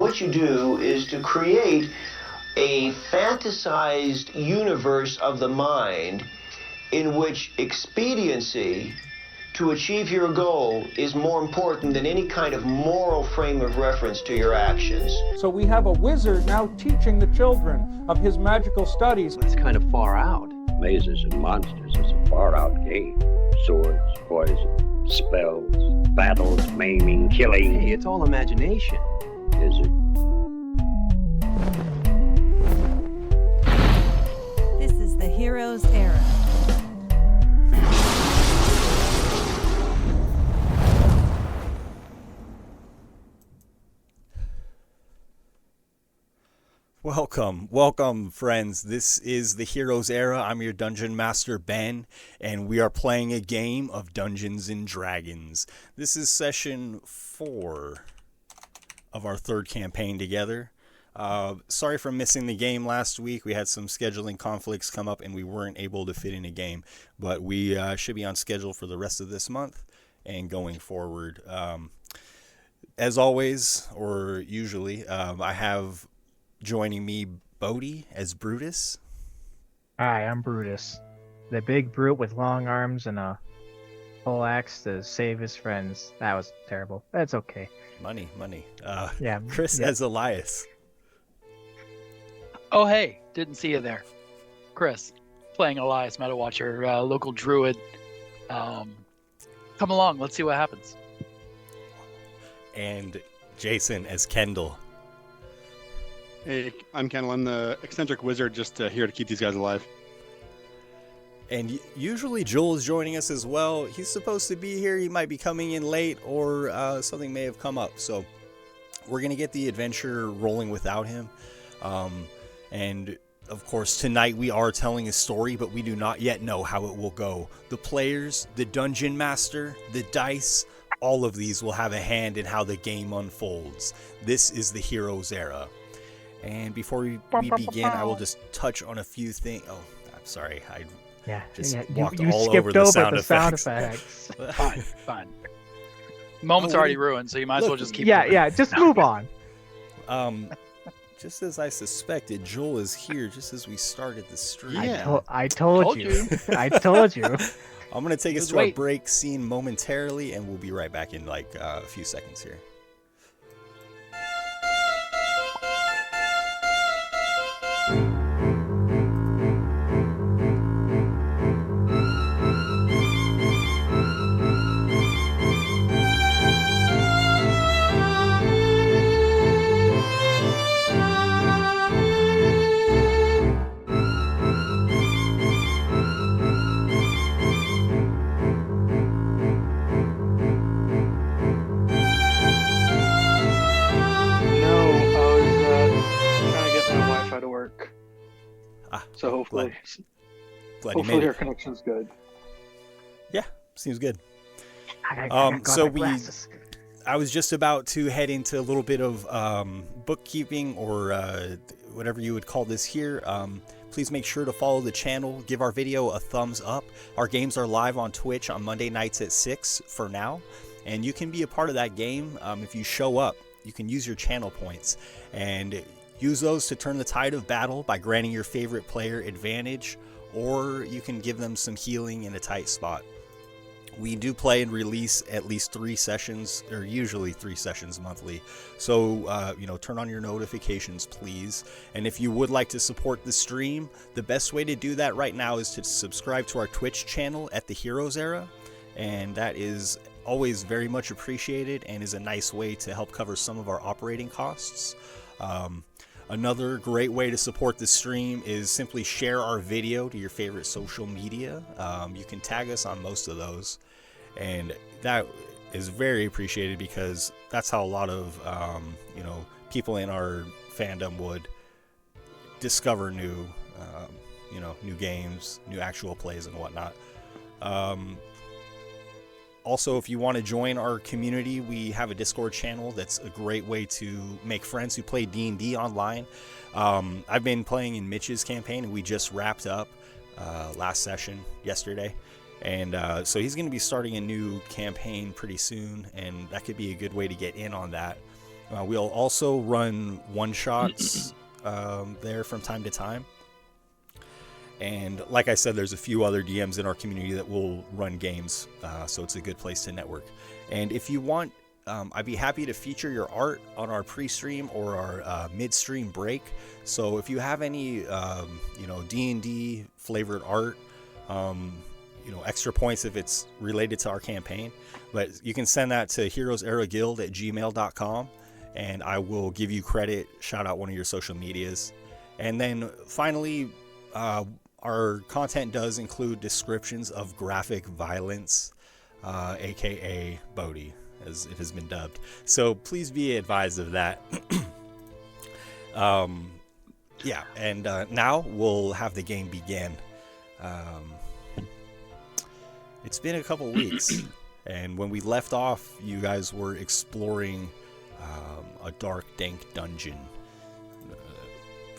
what you do is to create a fantasized universe of the mind in which expediency to achieve your goal is more important than any kind of moral frame of reference to your actions. So we have a wizard now teaching the children of his magical studies. That's kind of far out. Mazes and monsters is a far-out game. Swords, poison, spells, battles, maiming, killing. Hey, it's all imagination. Is it? This is the Heroes Era. Welcome, friends. This is the Heroes Era. I'm your Dungeon Master, Ben, and we are playing a game of Dungeons and Dragons. This is session 4 of our third campaign together. Sorry for missing the game last week. We had some scheduling conflicts come up and we weren't able to fit in a game, but we should be on schedule for the rest of this month and going forward. As always, or usually, I have joining me, Bodhi as Brutus. Hi, I'm Brutus, the big brute with long arms and a pole axe to save his friends. That was terrible. That's okay. Money. Yeah. Chris as Elias. Oh, hey, didn't see you there. Chris, playing Elias Metawatcher, local druid. Come along, let's see what happens. And Jason as Kendall. Hey, I'm Kendall. I'm the eccentric wizard just here to keep these guys alive. And usually Joel is joining us as well. He's supposed to be here. He might be coming in late or something may have come up. So we're going to get the adventure rolling without him. And of course, tonight we are telling a story, but we do not yet know how it will go. The players, the dungeon master, the dice, all of these will have a hand in how the game unfolds. This is the Heroes Era. And before we begin, I will just touch on a few things. Oh, I'm sorry. I walked you all skipped over the sound the effects. sound effects. Fine. Moment's already ruined, so you might as well just keep moving. Just move on. Just as I suspected, Joel is here just as we started the stream. Yeah. I told you. I told you. I'm going to take us to our break scene momentarily, and we'll be right back in like a few seconds here. So hopefully our connection's good. Yeah, seems good. Glasses. I was just about to head into a little bit of bookkeeping or whatever you would call this here. Please make sure to follow the channel. Give our video a thumbs up. Our games are live on Twitch on Monday nights at 6 for now. And you can be a part of that game if you show up. You can use your channel points and use those to turn the tide of battle by granting your favorite player advantage, or you can give them some healing in a tight spot. We do play and release at least 3 sessions, or usually 3 sessions monthly. So, turn on your notifications, please. And if you would like to support the stream, the best way to do that right now is to subscribe to our Twitch channel at the Heroes Era. And that is always very much appreciated and is a nice way to help cover some of our operating costs. Another great way to support the stream is simply share our video to your favorite social media. You can tag us on most of those, and that is very appreciated because that's how a lot of people in our fandom would discover new games, new actual plays and whatnot. Also, if you want to join our community, we have a Discord channel that's a great way to make friends who play D&D online. I've been playing in Mitch's campaign, and we just wrapped up last session yesterday. And so he's going to be starting a new campaign pretty soon, and that could be a good way to get in on that. We'll also run one-shots there from time to time. And like I said, there's a few other DMs in our community that will run games, so it's a good place to network. And if you want, I'd be happy to feature your art on our pre-stream or our mid-stream break. So if you have any, D&D flavored art, extra points if it's related to our campaign, but you can send that to heroeseraguild@gmail.com, and I will give you credit, shout out one of your social medias. And then finally, our content does include descriptions of graphic violence, aka Bodhi, as it has been dubbed. So please be advised of that. Now we'll have the game begin. It's been a couple weeks, and when we left off, you guys were exploring a dark, dank dungeon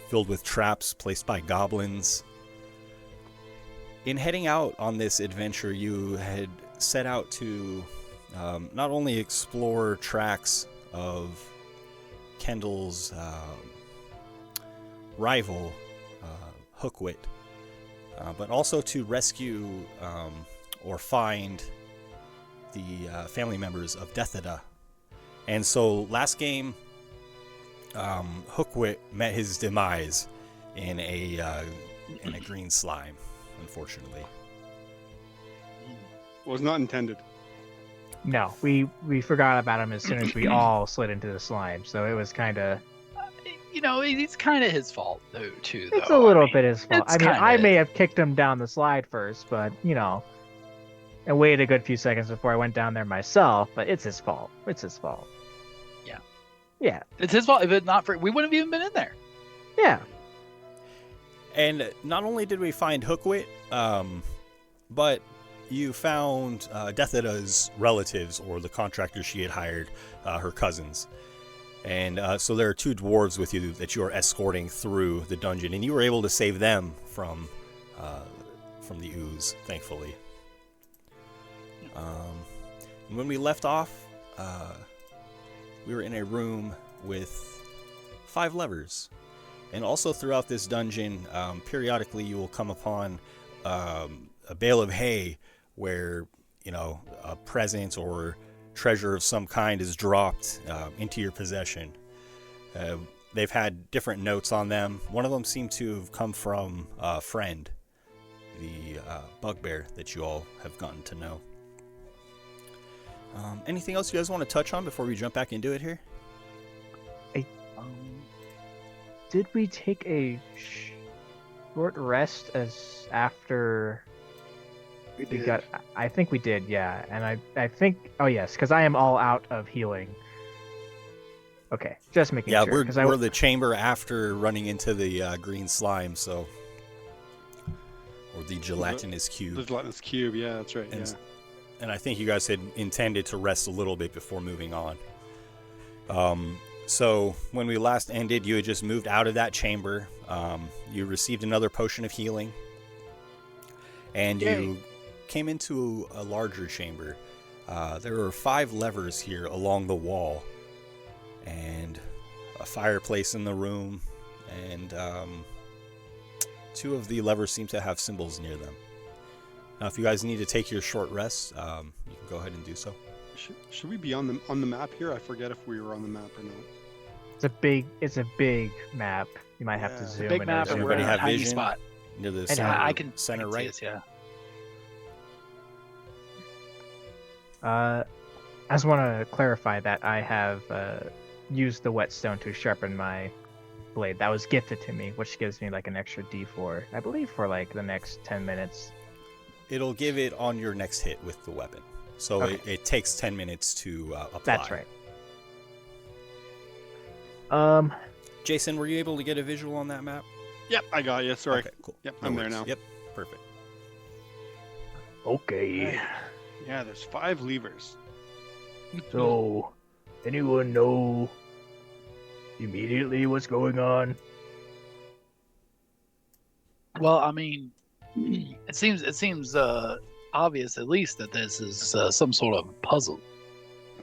filled with traps placed by goblins. In heading out on this adventure, you had set out to not only explore tracks of Kendall's rival, Hookwit, but also to rescue or find the family members of Deathada. And so last game, Hookwit met his demise in a green slime, unfortunately. Was not intended. No, we forgot about him as soon as we all slid into the slime, so it was kind of... it's kind of his fault, though, too. It's a little bit his fault. I may have kicked him down the slide first, but, and waited a good few seconds before I went down there myself, but it's his fault. It's his fault. Yeah. Yeah. It's his fault. If it not for... We wouldn't have even been in there. Yeah. And not only did we find Hookwit, but you found Deathada's relatives, or the contractors she had hired, her cousins. And so there are two dwarves with you that you are escorting through the dungeon, and you were able to save them from the ooze, thankfully. And when we left off, we were in a room with 5 levers. And also throughout this dungeon, periodically you will come upon a bale of hay where, a present or treasure of some kind is dropped into your possession. They've had different notes on them. One of them seemed to have come from a friend, the bugbear that you all have gotten to know. Anything else you guys want to touch on before we jump back into it here? Did we take a short rest as after we got... I think we did, yeah. And I think... Oh, yes, because I am all out of healing. Okay, just making sure. Yeah, we're the chamber after running into the green slime, so... Or the gelatinous cube. The gelatinous cube, yeah, that's right, And I think you guys had intended to rest a little bit before moving on. So when we last ended, you had just moved out of that chamber. You received another potion of healing. And you came into a larger chamber. There were 5 levers here along the wall. And a fireplace in the room. And 2 of the levers seem to have symbols near them. Now, if you guys need to take your short rest, you can go ahead and do so. Should we be on the map here? I forget if we were on the map or not. It's a big map. You might have to zoom in. Big map, and we're in a tiny vision spot. Near the center right. This, yeah. I just want to clarify that I have used the whetstone to sharpen my blade. That was gifted to me, which gives me like an extra D4, I believe, for like the next 10 minutes. It'll give it on your next hit with the weapon. So it takes 10 minutes to apply. That's right. Jason, were you able to get a visual on that map? Yep, I got you. Sorry. Okay, cool. Yep, I'm there now. Yep, perfect. Okay. Yeah, there's 5 levers. So, anyone know immediately what's going on? Well, I mean, it seems obvious at least that this is some sort of puzzle.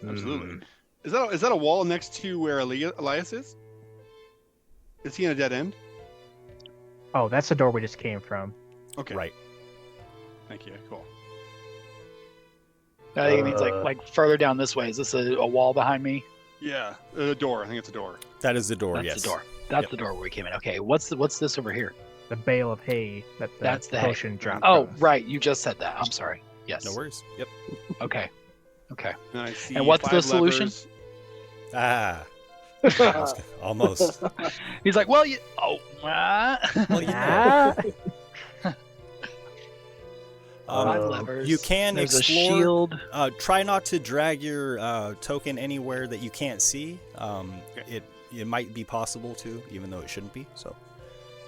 Absolutely. Is that a wall next to where Elias is? Is he in a dead end? Oh, that's the door we just came from. Okay. Right. Thank you. Cool. I think it means like further down this way. Is this a wall behind me? Yeah, a door. I think it's a door. That is the door. That's yes. the door. That's the door where we came in. Okay. What's this over here? The bale of hay that's the potion dropped. Oh, right. You just said that. I'm sorry. Yes. No worries. Yep. Okay. Okay. And I see And what's the 5 solution? Ah. Almost. He's like, well, you. Oh. Well, you know. 5 levers. You can There's explore. A shield. Try not to drag your token anywhere that you can't see. It might be possible to, even though it shouldn't be. So,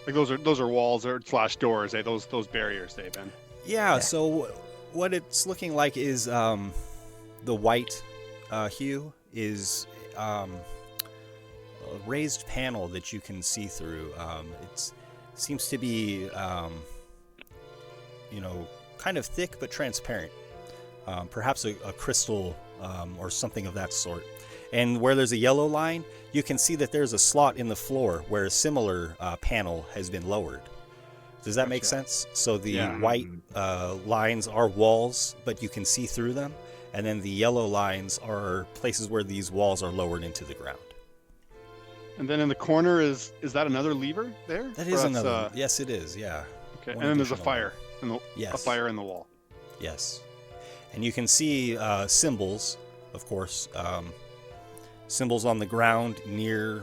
like those are walls or slash doors. Those barriers, Ben. Yeah. So what it's looking like is the white hue is a raised panel that you can see through. It seems to be kind of thick but transparent, perhaps a crystal or something of that sort. And where there's a yellow line, you can see that there's a slot in the floor where a similar panel has been lowered. Does that make sense? So the white lines are walls, but you can see through them, and then the yellow lines are places where these walls are lowered into the ground. And then in the corner is that another lever there? That is another. Yes, it is. Yeah. Okay. And then there's a fire. A fire in the wall. Yes. And you can see symbols, of course, symbols on the ground near,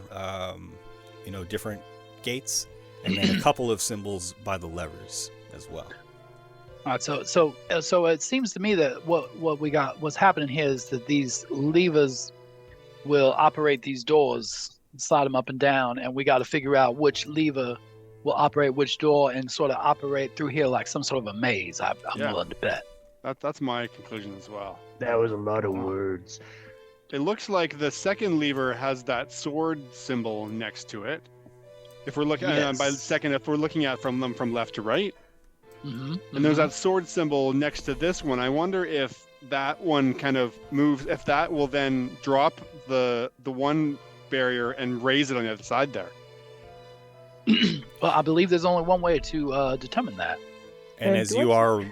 different gates, and then a couple of symbols by the levers as well. All right. So it seems to me that what's happening here is that these levers will operate these doors, slide them up and down, and we got to figure out which lever will operate which door and sort of operate through here like some sort of a maze. I'm willing to bet. That's my conclusion as well. That was a lot of words. It looks like the second lever has that sword symbol next to it. If we're looking if we're looking at from left to right, and there's that sword symbol next to this one. I wonder if that one kind of moves. If that will then drop the one barrier and raise it on the other side there. Well, I believe there's only one way to determine that. And as you are,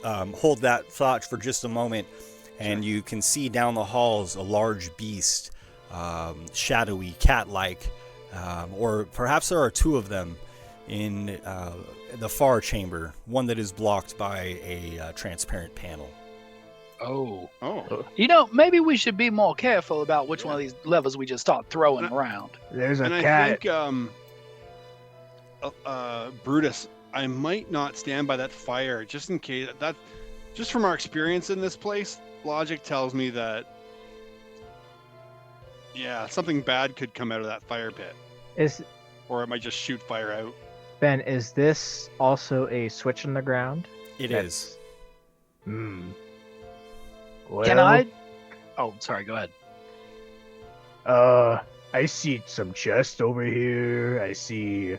hold that thought for just a moment, and you can see down the halls a large beast, shadowy, cat-like, or perhaps there are 2 of them in the far chamber, one that is blocked by a transparent panel. Oh. Maybe we should be more careful about which one of these levers we just start throwing around. There's a cat. I think, Brutus, I might not stand by that fire just in case. Just from our experience in this place, logic tells me that, something bad could come out of that fire pit. Or it might just shoot fire out. Ben, is this also a switch in the ground? It is. Well, Can I? Oh, sorry. Go ahead. I see some chests over here. I see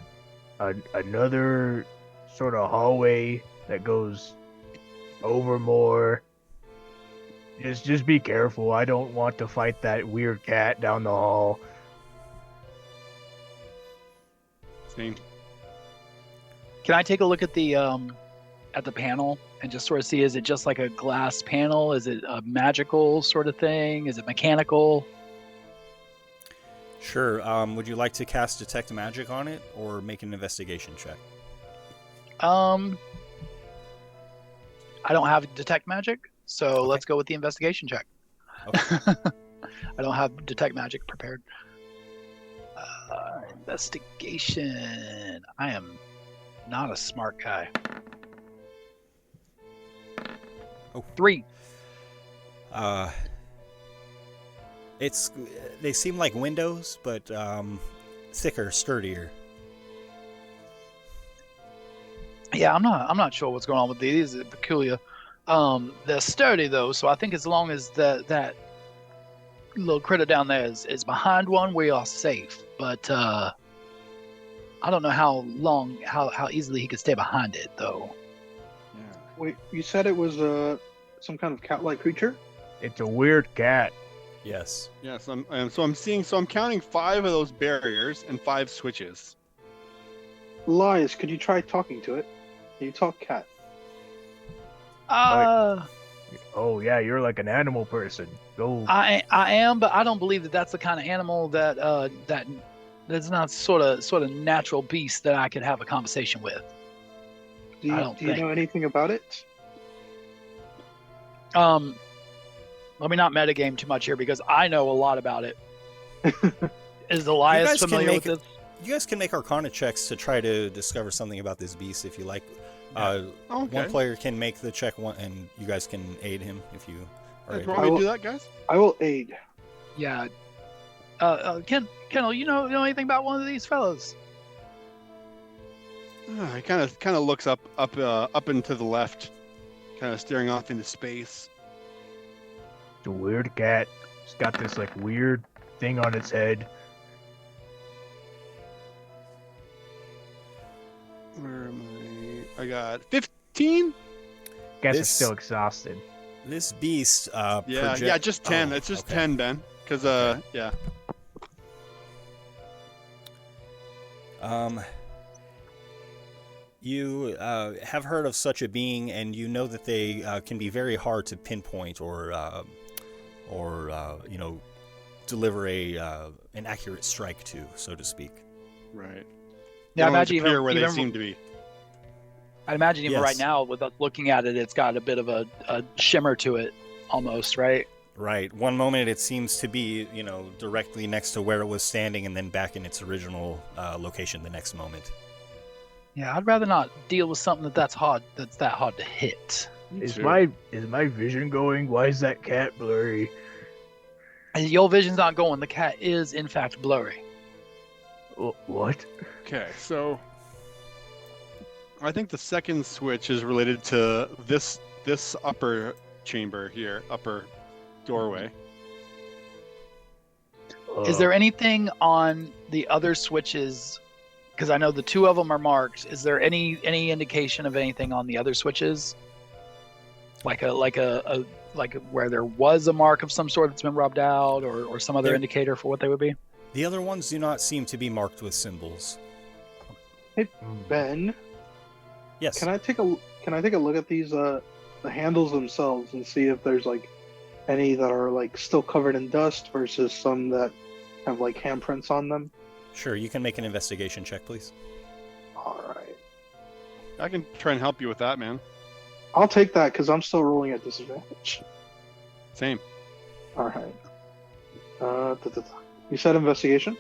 another sort of hallway that goes over more. Just be careful. I don't want to fight that weird cat down the hall. Same. Can I take a look at the panel and just sort of see, is it just like a glass panel? Is it a magical sort of thing? Is it mechanical? Sure. Would you like to cast Detect Magic on it or make an investigation check? I don't have Detect Magic, so let's go with the investigation check. Okay. I don't have Detect Magic prepared. Investigation. I am not a smart guy. 3. They seem like windows, but thicker, sturdier. Yeah, I'm not sure what's going on with these. These are peculiar. They're sturdy though, so I think as long as that little critter down there is behind one, we are safe. But I don't know how easily he could stay behind it though. Yeah. Wait, you said it was some kind of cat-like creature? It's a weird cat. Yes. Yes, I'm counting 5 of those barriers and 5 switches. Elias, could you try talking to it? Can you talk cat? Oh yeah, you're like an animal person. Go. I am, but I don't believe that that's the kind of animal that that's not sort of natural beast that I could have a conversation with. Do you know anything about it? Let me not metagame too much here because I know a lot about it. Is Elias familiar with this? You guys can make Arcana checks to try to discover something about this beast if you like. Okay. One player can make the check, and you guys can aid him if you are Do you want me to do that, guys? I will aid. Yeah. Kendall, you know anything about one of these fellows? He kind of looks up and to the left, kind of staring off into space. It's a weird cat. It's got this like weird thing on its head. Where am I? I got 15. Guess it's still exhausted. This beast. Yeah, just 10. It's just 10, Ben. Because yeah. You have heard of such a being, and you know that they can be very hard to pinpoint or deliver an accurate strike to, so to speak. Right. Yeah, I imagine even where they seem to be. I imagine even right now, with us looking at it, it's got a bit of a shimmer to it, almost, right? Right. One moment it seems to be, directly next to where it was standing, and then back in its original location the next moment. Yeah, I'd rather not deal with something that's that hard to hit. Is my vision going? Why is that cat blurry? And your vision's not going. The cat is, in fact, blurry. What? Okay, so I think the second switch is related to this upper chamber here, upper doorway. Is there anything on the other switches? Because I know the 2 of them are marked. Is there any indication of anything on the other switches? Like where there was a mark of some sort that's been rubbed out, or some other indicator for what they would be? The other ones do not seem to be marked with symbols. Hey, Ben. Yes. Can I take a look at these the handles themselves and see if there's like any that are like still covered in dust versus some that have like handprints on them? Sure, you can make an investigation check, please. All right. I can try and help you with that, man. I'll take that because I'm still rolling at disadvantage. Same. All right. You said investigation?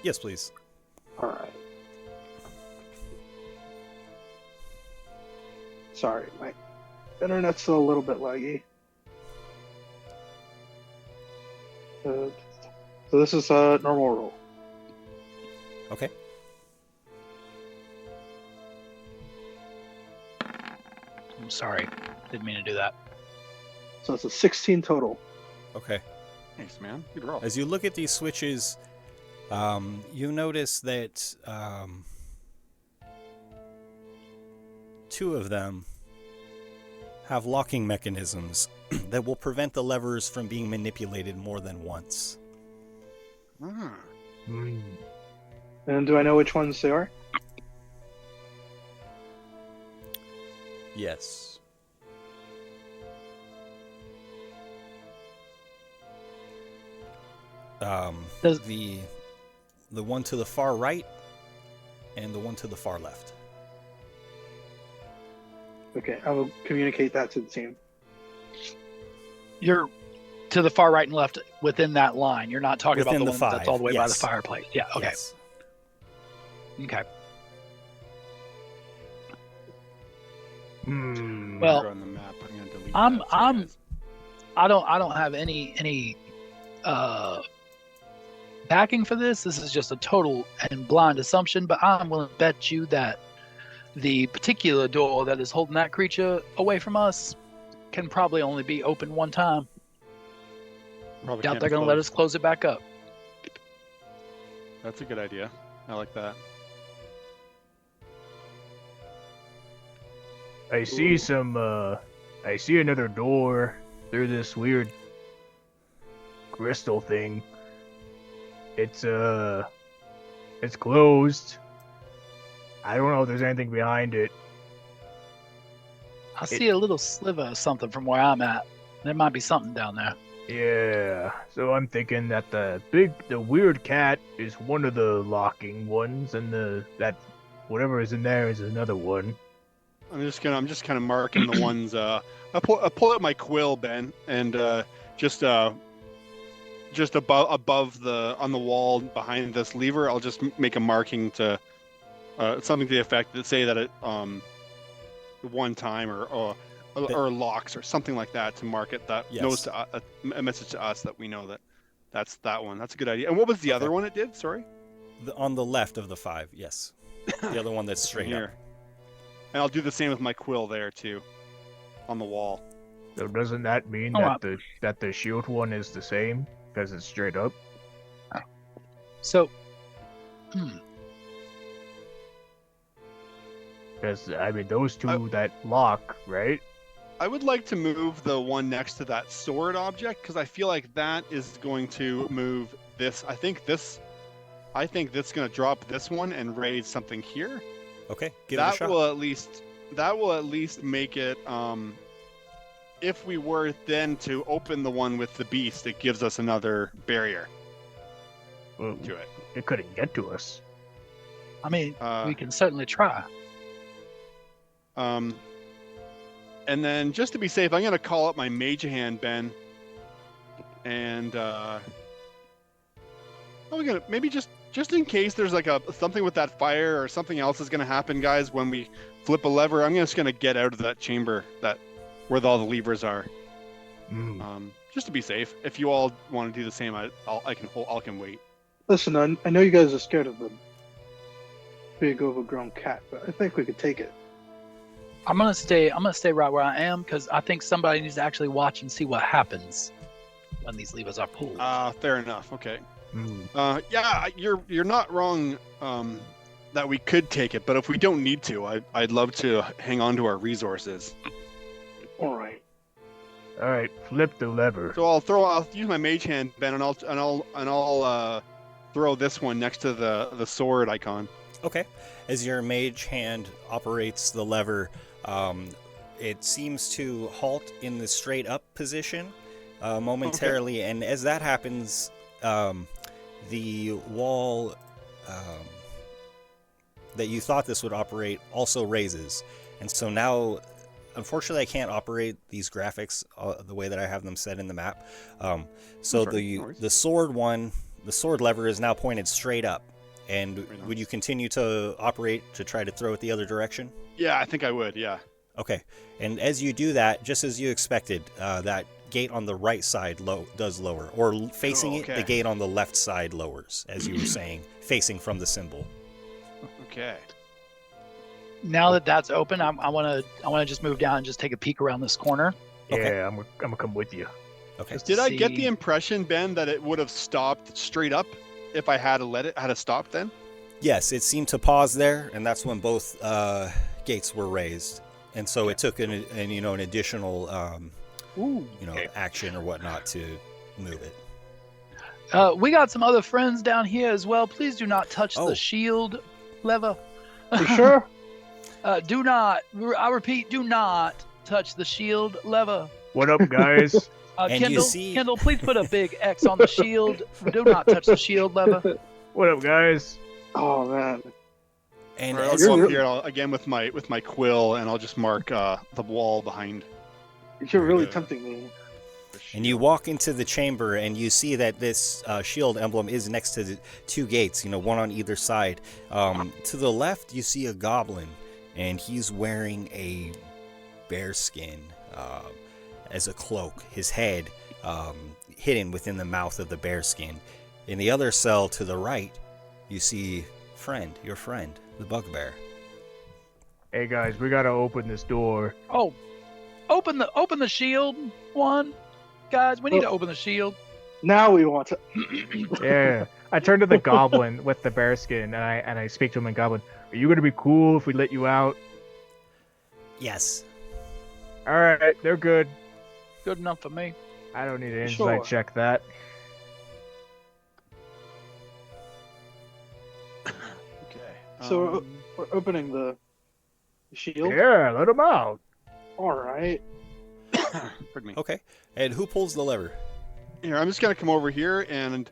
Yes, please. All right. Sorry, my internet's still a little bit laggy. So this is a normal roll. Okay. I'm sorry. Didn't mean to do that. So it's a 16 total. Okay. Thanks, man. Good roll. As you look at these switches, you notice that 2 of them have locking mechanisms that will prevent the levers from being manipulated more than once. And do I know which ones they are? Yes. The one to the far right and the one to the far left. Okay, I will communicate that to the team. You're to the far right and left within that line. You're not talking Within about the the one 5, that's all the way by the yes. fireplace. Yeah, okay. Yes. Okay. We're Well, on the map. I'm gonna delete I don't have any backing for this. This is just a total and blind assumption, but I'm willing to bet you that the particular door that is holding that creature away from us can probably only be open one time. Probably Doubt can't they're going to let us close it back up. That's a good idea. I like that. I see I see another door through this weird crystal thing. It's closed. I don't know if there's anything behind it. I see a little sliver of something from where I'm at. There might be something down there. Yeah, so I'm thinking that the weird cat is one of the locking ones, and that whatever is in there is another one. I'm just kind of marking the ones. I pull out my quill, Ben, and just above on the wall behind this lever, I'll just make a marking to something to the effect that say that it one time or locks or something like that to mark it that knows to a message to us that we know that's that one. That's a good idea. And what was the other one it did? Sorry. On the left of the 5, yes. The other one that's straight up. And I'll do the same with my quill there too, on the wall. So doesn't that mean that the shield one is the same because it's straight up? So, because I mean those two that lock, right? I would like to move the one next to that sword object because I feel like that is going to move this. I think that's going to drop this one and raise something here. Okay, give it a shot. That will at least make it. If we were then to open the one with the beast, it gives us another barrier to it. It couldn't get to us. I mean, we can certainly try. And then just to be safe, I'm going to call up my mage hand, Ben. And we're going to maybe just in case there's like something with that fire or something else is going to happen, guys, when we flip a lever, I'm just going to get out of that chamber where all the levers are. Just to be safe. If you all want to do the same, I can wait. Listen, I know you guys are scared of the big overgrown cat, but I think we could take it. I'm gonna stay right where I am because I think somebody needs to actually watch and see what happens when these levers are pulled. Fair enough. Okay. Yeah, you're not wrong that we could take it, but if we don't need to, I'd love to hang on to our resources. All right, flip the lever. So I'll use my mage hand, Ben, and I'll throw this one next to the sword icon. Okay. As your mage hand operates the lever, it seems to halt in the straight up position momentarily, and as that happens, the wall that you thought this would operate also raises. And so now, unfortunately, I can't operate these graphics the way that I have them set in the map. So the sword lever is now pointed straight up. And would you continue to operate to try to throw it the other direction? Yeah, I think I would, yeah. Okay. And as you do that, just as you expected, that gate on the right side does lower. Or facing it, the gate on the left side lowers, as you were saying, facing from the symbol. Okay. Now that that's open, I want to just move down and just take a peek around this corner. Yeah, I'm gonna come with you. Okay. Did I get the impression, Ben, that it would have stopped straight up if I had to stop then? Yes, it seemed to pause there, and that's when both gates were raised. And so it took an additional action or whatnot to move it. We got some other friends down here as well. Please do not touch the shield lever. You sure? Do not. I repeat, do not touch the shield lever. What up, guys? Kendall, please put a big X on the shield. Do not touch the shield lever. What up, guys? Oh man. And I'll go up here again with my quill, and I'll just mark the wall behind. You're really tempting me. And you walk into the chamber, and you see that this shield emblem is next to the two gates, one on either side. To the left, you see a goblin, and he's wearing a bear skin as a cloak, his head hidden within the mouth of the bear skin. In the other cell to the right, you see your friend, the bugbear. Hey guys, we gotta open this door. Oh, open the shield one, guys. We need to open the shield. Now we want to. Yeah, I turn to the goblin with the bear skin, and I speak to him in goblin. Are you gonna be cool if we let you out? Yes. All right, they're good. Good enough for me. I don't need an insight check that. So we're opening the shield. Yeah, let him out. All right. Pardon me. Okay. And who pulls the lever? Here, I'm just gonna come over here and.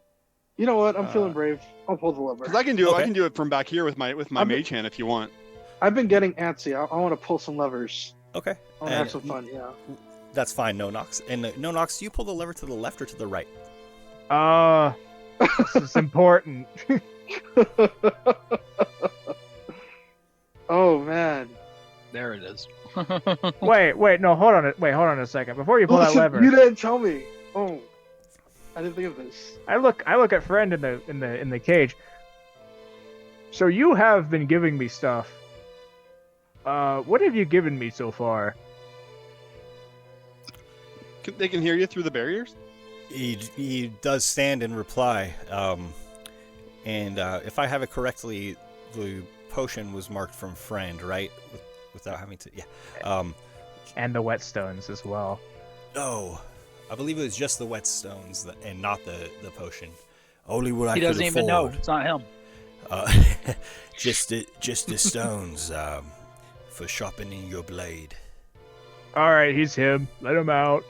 You know what? I'm feeling brave. I'll pull the lever. Because I can do Okay. I can do it from back here with my mage hand if you want. I've been getting antsy. I want to pull some levers. Okay. I want to have some fun. Yeah. That's fine, No Nox. And No Nox, do you pull the lever to the left or to the right? This is important. Oh man. There it is. Wait, no, hold on a second. Before you pull that Listen, lever, you didn't tell me. Oh, I didn't think of this. I look at friend in the cage. So you have been giving me stuff. What have you given me so far? They can hear you through the barriers? He does stand and reply. And if I have it correctly, the potion was marked from friend, right? Without having to, yeah. And the whetstones as well. Oh, I believe it was just the whetstones and not the potion. Only what I He could doesn't even know. afford. It's not him. Just the stones for sharpening your blade. All right, he's him. Let him out.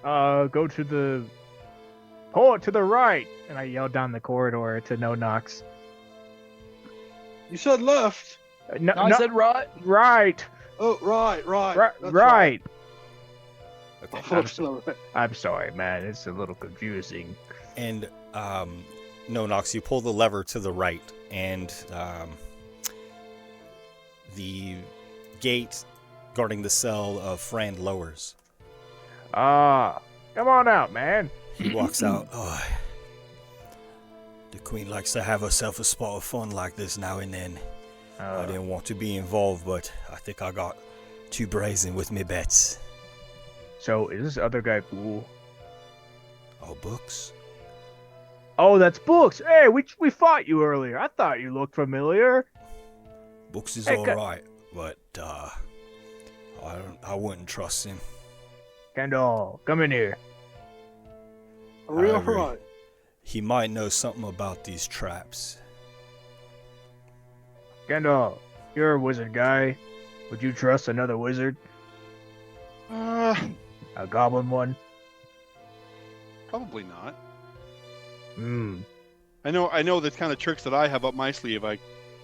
Go to the to the right, and I yelled down the corridor to No Nox. You said left. No, I said right. Right. Oh, right. That's Right. Okay. I'm sorry, man. It's a little confusing. And No Nox, you pull the lever to the right, and the gate guarding the cell of friend lowers. Come on out, man. He walks out. Oh, the queen likes to have herself a spot of fun like this now and then. I didn't want to be involved, but I think I got too brazen with me bets. So, is this other guy cool? Oh, Books? Oh, that's Books. Hey, we fought you earlier. I thought you looked familiar. Books is Hey, alright, but I wouldn't trust him. Kendall, come in here. Are we However, alright? He might know something about these traps. Kendall, you're a wizard guy. Would you trust another wizard? A goblin one? Probably not. Hmm. I know the kind of tricks that I have up my sleeve. I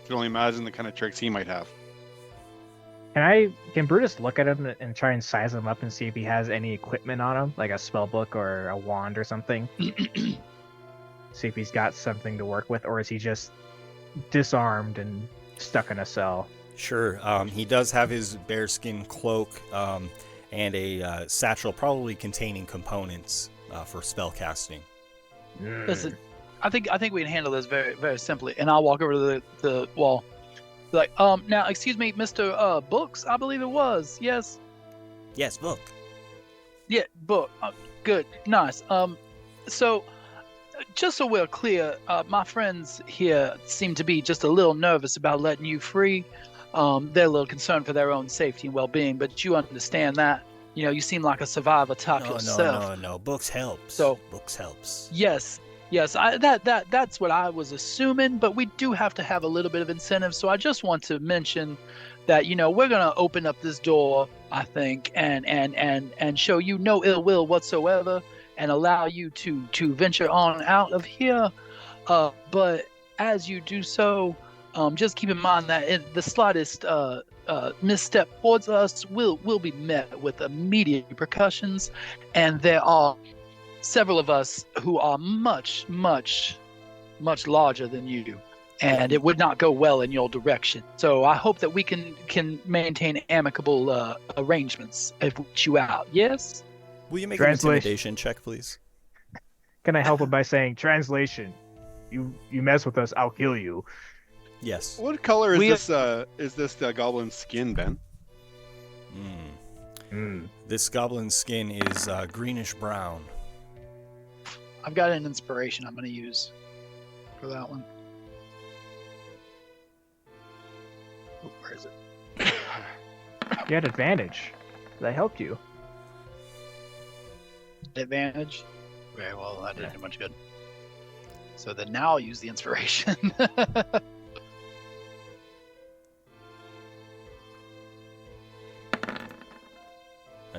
can only imagine the kind of tricks he might have. Can Brutus look at him and try and size him up and see if he has any equipment on him, like a spell book or a wand or something? See if he's got something to work with, or is he just disarmed and stuck in a cell? Sure. He does have his bearskin cloak and a satchel, probably containing components for spell casting. Listen, I think we can handle this very, very simply. And I'll walk over to the wall. Like, now, excuse me, Mr. Books, I believe it was. Yes. Yes, Book. Yeah, Book. Good, nice. So, just so we're clear, my friends here seem to be just a little nervous about letting you free. They're a little concerned for their own safety and well-being, but you understand that. You know, you seem like a survivor type yourself. No. Books helps. So, Books helps. Yes. That's what I was assuming, but we do have to have a little bit of incentive. So I just want to mention that, you know, we're gonna open up this door, I think, and show you no ill will whatsoever, and allow you to venture on out of here. But as you do so, just keep in mind that the slightest misstep towards us will be met with immediate repercussions, and there are several of us who are much larger than you, and it would not go well in your direction. So I hope that we can maintain amicable arrangements if we get you out. Yes? Will you make an intimidation check, please? Can I help him by saying, translation, you mess with us, I'll kill you. Yes. What color is this goblin's skin, Ben? This goblin's skin is greenish brown. I've got an inspiration I'm going to use for that one. Oh, where is it? You had advantage. That helped you. Advantage? Very well, that didn't do much good. So then now I'll use the inspiration.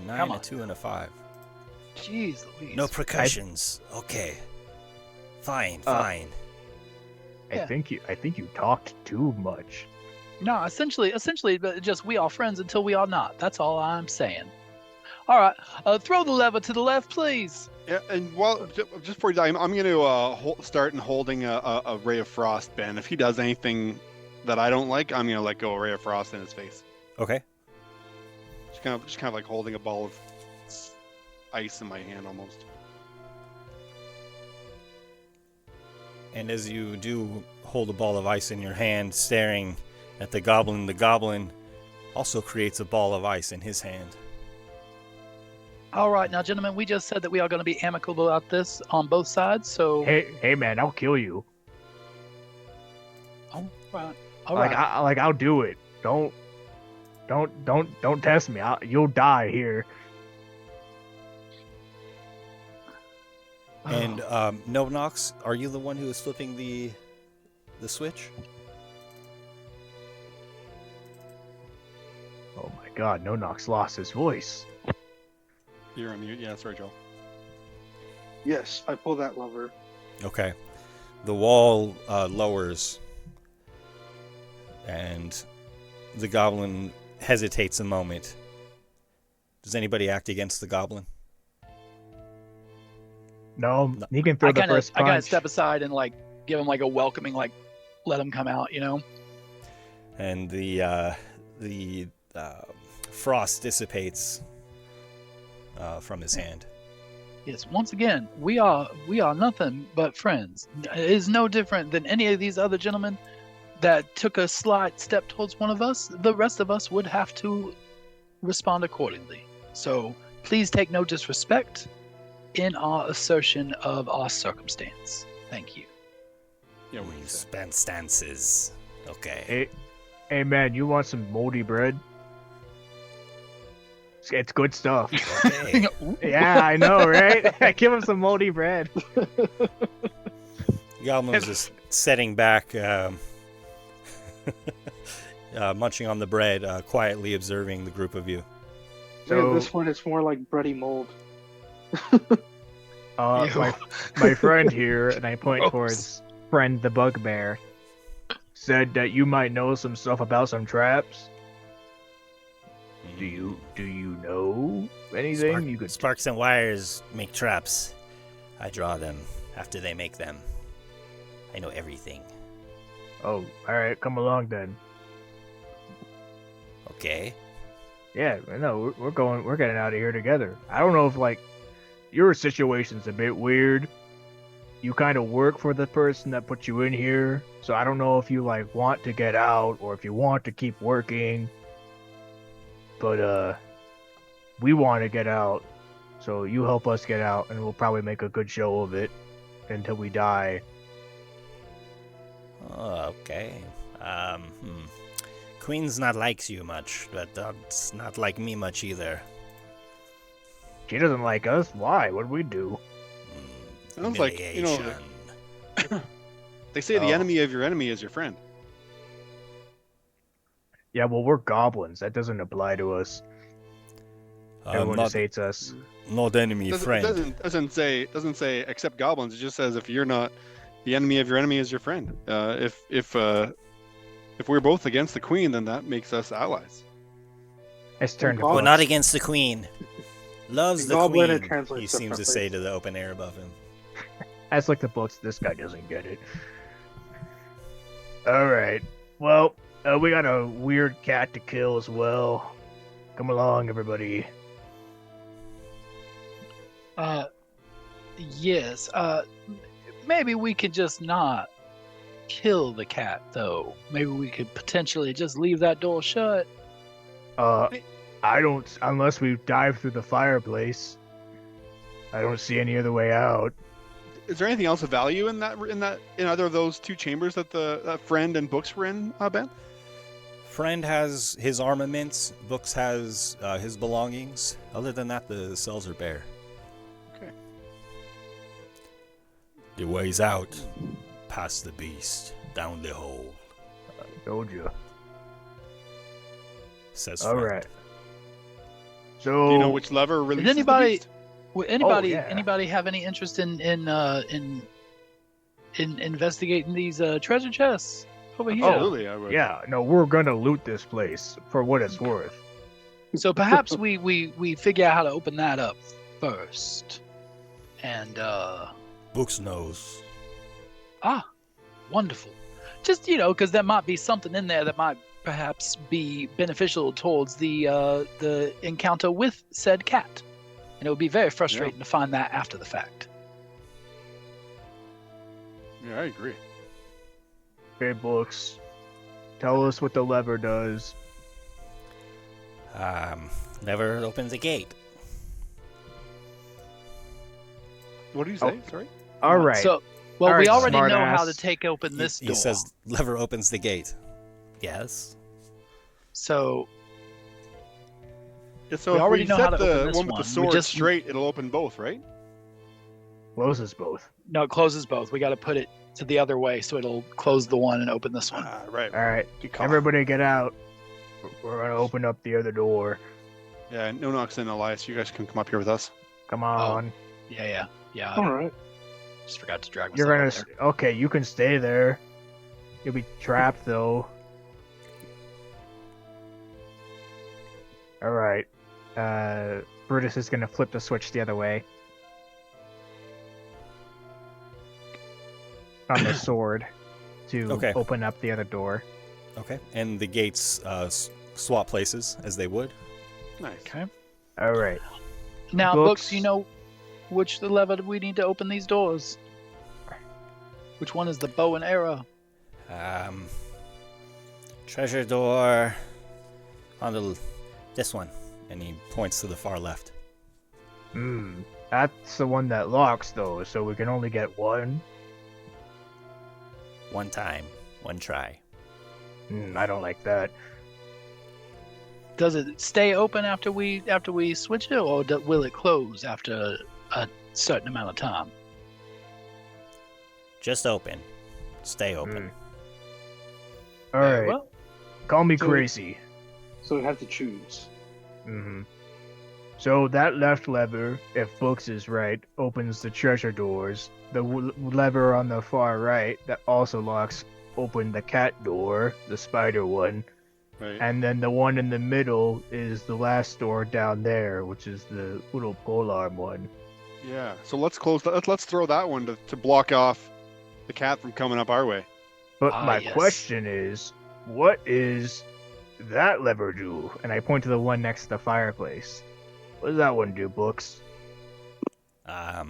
9, Come a on. 2, and a 5. Jeez Louise. No percussions. Okay. Fine, fine. I think you talked too much. No, essentially, but just we are friends until we are not. That's all I'm saying. All right, throw the lever to the left, please. Yeah, and just before you die, I'm going to start holding a ray of frost, Ben. If he does anything that I don't like, I'm going to let go a ray of frost in his face. Okay. Just kind of like holding a ball of ice in my hand, almost. And as you do hold a ball of ice in your hand, staring at the goblin also creates a ball of ice in his hand. All right, now, gentlemen, we just said that we are going to be amicable about this on both sides. So, Hey, man, I'll kill you. all right. I'll do it. Don't test me. You'll die here. And No Nox, are you the one who is flipping the switch? Oh my God, No Nox lost his voice. You're on mute. Yeah, sorry, Joel. Yes, I pull that lever. Okay. The wall lowers, and the goblin hesitates a moment. Does anybody act against the goblin? No, he can throw the first punch. I gotta step aside and like give him like a welcoming, like let him come out, you know. And the frost dissipates from his hand. Yes, once again, we are nothing but friends. It is no different than any of these other gentlemen that took a slight step towards one of us. The rest of us would have to respond accordingly. So please take no disrespect in our assertion of our circumstance. Thank you. Yeah, Stances. Okay. Hey man, you want some moldy bread? It's good stuff. Okay. Yeah, I know, right? Give him some moldy bread. Goblin's just setting back, munching on the bread, quietly observing the group of you. So at this point, it's more like bready mold. My friend here, and I point towards friend the bugbear, said that you might know some stuff about some traps. Do you know anything? Sparks and wires make traps. I draw them after they make them. I know everything. Oh, all right, come along then. Okay. Yeah, no, we're getting out of here together. I don't know if like your situation's a bit weird. You kind of work for the person that put you in here, so I don't know if you like want to get out or if you want to keep working. But we want to get out, so you help us get out, and we'll probably make a good show of it until we die. Oh, okay. Queen's not likes you much, but that's not like me much either. She doesn't like us. Why? What'd we do? Sounds like, they say the enemy of your enemy is your friend. Yeah, well, we're goblins. That doesn't apply to us. Everyone just hates us. Not enemy, friend. Doesn't say except goblins. It just says if you're not, the enemy of your enemy is your friend. If we're both against the queen, then that makes us allies. It's turned. We're not against the queen. Loves the Goblin, queen. He seems to say to the open air above him. That's like the books. This guy doesn't get it. All right. Well, we got a weird cat to kill as well. Come along, everybody. Yes. Maybe we could just not kill the cat, though. Maybe we could potentially just leave that door shut. I don't, unless we dive through the fireplace. I don't see any other way out. Is there anything else of value in either of those two chambers that that friend and books were in, Ben? Friend has his armaments. Books has his belongings. Other than that, the cells are bare. Okay. The way's out. Past the beast. Down the hole. Told you. Says All friend. right. So do you know which lever releases the beast? Would anybody have any interest in investigating these treasure chests over here? Absolutely, I would. Yeah, no, we're gonna loot this place for what it's worth. So perhaps we figure out how to open that up first. And Books knows. Wonderful. Just because there might be something in there that might perhaps be beneficial towards the encounter with said cat. And it would be very frustrating to find that after the fact. Yeah, I agree. Okay, Books, tell us what the lever does. Lever opens a gate. What do you say? Sorry. All right. So, All right, we already know smartass. how to take open this door. He says lever opens the gate. Yes. So Yeah, so we if already we know set how to the open this one with one. the We sword just- straight, it'll open both, right? Closes both. No, it closes both. We got to put it to the other way so it'll close the one and open this one. Right. All right, Good call. everybody get out. We're gonna open up the other door. Yeah, No Nox and Elias, you guys can come up here with us. Come on. Yeah. All right. Just forgot to drag myself You're gonna. up there. Okay, you can stay there. You'll be trapped though. All right. Brutus is gonna flip the switch the other way. On the sword to Okay. open up the other door. Okay. And the gates swap places as they would. Nice. Okay. All right. Now, Books. Books, you know which the lever do we need to open these doors? Which one is the bow and arrow? Treasure door on this one, and he points to the far left. That's the one that locks though, so we can only get one. One time, one try. I don't like that. Does it stay open after we switch it, or will it close after a certain amount of time? Just open. Stay open. All right. Well, Call me So- crazy. So we have to choose. So that left lever, if Books is right, opens the treasure doors. The lever on the far right that also locks open the cat door, the spider one. Right. And then the one in the middle is the last door down there, which is the little polearm one. Yeah. So let's close. Let's throw that one to block off the cat from coming up our way. But Ah, my yes. question is, what is that lever do? And I point to the one next to the fireplace. What does that one do, Books? I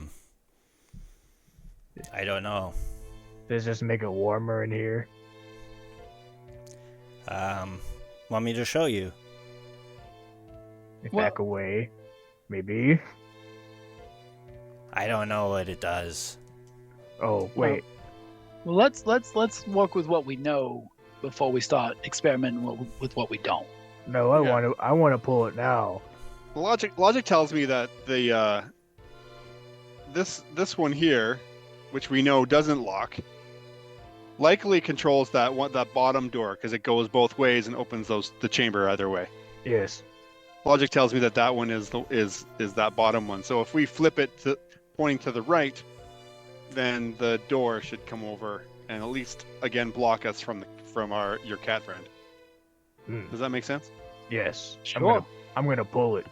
don't know. Does it just make it warmer in here? Want me to show you? Back away, maybe. I don't know what it does. Oh wait, well, let's work with what we know before we start experimenting with what we don't. no, I want to pull it now. Logic tells me that the this one here, which we know doesn't lock, likely controls that bottom door because it goes both ways and opens the chamber either way. Yes. Logic tells me that one is that bottom one. So if we flip it to pointing to the right, then the door should come over and at least again block us from your cat friend. Does that make sense? Yes. Sure. I'm gonna pull it.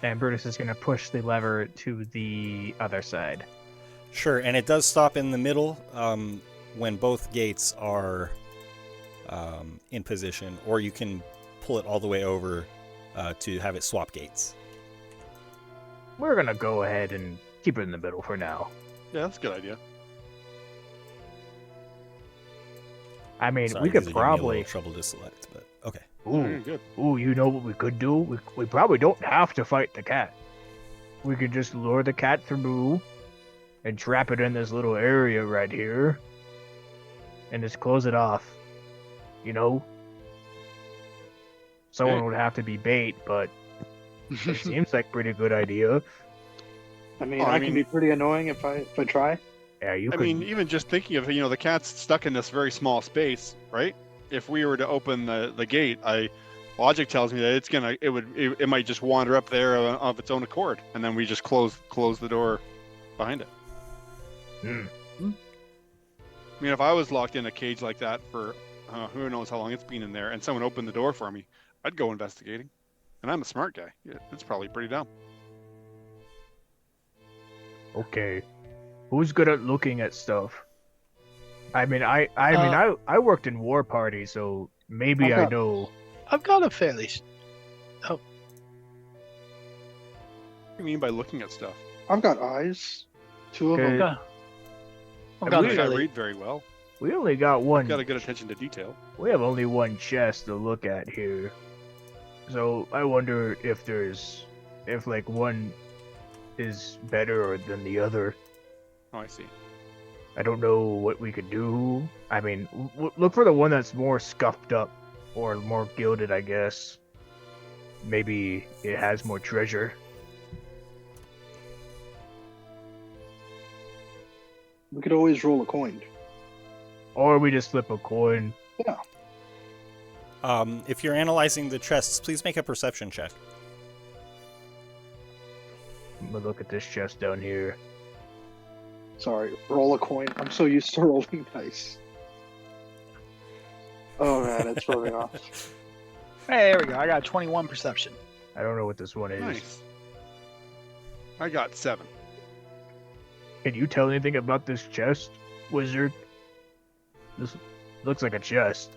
And Brutus is gonna push the lever to the other side. Sure, and it does stop in the middle when both gates are in position, or you can pull it all the way over to have it swap gates. We're gonna go ahead and keep it in the middle for now. Yeah, that's a good idea. I mean, Sorry, we could these are giving me a probably. little trouble to select, but okay. Ooh, Good. ooh, you know what we could do? We probably don't have to fight the cat. We could just lure the cat through and trap it in this little area right here and just close it off. You know? Someone Okay. would have to be bait, but it seems like a pretty good idea. I mean, Oh, I I can mean- be pretty annoying if I try. Yeah, you I could. mean, even just thinking of the cat's stuck in this very small space, right? If we were to open the gate, Logic tells me that it might just wander up there of its own accord, and then we just close the door behind it. Hmm. I mean, if I was locked in a cage like that for who knows how long it's been in there, and someone opened the door for me, I'd go investigating. And I'm a smart guy. Yeah, it's probably pretty dumb. Okay, who's good at looking at stuff? I mean, I worked in war party, so maybe I know. I've got a fairly. Oh. What do you mean by looking at stuff? I've got eyes. 2 of Okay. them. I've got a I fairly. read very well. We only got one. Got a good attention to detail. We have only one chest to look at here, so I wonder if one is better than the other. Oh, I see. I don't know what we could do. I mean, look for the one that's more scuffed up or more gilded, I guess. Maybe it has more treasure. We could always roll a coin. Or we just flip a coin. Yeah. If you're analyzing the chests, please make a perception check. I'm gonna look at this chest down here. Sorry, roll a coin. I'm so used to rolling dice. Oh man, it's rubbing off. Hey, there we go. I got 21 perception. I don't know what this one is. Nice. I got 7. Can you tell anything about this chest, wizard? This looks like a chest.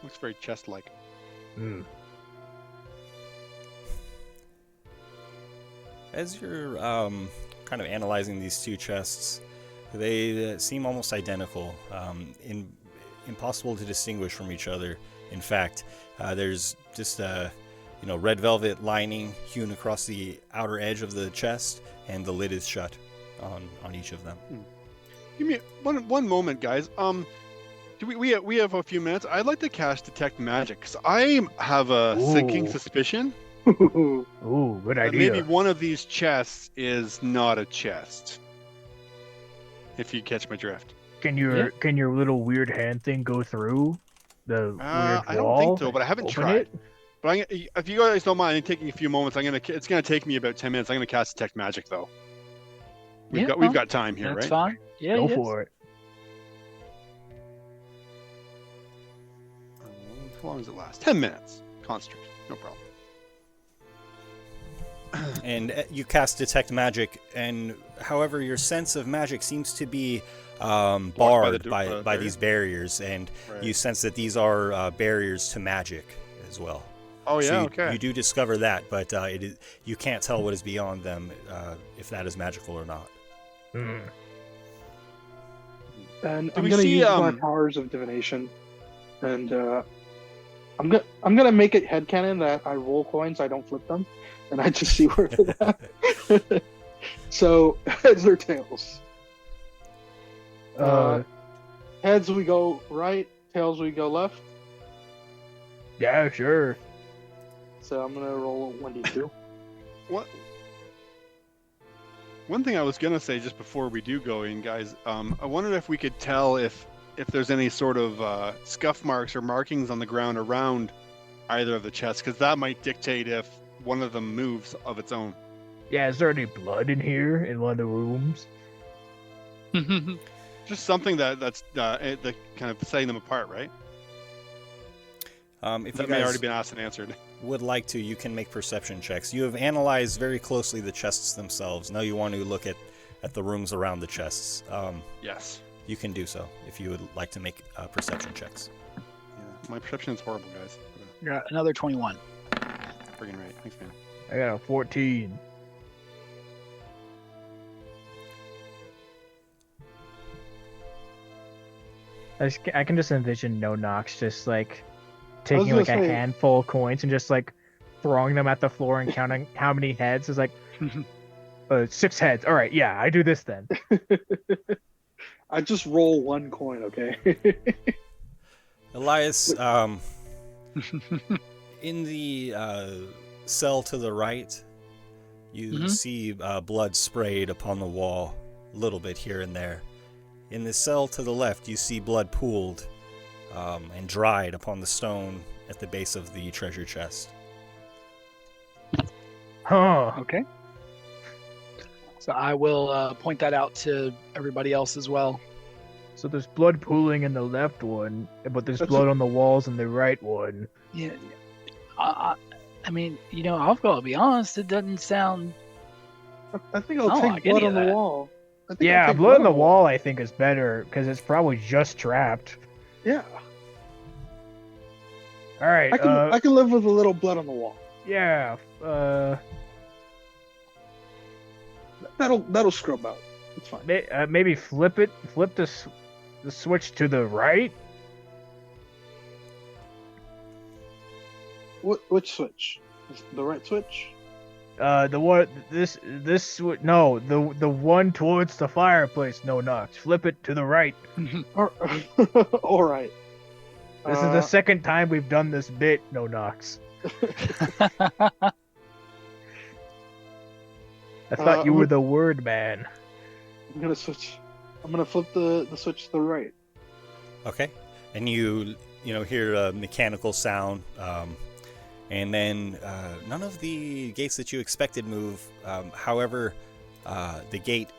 Looks very chest-like. Hmm. As you're kind of analyzing these two chests, they seem almost identical, impossible to distinguish from each other. In fact, there's just a red velvet lining hewn across the outer edge of the chest, and the lid is shut on each of them. Give me one moment, guys. We have a few minutes. I'd like to cast Detect Magic, because I have a sinking suspicion. Ooh, good that idea. maybe one of these chests is not a chest. If you catch my drift. Can your little weird hand thing go through the weird wall? I don't think so, but I haven't Open tried. it? But if you guys don't mind taking a few moments, it's gonna take me about 10 minutes. I'm gonna cast Detect Magic though. We've got time here, That's right? fine. Yeah, Go yes. for it. How long does it last? 10 minutes. Concentrate. No problem. And you cast Detect Magic, and however, your sense of magic seems to be barred by these barriers, and you sense that these are barriers to magic as well. Oh yeah, so okay. You do discover that, but you can't tell what is beyond them, if that is magical or not. Mm. And I'm gonna use my powers of divination, and I'm gonna make it headcanon that I roll coins, I don't flip them, and I just see where they're at. So heads or tails? Heads we go right, tails we go left. Yeah, sure. So I'm gonna roll 1d2. What? One thing I was gonna say just before we do go in, guys, I wondered if we could tell if there's any sort of scuff marks or markings on the ground around either of the chests, because that might dictate if one of them moves of its own. Yeah, is there any blood in here in one of the rooms? Just something that's kind of setting them apart, right? If that you may guys already been asked and answered. Would like to, you can make perception checks. You have analyzed very closely the chests themselves. Now you want to look at the rooms around the chests. Yes. You can do so if you would like to make perception checks. Yeah, my perception is horrible, guys. Yeah, another 21. Friggin' right. Thanks, man. I got a 14. I can just envision No Nox just like taking like a handful of coins and just like throwing them at the floor and counting how many heads. Is like 6 heads. All right, yeah, I do this then. I just roll 1 coin, okay? Elias, in the cell to the right, you see blood sprayed upon the wall, a little bit here and there. In the cell to the left, you see blood pooled and dried upon the stone at the base of the treasure chest. Huh. Okay. So I will point that out to everybody else as well. So there's blood pooling in the left one, but there's blood on the walls in the right one. Yeah. I mean, I've got to be honest. It doesn't sound. I think I'll take like blood any on of the that. wall. I think I'll Yeah, take blood on the wall I think is better because it's probably just trapped. Yeah. All right. I can live with a little blood on the wall. Yeah. That'll scrub out. It's fine. Maybe flip the switch to the right. Which switch? The right switch? The one no, the one towards the fireplace. No knocks. Flip it to the right. All right. This is the second time we've done this bit. No knocks. I thought you were the word man. I'm gonna switch. I'm gonna flip the switch to the right. Okay, and you hear a mechanical sound, and then none of the gates that you expected move. However, the gate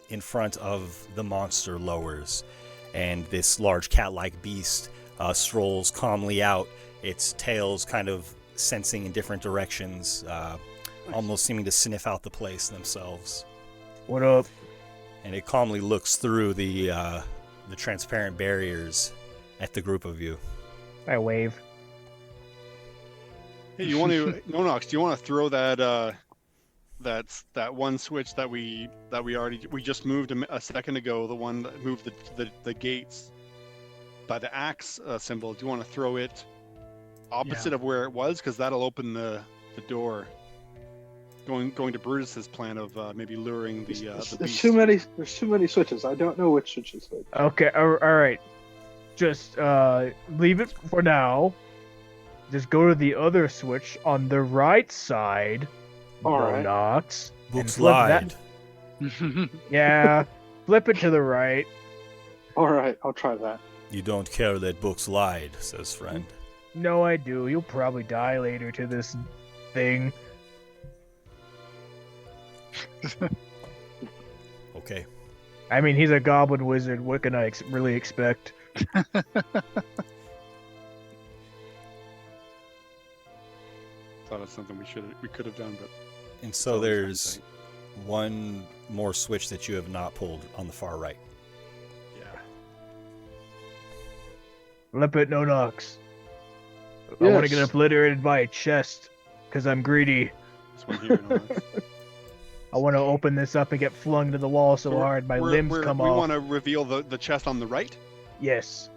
in front of the monster lowers, and this large cat-like beast strolls calmly out, its tails kind of sensing in different directions, almost seeming to sniff out the place themselves. What up? And it calmly looks through the transparent barriers at the group of you. I wave. Hey, you want to Nonox? Do you want to throw that that one switch that we just moved a second ago? The one that moved the gates by the axe symbol. Do you want to throw it opposite of where it was? Because that'll open the door. Going to Brutus's plan of maybe luring the beast. There's too many switches. I don't know which switches. Okay, all right. Just leave it for now. Just go to the other switch on the right side. All right. Books lied. Yeah, flip it to the right. All right, I'll try that. You don't care that books lied, says friend. No, I do. You'll probably die later to this thing. Okay. I mean, he's a goblin wizard. What can I really expect? Thought of something we could have done, but. And so there's one more switch that you have not pulled on the far right. Yeah. Flip it, no knocks. Yes. I want to get obliterated by a chest because I'm greedy. This one here, Nonox. I want to open this up and get flung to the wall so hard my limbs come off. We want to reveal the chest on the right? Yes.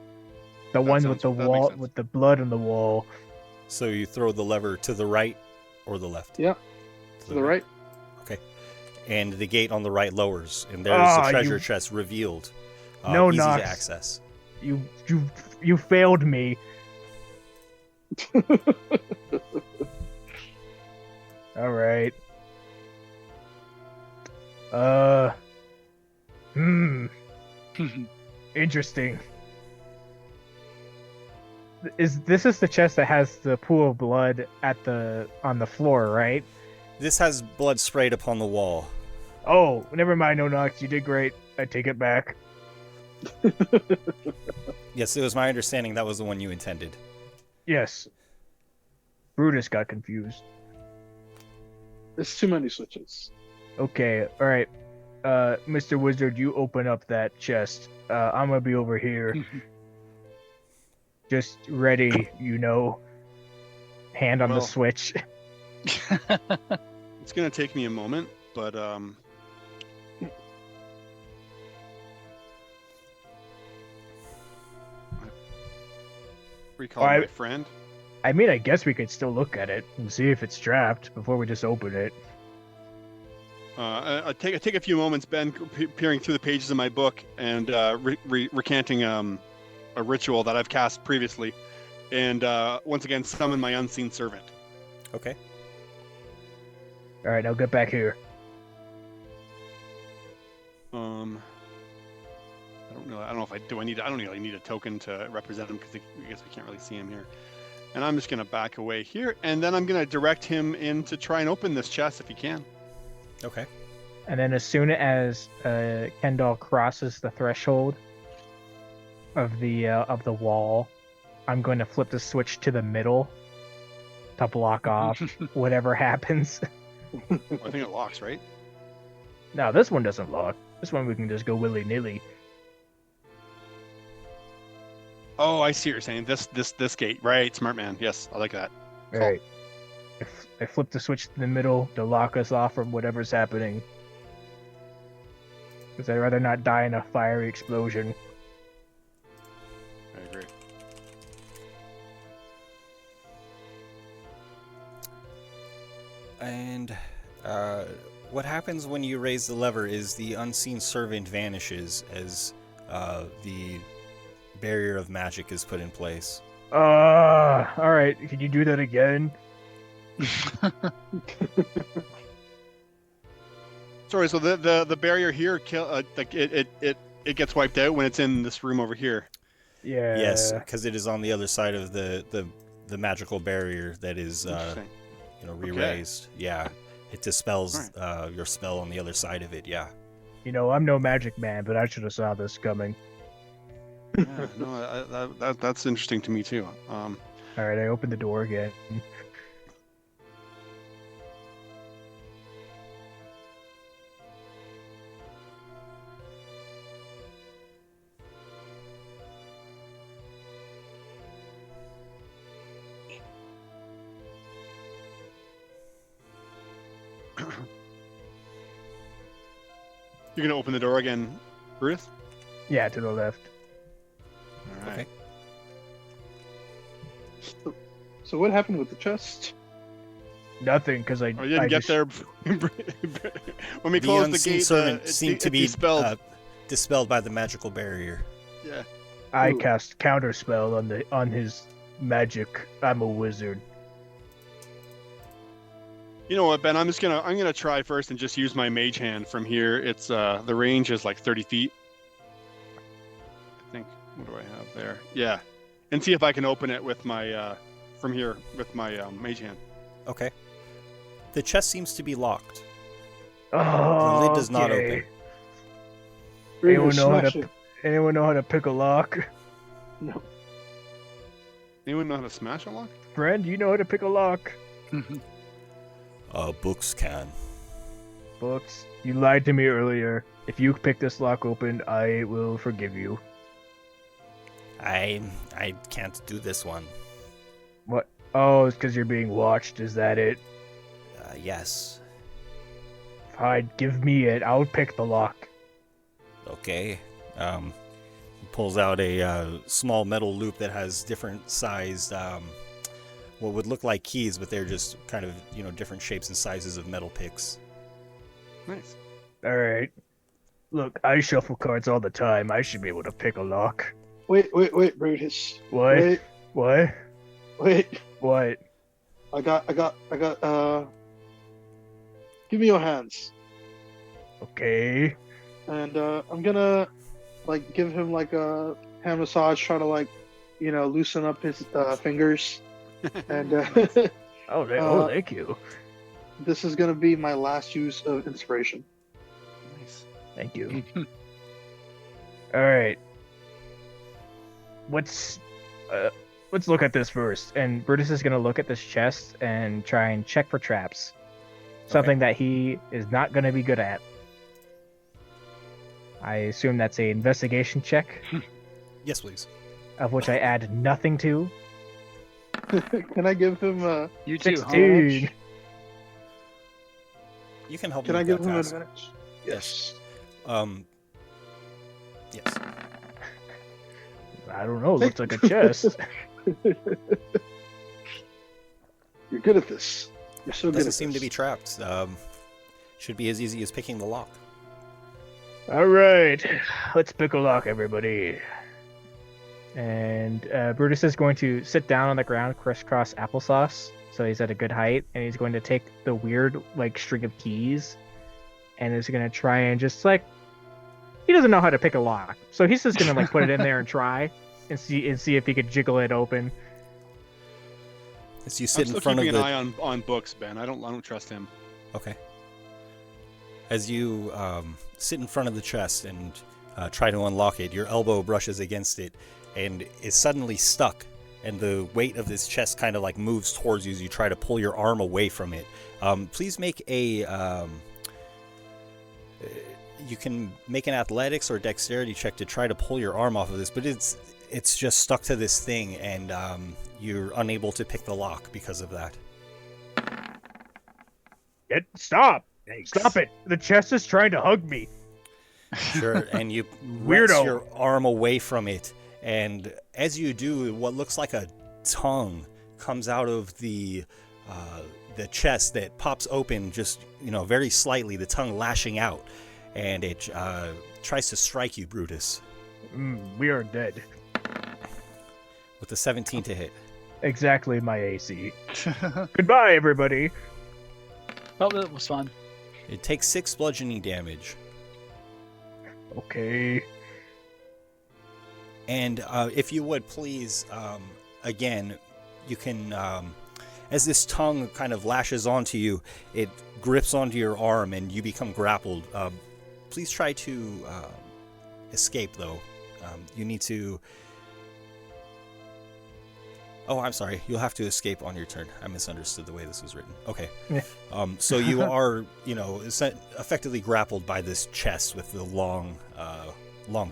The one with the wall, with the blood on the wall. So you throw the lever to the right or the left? Yeah. To the right. Okay. And the gate on the right lowers, and there's the treasure chest revealed. No easy knocks. to access. You failed me. All right. Interesting. This is the chest that has the pool of blood on the floor, right? This has blood sprayed upon the wall. Oh, never mind, no knocks. You did great. I take it back. Yes, it was my understanding that was the one you intended. Yes. Brutus got confused. There's too many switches. Okay, alright. Mr. Wizard, you open up that chest. I'm gonna be over here. Just ready, hand on the switch. It's gonna take me a moment, but recall my friend. I mean, I guess we could still look at it and see if it's trapped before we just open it. I take a few moments, Ben, peering through the pages of my book and recanting a ritual that I've cast previously, and once again summon my unseen servant. Okay. All right, now get back here. I don't know. I don't know if I do. I don't really need a token to represent him because I guess we can't really see him here. And I'm just going to back away here, and then I'm going to direct him in to try and open this chest if he can. Okay. And then as soon as Kendall crosses the threshold of the wall, I'm going to flip the switch to the middle to block off whatever happens. I think it locks, right? No, this one doesn't lock. This one we can just go willy-nilly. Oh, I see what you're saying. This gate, right? Smart man. Yes, I like that. All right. I flip the switch to the middle to lock us off from whatever's happening. Because I'd rather not die in a fiery explosion. I agree. And what happens when you raise the lever is the unseen servant vanishes as the barrier of magic is put in place. Alright, can you do that again? Sorry, so the barrier here like it gets wiped out when it's in this room over here. Yeah. Yes, because it is on the other side of the magical barrier that is re-raised. Okay. Yeah. It dispels your spell on the other side of it, yeah. You know, I'm no magic man, but I should have saw this coming. Yeah, no, that's interesting to me too. All right, I open the door again. You're gonna open the door again, Bruce? Yeah, to the left. All right. Okay. So what happened with the chest? Nothing, because I. Oh, you didn't get there. When we closed the gate, servant seemed to be dispelled by the magical barrier. Yeah. I cast counterspell on his magic. I'm a wizard. You know what, Ben? I'm gonna try first and just use my mage hand from here. It's the range is like 30 feet. I think. What do I have there? Yeah, and see if I can open it with my from here with my mage hand. Okay. The chest seems to be locked. Oh, the lid does not open. Anyone know how to pick a lock? No. Anyone know how to smash a lock? Friend, you know how to pick a lock? Books can. Books, you lied to me earlier. If you pick this lock open, I will forgive you. I can't do this one. What? Oh, it's because you're being watched. Is that it? Yes. Fine, give me it. I'll pick the lock. Okay. He pulls out a small metal loop that has different sized, what would look like keys, but they're just kind of, different shapes and sizes of metal picks. Nice. All right. Look, I shuffle cards all the time. I should be able to pick a lock. Wait, Brutus. What? What? Wait. What? I got. Give me your hands. Okay. And I'm gonna give him a hand massage, try to loosen up his fingers. And thank you. This is gonna be my last use of inspiration. Nice. Thank you. All right. Let's look at this first. And Brutus is gonna look at this chest and try and check for traps. Something that he is not gonna be good at. I assume that's a investigation check. Yes, please. Of which I add nothing to. Can I give him a 16? You can help Can me I with give that him an task. advantage? Yes. Yes. I don't know. It looks like a chest. You're good at this. You're so good at this. Doesn't seem to be trapped. Should be as easy as picking the lock. All right. Let's pick a lock, everybody. And Brutus is going to sit down on the ground, crisscross applesauce, so he's at a good height, and he's going to take the weird string of keys, and is going to try and just he doesn't know how to pick a lock, so he's just going to put it in there and try, and see if he could jiggle it open. As you sit I'm in still front of keeping the an eye on books, Ben. I don't trust him. Okay. As you sit in front of the chest and try to unlock it, your elbow brushes against it and is suddenly stuck. And the weight of this chest kind of like moves towards you as you try to pull your arm away from it. Please make a... you can make an athletics or dexterity check to try to pull your arm off of this, but it's just stuck to this thing, and you're unable to pick the lock because of that. Stop! Thanks. Stop it! The chest is trying to hug me. Sure, and you Weirdo. wrest your arm away from it, and as you do, what looks like a tongue comes out of the chest that pops open just, very slightly, the tongue lashing out, and it tries to strike you, Brutus. We are dead. With a 17 to hit. Exactly my AC. Goodbye, everybody. Well, that was fun. It takes 6 bludgeoning damage. Okay. And if you would, please, again, you can, as this tongue kind of lashes onto you, it grips onto your arm and you become grappled. Please try to escape, though. You need to... Oh, I'm sorry. You'll have to escape on your turn. I misunderstood the way this was written. Okay. Yeah. So you are, effectively grappled by this chest with the long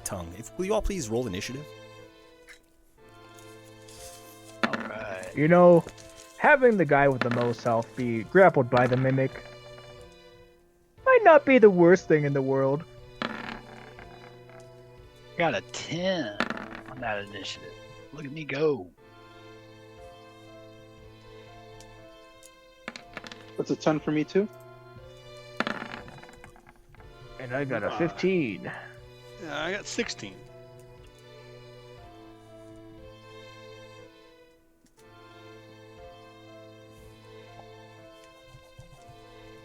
tongue. Will you all please roll initiative? All right. Having the guy with the most health be grappled by the mimic might not be the worst thing in the world. Got a 10 on that initiative. Look at me go. That's a 10 for me too. And I got a 15. Yeah, I got 16.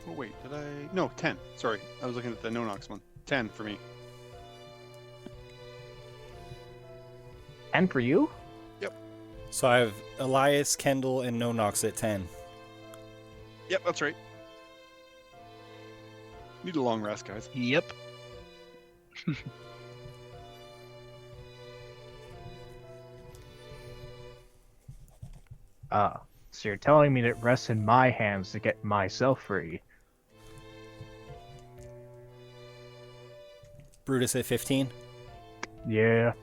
Oh wait, did I? No, 10. Sorry, I was looking at the no-nox one. 10 for me. And for you? Yep. So I have Elias, Kendall, and No-Nox at 10. Yep, that's right. Need a long rest, guys. Yep. So you're telling me that it rests in my hands to get myself free? Brutus at 15. Yeah.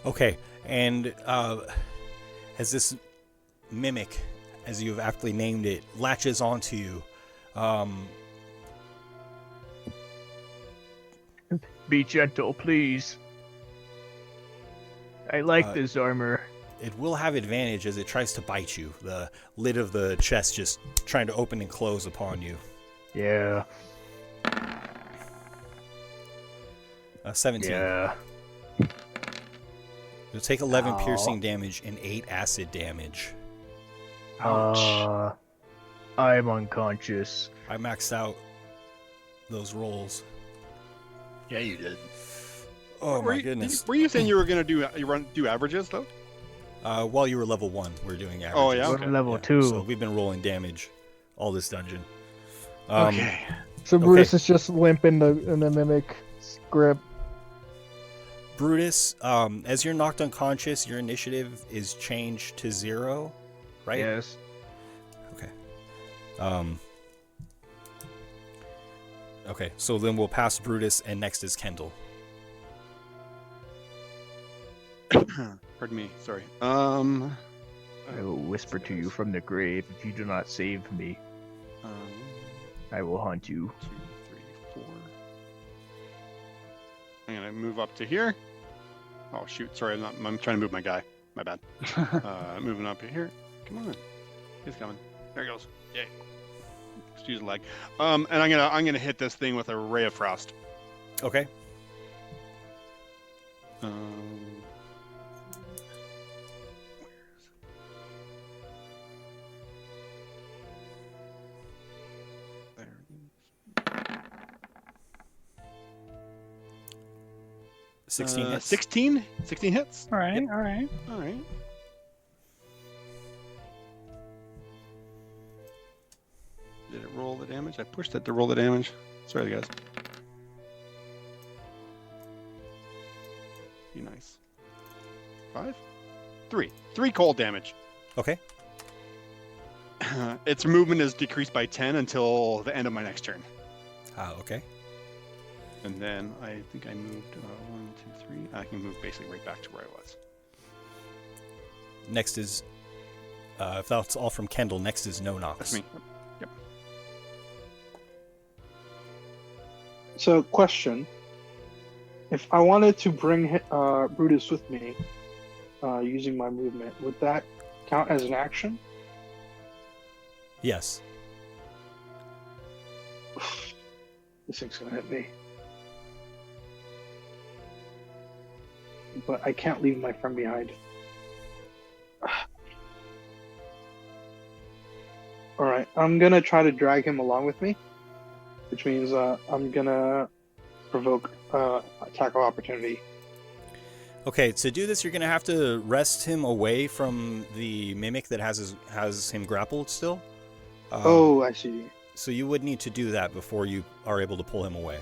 Okay, and as this mimic, as you've aptly named it, latches onto you, Be gentle, please. I like this armor. it will have advantage as it tries to bite you. The lid of the chest just trying to open and close upon you. Yeah. 17. Yeah. You'll take 11 piercing damage and 8 acid damage. Ouch. I'm unconscious. I maxed out those rolls. Yeah, you did. Oh my goodness. Were you saying you were gonna do averages though? While you were level 1, we're doing averages. Oh yeah. We're Okay. level 2. So we've been rolling damage all this dungeon. Okay. So Brutus is just limp in the mimic's grip. Brutus, as you're knocked unconscious, your initiative is changed to 0, right? Yes. Okay. Okay, so then we'll pass Brutus, and next is Kendall. Pardon me. Sorry. I will whisper to you from the grave if you do not save me. I will haunt you. 2, 3, 4. I'm gonna move up to here. Oh shoot! Sorry, I'm trying to move my guy. My bad. Moving up here. Come on. He's coming. There he goes. Yay. Excuse the leg. And I'm gonna hit this thing with a ray of frost. Okay. 16 hits. 16 hits. All right, Yep. all right. All right. Did it roll the damage? I pushed it to roll the damage. Sorry, guys. Be nice. 5? 3. 3 cold damage. Okay. Its movement is decreased by 10 until the end of my next turn. Okay. And then I think I moved 1, 2, 3. I can move basically right back to where I was. Next is, if that's all from Kendall, next is No Knox. That's me. Yep. So, question: if I wanted to bring Brutus with me, using my movement, would that count as an action? Yes. This thing's gonna hit me. But I can't leave my friend behind. Alright, I'm gonna try to drag him along with me, which means I'm gonna provoke attack of opportunity. Okay, to do this, you're going to have to wrest him away from the mimic that has him grappled still. Oh, I see. So you would need to do that before you are able to pull him away.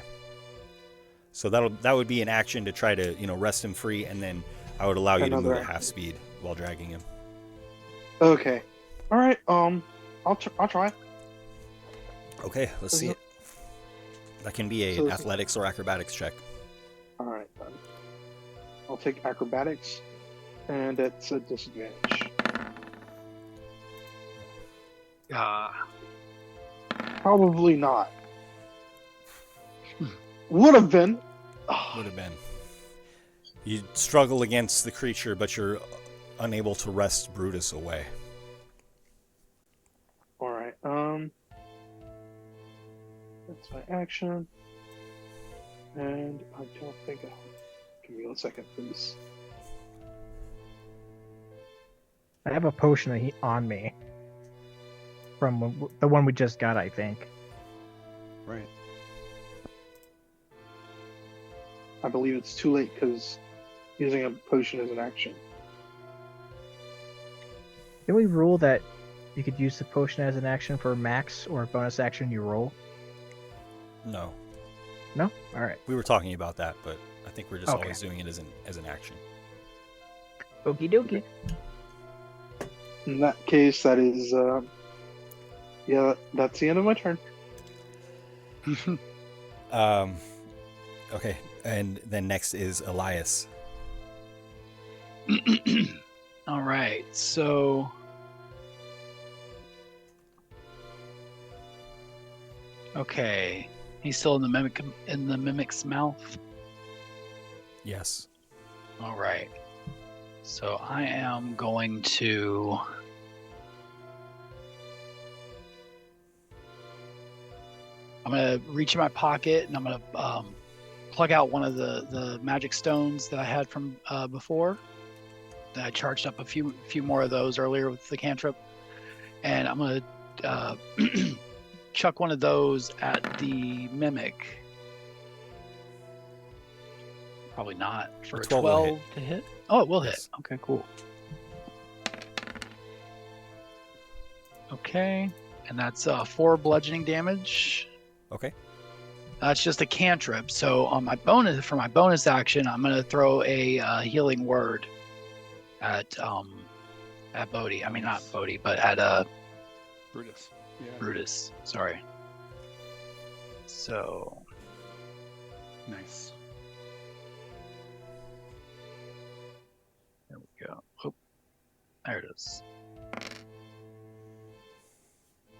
So that would be an action to try to wrest him free, and then I would allow you to move at half speed while dragging him. Okay. All right. I'll try. Okay, let's see it. That can be an athletics or acrobatics check. All right, then. I'll take acrobatics, and it's a disadvantage. Probably not. Would have been. Would have been. You struggle against the creature, but you're unable to wrest Brutus away. All right. That's my action, and I don't think give me 1 second, please. I have a potion on me from the one we just got, I think. Right. I believe it's too late because using a potion is an action. Did we rule that you could use the potion as an action for max or a bonus action you roll? No. No? All right. We were talking about that, but I think we're just always doing it as an action. Okie dokie. In that case, that is, that's the end of my turn. Okay, and then next is Elias. All right, so okay, he's still in the mimic's mouth. Yes. All right, so I am going to. I'm gonna reach in my pocket and I'm gonna plug out one of the magic stones that I had from before. That I charged up a few more of those earlier with the cantrip, and I'm gonna chuck one of those at the mimic. Probably not for a 12 to hit. Oh, it will hit. Okay, cool. Okay, and that's 4 bludgeoning damage. Okay. That's just a cantrip. So on my bonus action, I'm gonna throw a healing word at Bodhi. I mean, not Bodhi, but at Brutus. Yeah. Brutus. Sorry. So nice. There we go. Oh, there it is.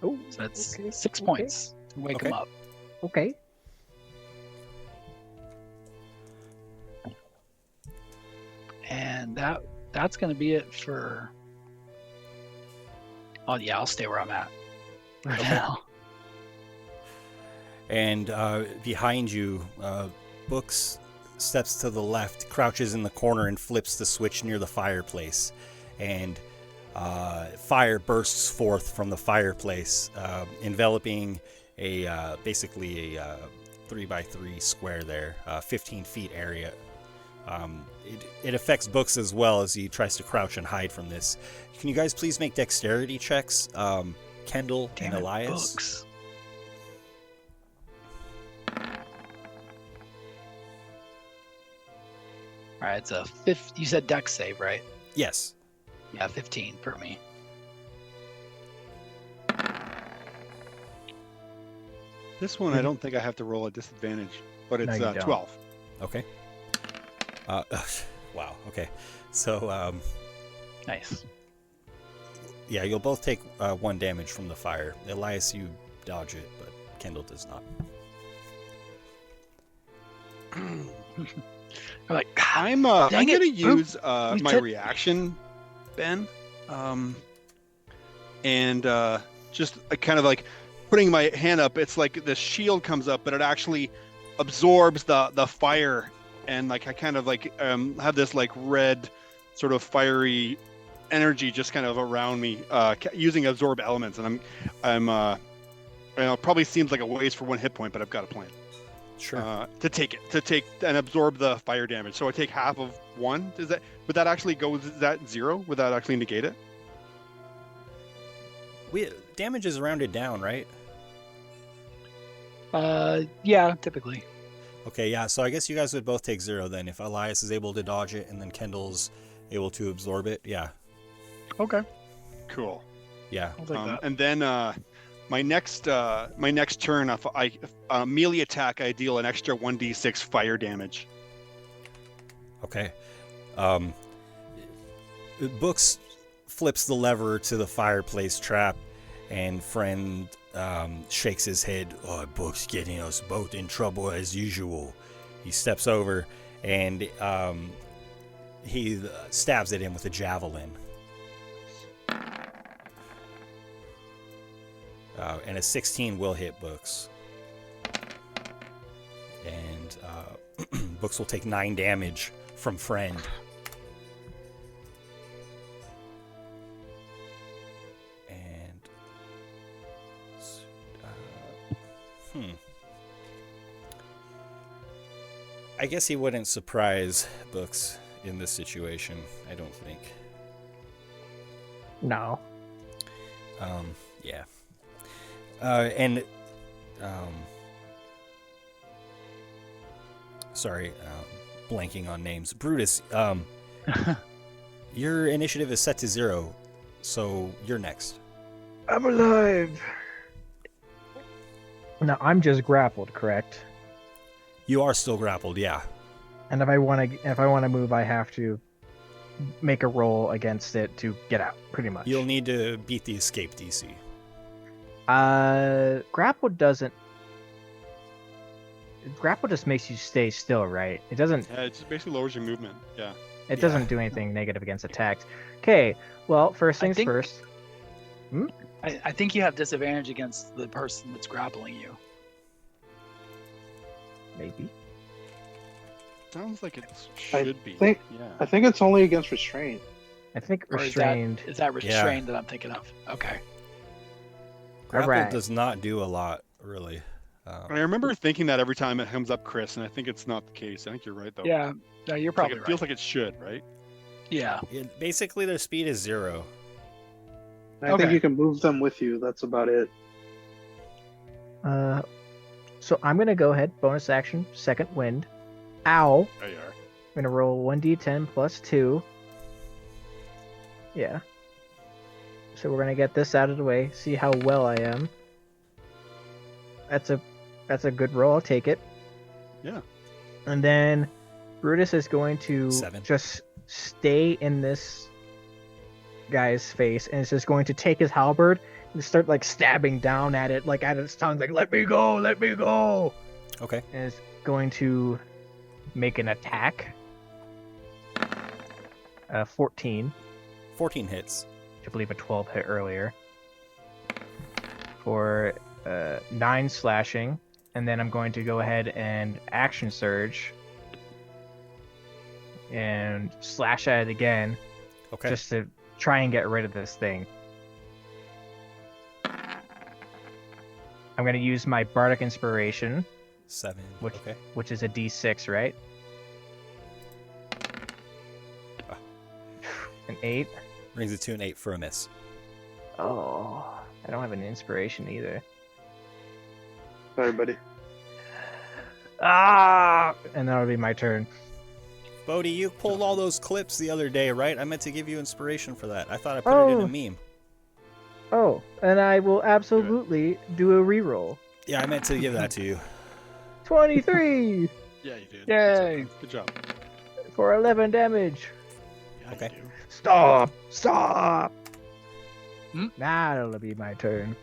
Oh, so that's 6 points to wake him up. Okay. And that's going to be it for. Oh yeah, I'll stay where I'm at right now. And behind you, Books steps to the left, crouches in the corner, and flips the switch near the fireplace. And fire bursts forth from the fireplace, enveloping basically a 3x3 square there, 15 feet area It affects Books as well as he tries to crouch and hide from this. Can you guys please make dexterity checks? Kendall and Elias. Books. All right, it's a you said dex save, right? Yes. Yeah, 15 for me. This one, I don't think I have to roll a disadvantage, but it's No, you don't. 12. Okay. Wow. Okay. So, Nice. yeah, you'll both take 1 damage from the fire. Elias, you dodge it, but Kendall does not. Like, I'm dang gonna it. use We my took- reaction, Ben, and just kind of like putting my hand up. It's like the shield comes up, but it actually absorbs the fire, and like I kind of like have this like red, sort of fiery energy just kind of around me, using absorb elements, and I'm I know it probably seems like a waste for 1 hit point, but I've got a plan. Sure. To take and absorb the fire damage. So I take half of 1. Would that actually go? Is that 0? Would that actually negate it? Damage is rounded down, right? Yeah, typically. Okay, yeah. So I guess you guys would both take 0 then, if Elias is able to dodge it and then Kendall's able to absorb it. Yeah. Okay. Cool. Yeah. I'll take that. And then my next turn, if I melee attack, I deal an extra 1d6 fire damage. Okay. Books flips the lever to the fireplace trap, and Friend shakes his head. Oh, Books getting us both in trouble as usual. He steps over and he stabs at him with a javelin. And a 16 will hit Books. And Books will take 9 damage from Friend. And I guess he wouldn't surprise Books in this situation, I don't think. No. Yeah. Sorry, blanking on names. Brutus, your initiative is set to 0, so you're next. I'm alive. Now I'm just grappled, correct? You are still grappled, yeah. And if I want to move, I have to make a roll against it to get out, pretty much. You'll need to beat the escape DC. Grapple doesn't. Grapple just makes you stay still, right? It doesn't. It just basically lowers your movement. Yeah. It doesn't do anything negative against attacks. Okay. Well, first things first. I think you have disadvantage against the person that's grappling you. Maybe. Sounds like it should be. I think it's only against restraint. I think Or restrained. Is that restrained that I'm thinking of? Okay. Grapple does not do a lot, really. I remember thinking that every time it comes up, Chris, and I think it's not the case. I think you're right, though. Yeah, no, you're probably It feels like it should, right? Yeah. Basically, their speed is 0. I think you can move them with you. That's about it. So I'm gonna go ahead. Bonus action. Second wind. Ow. There you are. I'm gonna roll 1d10 plus 2. Yeah. So we're gonna get this out of the way. See how well I am. That's a good roll. I'll take it. Yeah. And then Brutus is going to 7. just stay in this guy's face, and is just going to take his halberd and start like stabbing down at it, like at its tongue, like "Let me go, let me go." Okay. And is going to make an attack. 14. 14 hits. I believe a 12 hit earlier. For 9 slashing, and then I'm going to go ahead and action surge and slash at it again. Okay. Just to try and get rid of this thing. I'm going to use my Bardic Inspiration. 7. Which is a D6, right? An 8. Brings it to an 8 for a miss. Oh, I don't have an inspiration either. Sorry, buddy. And that'll be my turn. Bodhi, you pulled all those clips the other day, right? I meant to give you inspiration for that. I thought I put it in a meme. Oh, and I will absolutely do a reroll. Yeah, I meant to give that to you. 23! Yeah, you did. Yay! Good job. For 11 damage. Yeah, Okay. You do. Stop! That'll be my turn.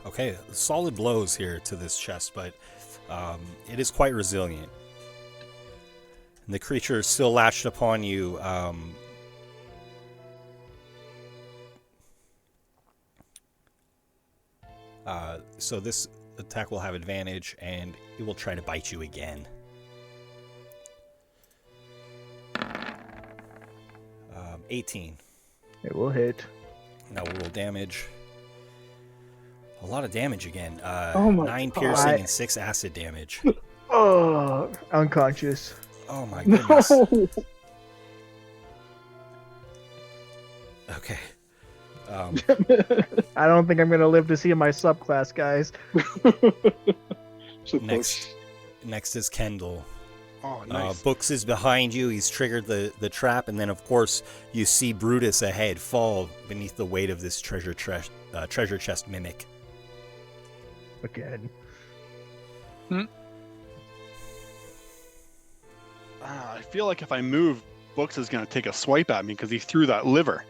Okay, solid blows here to this chest, but it is quite resilient. And the creature is still latched upon you. So this attack will have advantage, and it will try to bite you again. 18. It will hit. Now we'll roll damage. A lot of damage again. Oh my 9 God. piercing and 6 acid damage. Oh, unconscious. Oh my goodness. No. Okay. I don't think I'm gonna live to see my subclass, guys. So Next is Kendall. Oh, nice. Books is behind you. He's triggered the trap, and then of course you see Brutus ahead fall beneath the weight of this treasure chest mimic. Again. I feel like if I move, Books is gonna take a swipe at me because he threw that liver.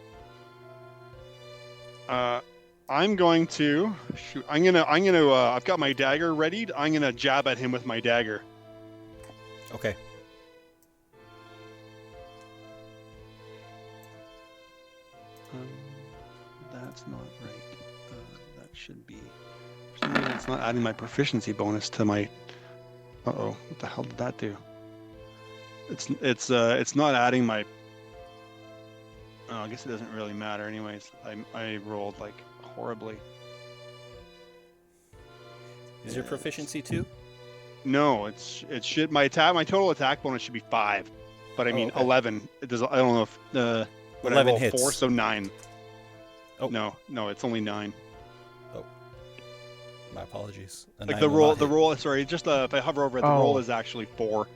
I'm going to shoot. I've got my dagger readied. I'm gonna jab at him with my dagger. Okay. That's not right. That should be. For some reason, it's not adding my proficiency bonus to my. Uh-oh! What the hell did that do? It's not adding my. Oh, I guess it doesn't really matter. Anyways, I rolled like horribly. Is your proficiency 2? No, it should my total attack bonus should be 5, but I mean okay. 11. It does. I don't know if 11 hits. 4, so 9. Oh no, it's only 9. Oh, my apologies. Like the roll. Sorry, just if I hover over it, the roll is actually 4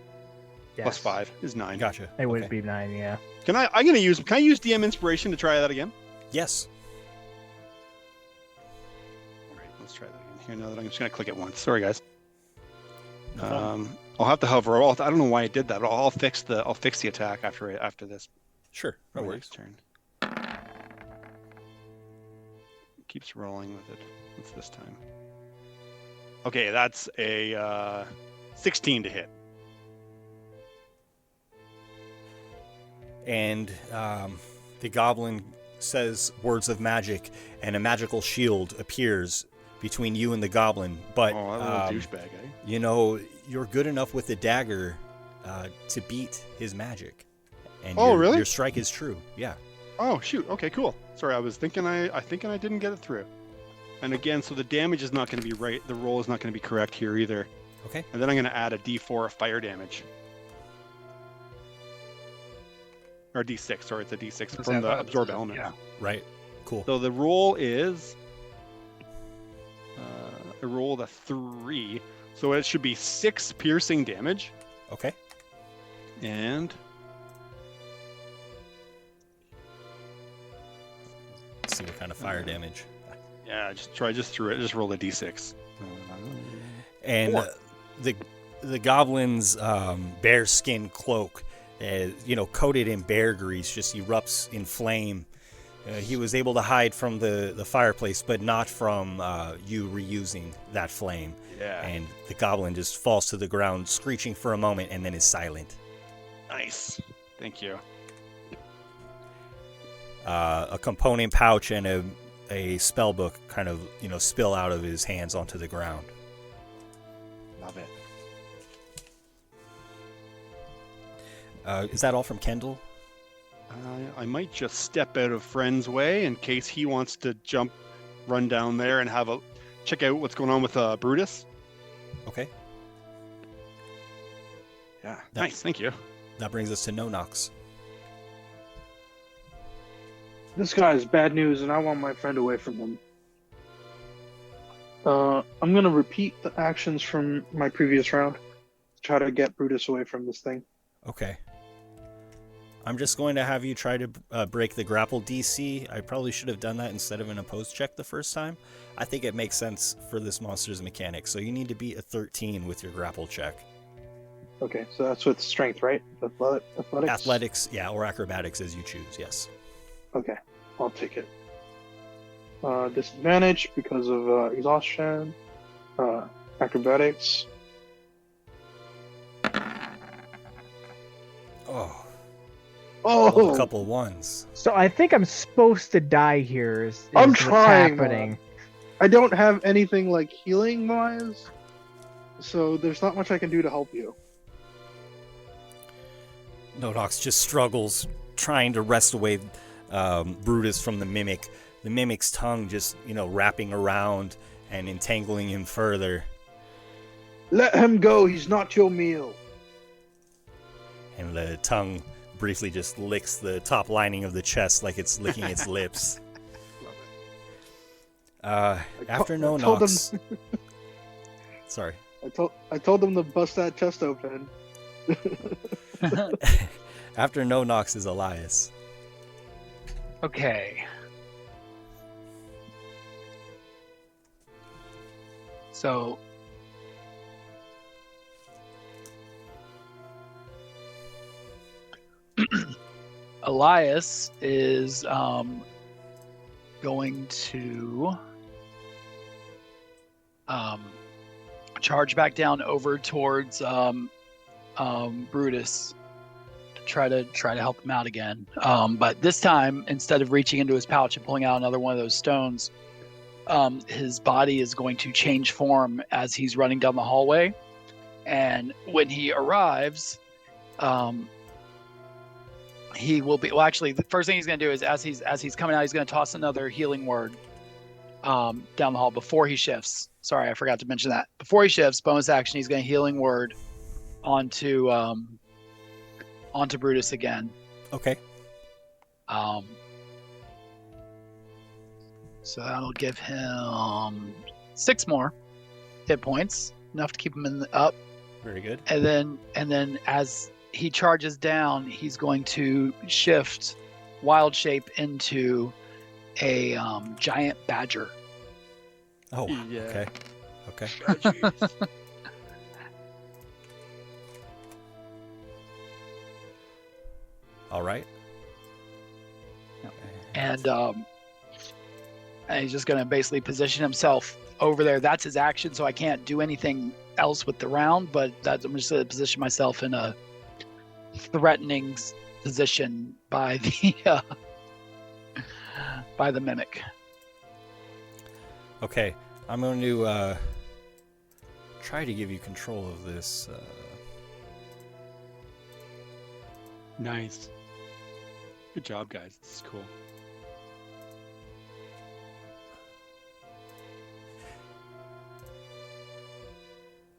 Yes. plus 5 is 9. Gotcha. It would be 9, yeah. Can I use DM inspiration to try that again? Yes. All right, let's try that again. Here, now that I'm just gonna click it once. Sorry, guys. No problem. I'll have to hover. I don't know why I did that. I'll fix the attack after this. Sure. No worries. Next turn. Keeps rolling with it. What's this time? Okay, that's a 16 to hit. And the goblin says words of magic, and a magical shield appears between you and the goblin. But that little douchebag, eh? you know, you're good enough with the dagger to beat his magic. And really? Your strike is true. Yeah. Oh shoot. Okay, cool. Sorry, I was thinking I didn't get it through. And again, so the damage is not going to be right. The roll is not going to be correct here either. Okay. And then I'm going to add a D4 of fire damage. Or D6, sorry, it's a D6 from the absorb element. Yeah. Right. Cool. So the roll is I rolled a 3, so it should be 6 piercing damage. Okay. And let's see what kind of fire damage. yeah, just roll a D6. And the goblin's bear skin cloak, coated in bear grease, just erupts in flame. He was able to hide from the fireplace, but not from you reusing that flame. Yeah. And the goblin just falls to the ground, screeching for a moment, and then is silent. Nice. Thank you. A component pouch and a spell book kind of, spill out of his hands onto the ground. Love it. Is that all from Kendall? I might just step out of Friend's way in case he wants to run down there and check out what's going on with Brutus. Okay. Yeah. Nice. Thank you. That brings us to No Nox. This guy is bad news, and I want my friend away from him. I'm gonna repeat the actions from my previous round. Try to get Brutus away from this thing. Okay. I'm just going to have you try to break the grapple DC. I probably should have done that instead of an opposed check the first time. I think it makes sense for this monster's mechanics. So you need to beat a 13 with your grapple check. Okay, so that's with strength, right? Athletics? Athletics, yeah, or acrobatics as you choose, yes. Okay, I'll take it. Disadvantage because of exhaustion. Acrobatics. Oh, a couple ones. So I think I'm supposed to die here. Is I'm what's trying. happening. I don't have anything like healing wise, so there's not much I can do to help you. Nodox just struggles trying to wrest away Brutus from the mimic. The mimic's tongue just, wrapping around and entangling him further. Let him go. He's not your meal. And the tongue briefly just licks the top lining of the chest like it's licking its lips. After Nonox... Sorry. I told them to bust that chest open. After Nonox is Elias. Okay. So Elias is going to charge back down over towards Brutus to try to help him out again. But this time, instead of reaching into his pouch and pulling out another one of those stones, his body is going to change form as he's running down the hallway. And when he arrives, he will be, well, actually, the first thing he's going to do is as he's coming out, he's going to toss another healing word down the hall before he shifts. Sorry, I forgot to mention that. Before he shifts, bonus action, he's going to healing word onto Brutus again. Okay. So that'll give him 6 more hit points, enough to keep him up. Very good. And then as he charges down, he's going to shift wild shape into a giant badger. Oh, yeah. Okay. All right. And he's just going to basically position himself over there. That's his action, so I can't do anything else with the round, but I'm just going to position myself in a threatening position by the mimic. Okay, I'm going to try to give you control of this. Nice. Good job, guys. This is cool.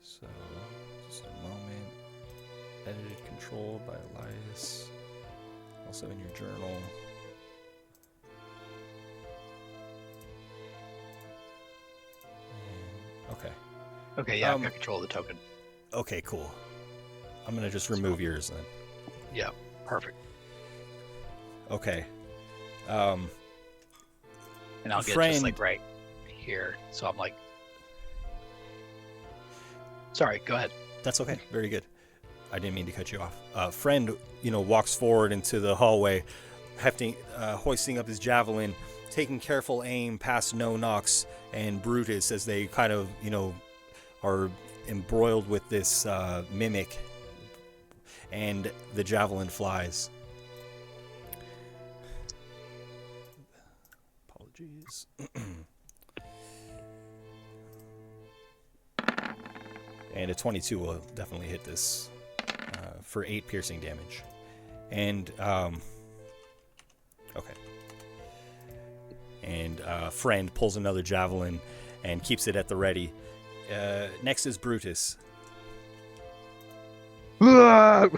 So, just a moment. Edited control by Elias. Also in your journal. Okay. Okay, yeah, I've got control of the token. Okay, cool. I'm going to just remove yours then. Yeah, perfect. Okay. And I'll get just like right here. So I'm like... Sorry, go ahead. That's okay. Very good. I didn't mean to cut you off. Friend, walks forward into the hallway, hoisting up his javelin, taking careful aim past Nonox and Brutus as they kind of, are embroiled with this mimic, and the javelin flies. Apologies. And a 22 will definitely hit this for 8 piercing damage. And, okay. And Friend pulls another javelin and keeps it at the ready. Next is Brutus. And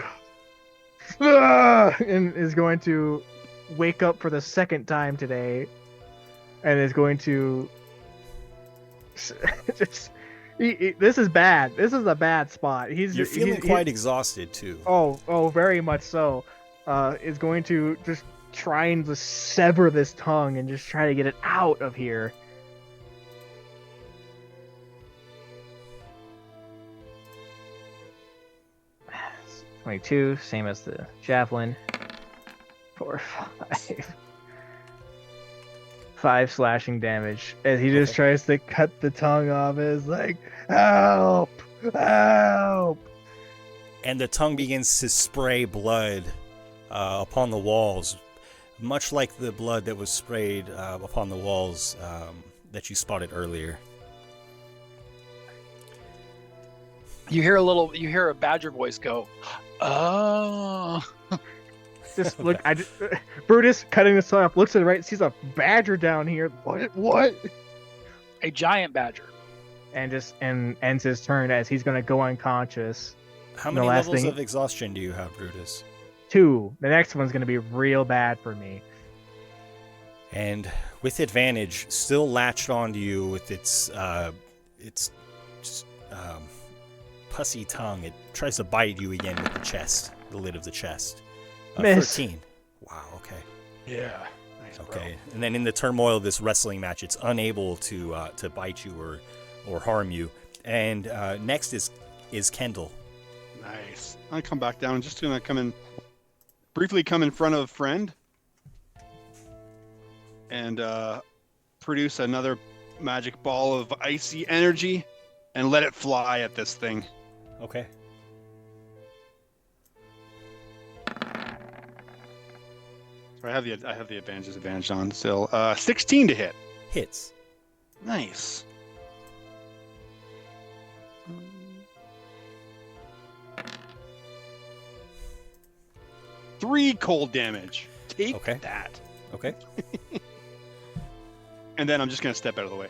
is going to wake up for the second time today, and is going to just. This is bad. This is a bad spot. You're feeling quite exhausted too. Oh, very much so. Is going to just try and just sever this tongue and just try to get it out of here. It's 22, same as the javelin. 4, 5. 5 slashing damage as he just tries to cut the tongue off. It's like, help! Help! And the tongue begins to spray blood upon the walls, much like the blood that was sprayed upon the walls that you spotted earlier. You hear a badger voice go, "Oh." Just look, Brutus cutting this tongue off looks to the right, sees a badger down here. What? A giant badger. And just ends his turn as he's going to go unconscious. How many levels of exhaustion do you have, Brutus? 2. The next one's going to be real bad for me. And with advantage, still latched onto you with its pussy tongue, it tries to bite you again with the chest, the lid of the chest. Miss. 13. Wow, okay. Yeah. Nice, okay. Bro. And then in the turmoil of this wrestling match, it's unable to bite you or harm you. And next is Kendall. Nice. I come back down. I'm just gonna briefly come in front of friend and produce another magic ball of icy energy and let it fly at this thing. Okay. So I have the advantage on still. 16 to hit. Hits. Nice. Three cold damage. Take that. Okay. And then I'm just gonna step out of the way.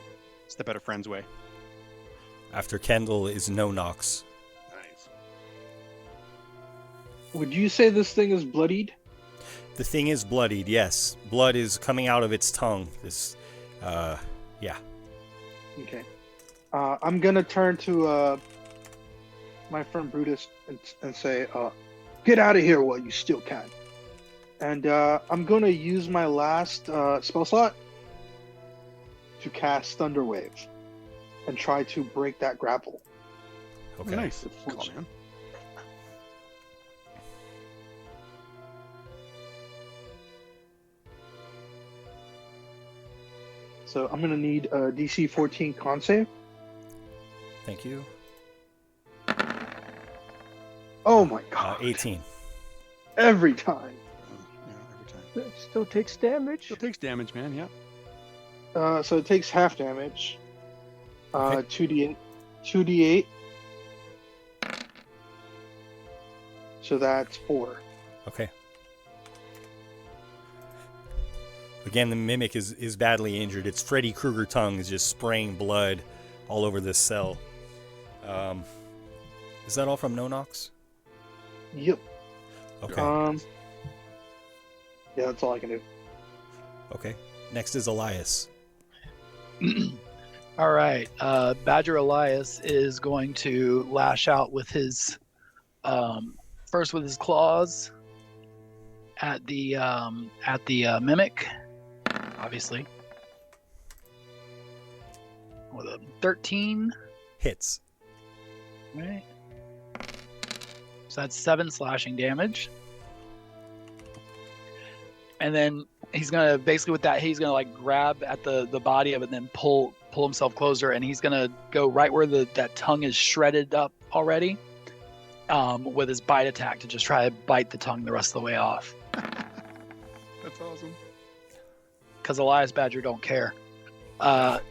Step out of friend's way. After Kendall is No Nox. Nice. Would you say this thing is bloodied? The thing is bloodied, yes. Blood is coming out of its tongue. Yeah. Okay. I'm gonna turn to my friend Brutus and say, get out of here while you still can. And I'm gonna use my last spell slot to cast Thunder Wave and try to break that grapple. Okay. Nice. Cool, man. So I'm gonna need a DC 14 con save. Thank you. Oh my god. 18. Every time. Yeah, every time. It still takes damage. Still takes damage, man. Yeah. So it takes half damage. Okay. 2d8. So that's 4. Okay. Again, the mimic is badly injured. Its Freddy Krueger tongue is just spraying blood all over this cell. Is that all from No Nox? Yep. Okay. Yeah, that's all I can do. Okay. Next is Elias. All right. Badger Elias is going to lash out with his first with his claws at the mimic, obviously. With a 13. Hits. Right. So that's 7 slashing damage. And then he's gonna basically with that he's gonna like grab at the body of it and then pull himself closer, and he's gonna go right where that tongue is shredded up already, with his bite attack to just try to bite the tongue the rest of the way off. That's awesome. Because Elias Badger don't care. It's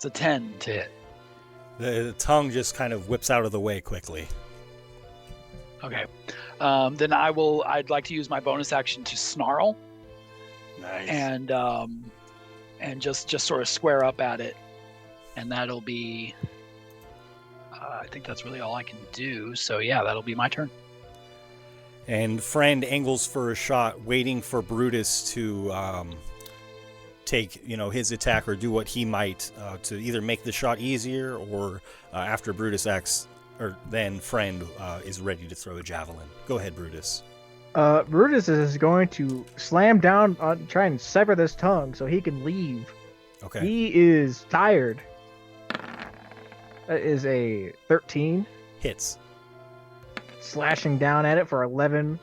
a 10 to hit. The tongue just kind of whips out of the way quickly. Okay. Then I'd like to use my bonus action to snarl. Nice. And just sort of square up at it. And that'll be I think that's really all I can do. So yeah, that'll be my turn. And friend angles for a shot, waiting for Brutus to take, his attack or do what he might to either make the shot easier or after Brutus acts, or then friend is ready to throw a javelin. Go ahead, Brutus. Brutus is going to slam down on try and sever this tongue so he can leave. Okay. He is tired. That is a 13. Hits. Slashing down at it for 11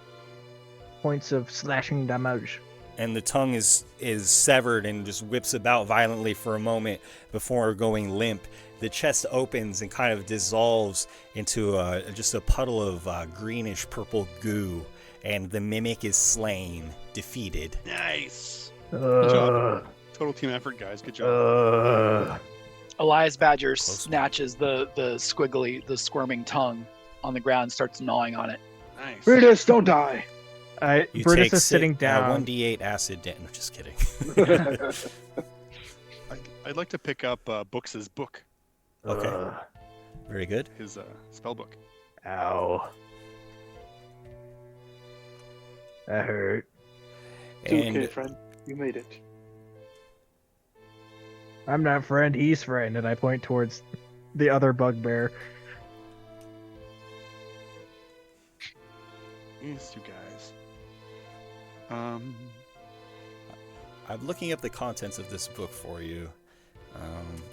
points of slashing damage. And the tongue is severed and just whips about violently for a moment before going limp. The chest opens and kind of dissolves into just a puddle of greenish purple goo, and the mimic is slain, defeated. Nice. Good job. Total team effort, guys. Good job. Elias Badger snatches the squirming tongue on the ground and starts gnawing on it. Nice. Brutus, don't die. Brutus is sitting down. 1d8 acid. No, just kidding. I'd like to pick up Books' book. Okay. Very good. His spell book. Ow. That hurt. It's okay, friend. You made it. I'm not friend, he's friend, and I point towards the other bugbear. These two guys. I'm looking up the contents of this book for you.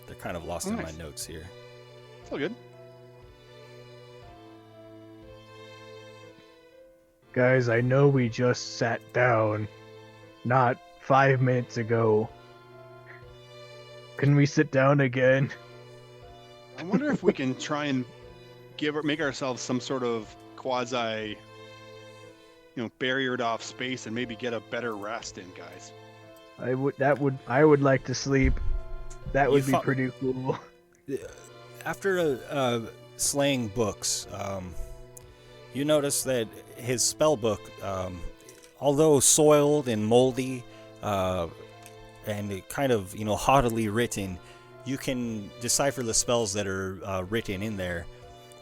They're kind of lost in my notes here. It's all good. Guys, I know we just sat down not 5 minutes ago. Can we sit down again? I wonder if we can try and make ourselves some sort of quasi, barriered off space and maybe get a better rest in, guys. I would like to sleep. That would be pretty cool. After slaying Books, you notice that his spell book, although soiled and moldy, and kind of haughtily written, you can decipher the spells that are written in there.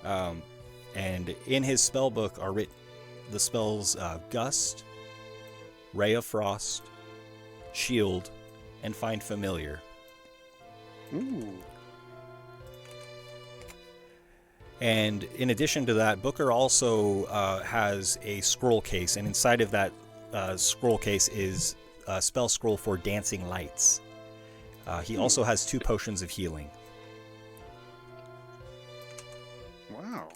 And in his spell book are written the spells Gust, Ray of Frost, Shield, and Find Familiar. Ooh. And in addition to that, Booker also has a scroll case, and inside of that scroll case is a spell scroll for Dancing Lights. He also has 2 potions of healing. Wow.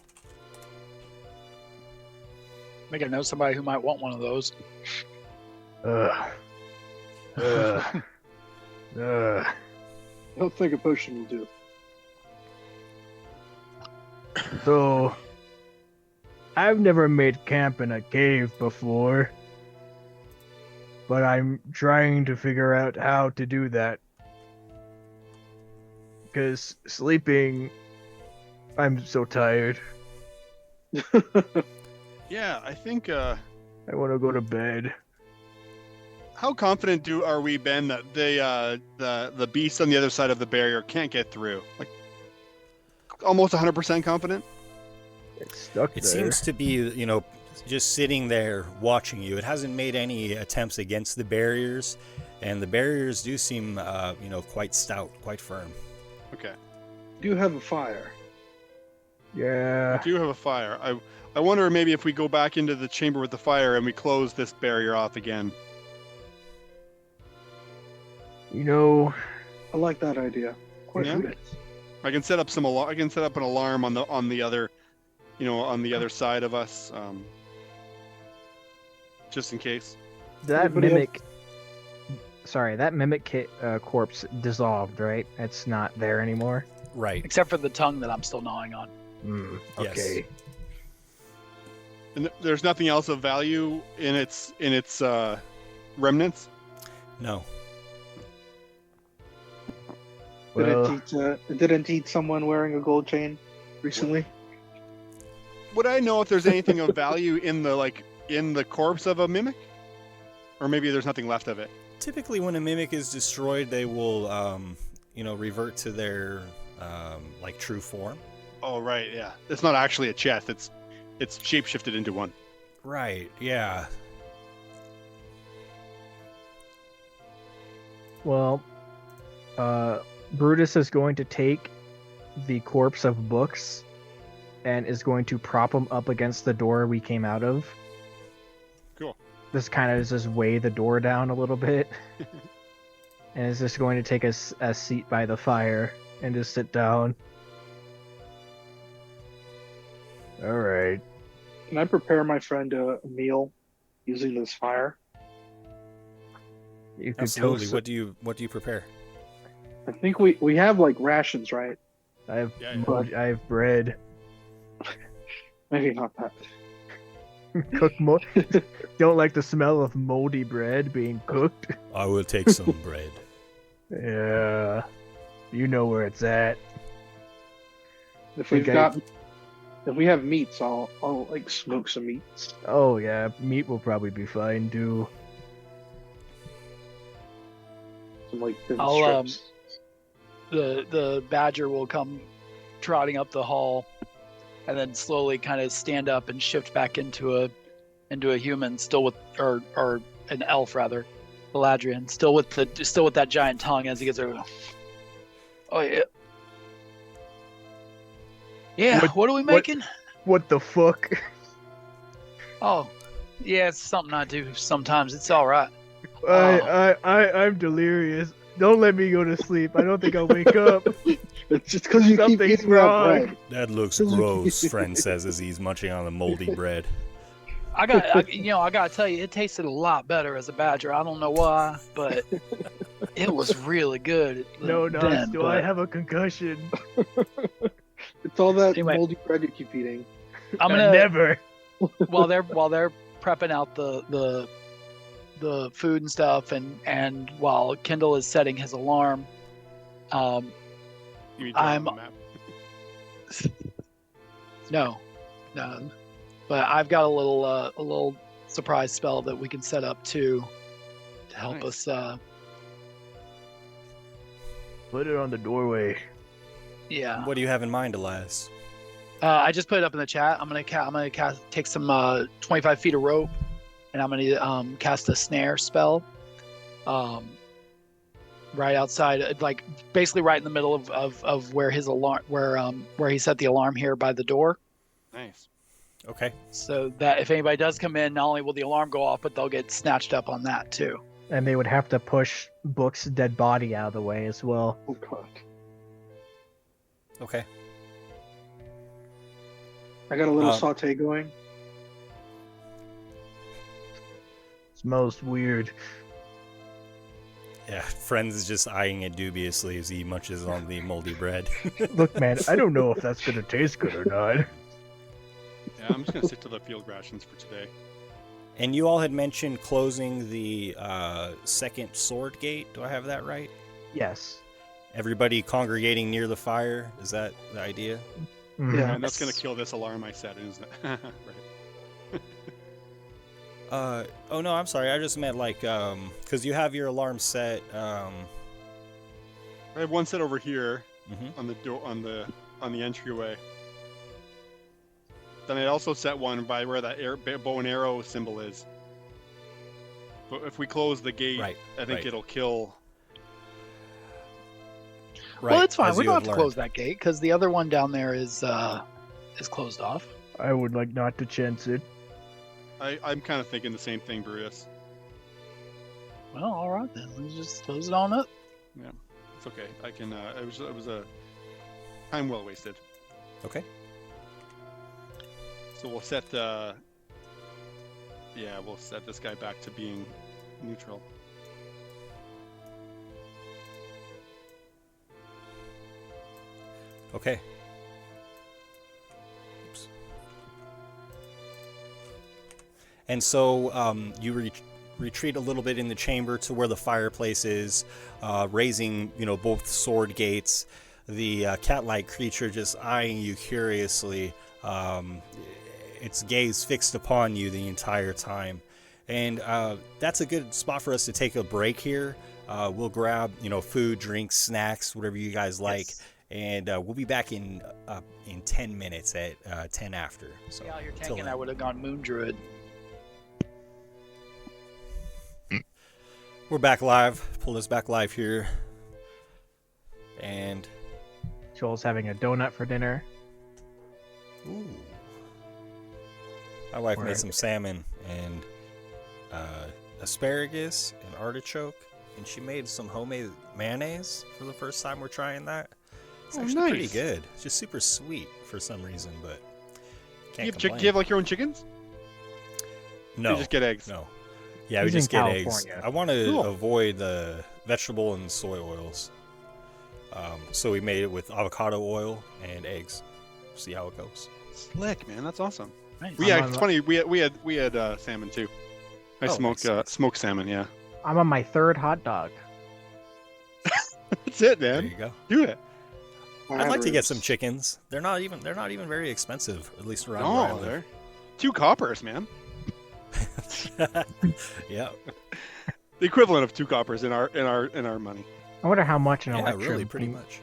Make a note somebody who might want one of those. I don't think a potion will do. So, I've never made camp in a cave before, but I'm trying to figure out how to do that. Because sleeping, I'm so tired. Yeah, I think. I want to go to bed. How confident are we, Ben, that the beast on the other side of the barrier can't get through? Like, almost 100% confident? It's stuck there. It seems to be, just sitting there watching you. It hasn't made any attempts against the barriers, and the barriers do seem, quite stout, quite firm. Okay. Do you have a fire? Yeah. I do have a fire. I wonder maybe if we go back into the chamber with the fire and we close this barrier off again. I like that idea. Quite a bit. I can set up I can set up an alarm on the other, on the other side of us, just in case. That mimic. Sorry, that mimic corpse dissolved, right? It's not there anymore. Right. Except for the tongue that I'm still gnawing on. Okay. Yes. And there's nothing else of value in its remnants? No. Did it eat someone wearing a gold chain recently? Would I know if there's anything of value in the corpse of a mimic? Or maybe there's nothing left of it? Typically when a mimic is destroyed, they will, revert to their, true form. Oh, right, yeah. It's not actually a chest. It's shapeshifted into one. Right, yeah. Well, Brutus is going to take the corpse of Books and is going to prop him up against the door we came out of. Cool. This kind of just weigh the door down a little bit. And is just going to take a seat by the fire and just sit down. All right. Can I prepare my friend a meal using this fire? You could Absolutely. toast. What do you prepare? I think we have like rations, right? I have bread. Maybe not that. Cook Don't like the smell of moldy bread being cooked. I will take some bread. Yeah, you know where it's at. If we have meats, I'll like smoke some meats. Oh yeah, meat will probably be fine too. Some like thin I'll strips. the badger will come trotting up the hall, and then slowly kind of stand up and shift back into a human, still with or an elf rather, Galadriel, still with that giant tongue as he gets over. Oh yeah. Yeah, what are we making? What the fuck? Oh, yeah, it's something I do sometimes. It's all right. I'm delirious. Don't let me go to sleep. I don't think I'll wake up. It's just because you keep Something's eating that wrong. bread. That looks gross, friend says as he's munching on the moldy bread. I gotta tell you, it tasted a lot better as a badger. I don't know why, but it was really good. No, I have a concussion. It's all that Anyway. moldy bread you keep eating. I'm gonna Never. while they're prepping out the food and stuff, and while Kendall is setting his alarm, You mean I'm- on the map? no, but I've got a little surprise spell that we can set up to help Nice. us. Put it on the doorway. Yeah. What do you have in mind, Elias? I just put it up in the chat. I'm gonna take some 25 feet of rope, and I'm gonna cast a snare spell. Right outside, like basically right in the middle of where his alarm, where he set the alarm here by the door. Nice. Okay. So that if anybody does come in, not only will the alarm go off, but they'll get snatched up on that too. And they would have to push Book's dead body out of the way as well. Oh god. Okay. I got a little saute going. Smells weird. Yeah, friends is just eyeing it dubiously as he munches on the moldy bread. Look, man, I don't know if that's gonna taste good or not. Yeah, I'm just gonna stick to the field rations for today. And you all had mentioned closing the second sword gate. Do I have that right? Yes. Everybody congregating near the fire. Is that the idea? Mhm. Yeah. And that's gonna kill this alarm I set, isn't it? Right. Oh no, I'm sorry. I just meant like, because you have your alarm set. I have one set over here Mhm. on the door on the entryway. Then I also set one by where that bow and arrow symbol is. But if we close the gate, Right, I think right. it'll kill. Right, Well, it's fine. as We you don't have to learned. close that gate because the other one down there is closed off. I would like not to chance it. I'm kind of thinking the same thing, Brutus. Well, all right then. Let's just close it on up. It's okay. I can. It was a time well wasted. Okay. So we'll set we'll set this guy back to being neutral. Okay. Oops. And so you retreat a little bit in the chamber to where the fireplace is, raising, both sword gates. The cat-like creature just eyeing you curiously, its gaze fixed upon you the entire time. And that's a good spot for us to take a break here. We'll grab, food, drinks, snacks, whatever you guys like. Yes. And we'll be back in 10 minutes at 10 after. So Yeah, you're till tanking. then. I would have gone Moon Druid. We're back live. Pull this back live here. And Joel's having a donut for dinner. ooh. My wife made Right. some salmon and asparagus and artichoke, and she made some homemade mayonnaise for the first time we're trying that. It's actually pretty nice. good. It's just super sweet for some reason, but Do can't you complain. have like your own chickens? No. You just get eggs. No. Yeah, we He's in just get eggs. California. I want to Cool. avoid the vegetable and soy oils. So we made it with avocado oil and eggs. See how it goes. Slick, man. That's awesome. Nice. Yeah, it's funny. We had salmon too. I Oh, smoke nice. smoked salmon. Yeah. I'm on my 3rd hot dog. That's it, There man. you go. Do it. I'd like to get some chickens. They're not even very expensive, at least around where I No, live. they're 2 coppers, man. Yeah. The equivalent of 2 coppers in our money. I wonder how much an Yeah, electron really, pretty much.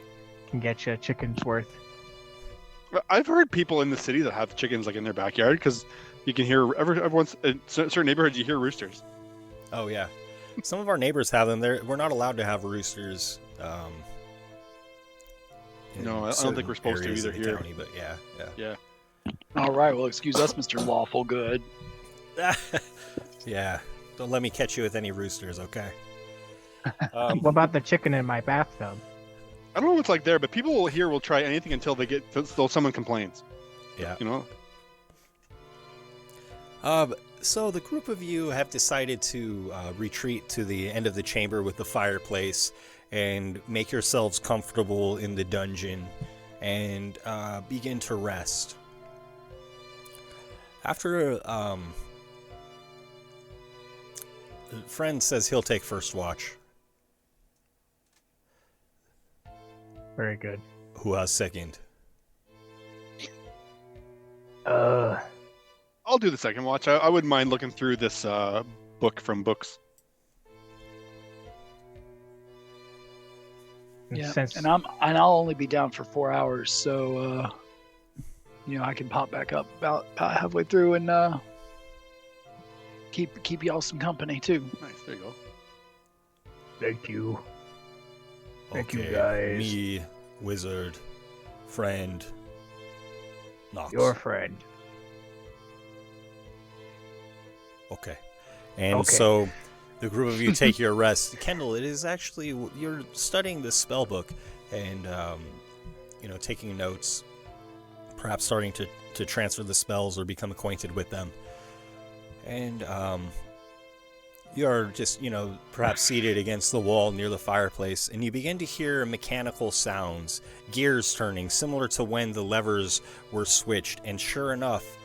can get you a chicken's worth. I've heard people in the city that have chickens like in their backyard because you can hear everyone's in certain neighborhoods you hear roosters. Oh yeah. Some of our neighbors have them. We're not allowed to have roosters. In No, I don't certain think we're supposed to areas either of the here. county, but yeah. Yeah. All right. Well, excuse us, Mr. Lawful Good. Yeah. Don't let me catch you with any roosters, okay? What about the chicken in my bathtub? I don't know what's like there, but people here will try anything until someone complains. Yeah. You know. So the group of you have decided to retreat to the end of the chamber with the fireplace and make yourselves comfortable in the dungeon and begin to rest. After a friend says he'll take first watch. Very good. Who has second? I'll do the second watch. I wouldn't mind looking through this book from books. Yeah. Since And I'll only be down for 4 hours, so I can pop back up about halfway through and keep y'all some company too. Nice. There you go. Thank you. Thank you, Okay, guys. me, wizard, friend, Nox. Your friend. Okay. And Okay. so the group of you take your rest. Kendall, it is actually, you're studying this spell book and, taking notes, perhaps starting to transfer the spells or become acquainted with them. And you're just, perhaps seated against the wall near the fireplace, and you begin to hear mechanical sounds, gears turning, similar to when the levers were switched. And sure enough,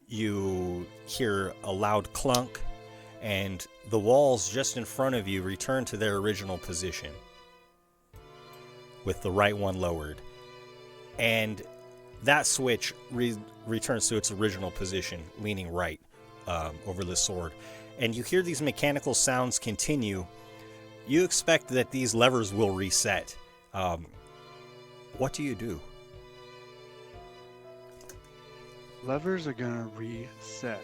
you hear a loud clunk, and the walls just in front of you return to their original position, with the right one lowered. And that switch returns to its original position, leaning right over the sword. And you hear these mechanical sounds continue. You expect that these levers will reset. What do you do? Levers are gonna reset.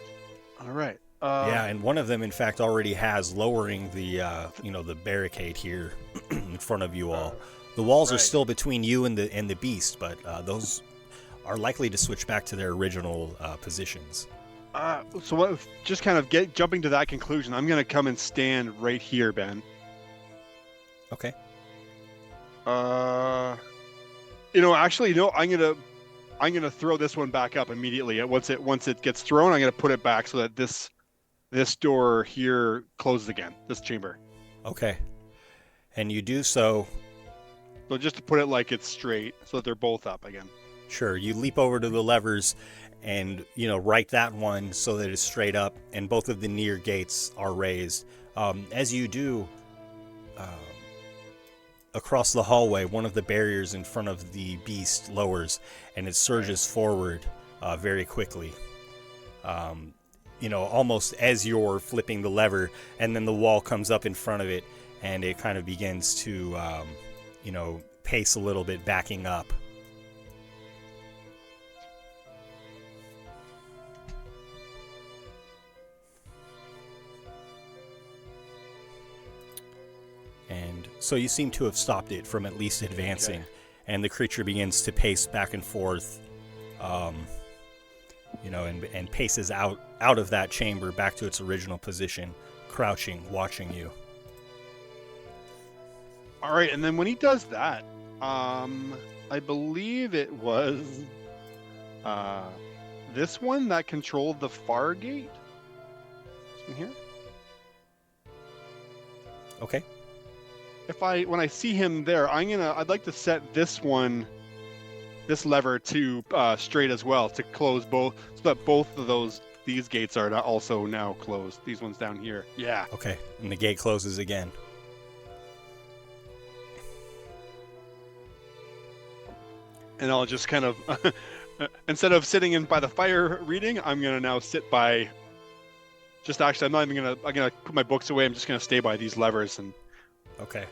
All right. Yeah, and one of them, in fact, already has, lowering the the barricade here in front of you all. The walls are right. still between you and the beast, but those are likely to switch back to their original positions. So what? Just kind of jumping to that conclusion. I'm gonna come and stand right here, Ben. Okay. Actually, no. I'm gonna throw this one back up immediately. Once it gets thrown, I'm gonna put it back so that this door here closes again. This chamber. Okay. And you do so. So just to put it like it's straight, so that they're both up again. Sure. You leap over to the levers and, right that one so that it's straight up, and both of the near gates are raised. As you do, across the hallway, one of the barriers in front of the beast lowers, and it surges forward very quickly. Almost as you're flipping the lever, and then the wall comes up in front of it, and it kind of begins to, pace a little bit, backing up. So you seem to have stopped it from at least advancing, and the creature begins to pace back and forth, and paces out of that chamber back to its original position, crouching, watching you. All right, and then when he does that, I believe it was this one that controlled the far gate. In here. Okay. When I see him there, I'd like to set this lever to straight as well to close both, so that both of these gates are also now closed. These ones down here. Yeah. Okay, and the gate closes again. And I'll just kind of, instead of sitting in by the fire reading, I'm gonna now sit by. Just actually, I'm gonna put my books away. I'm just gonna stay by these levers and. Okay.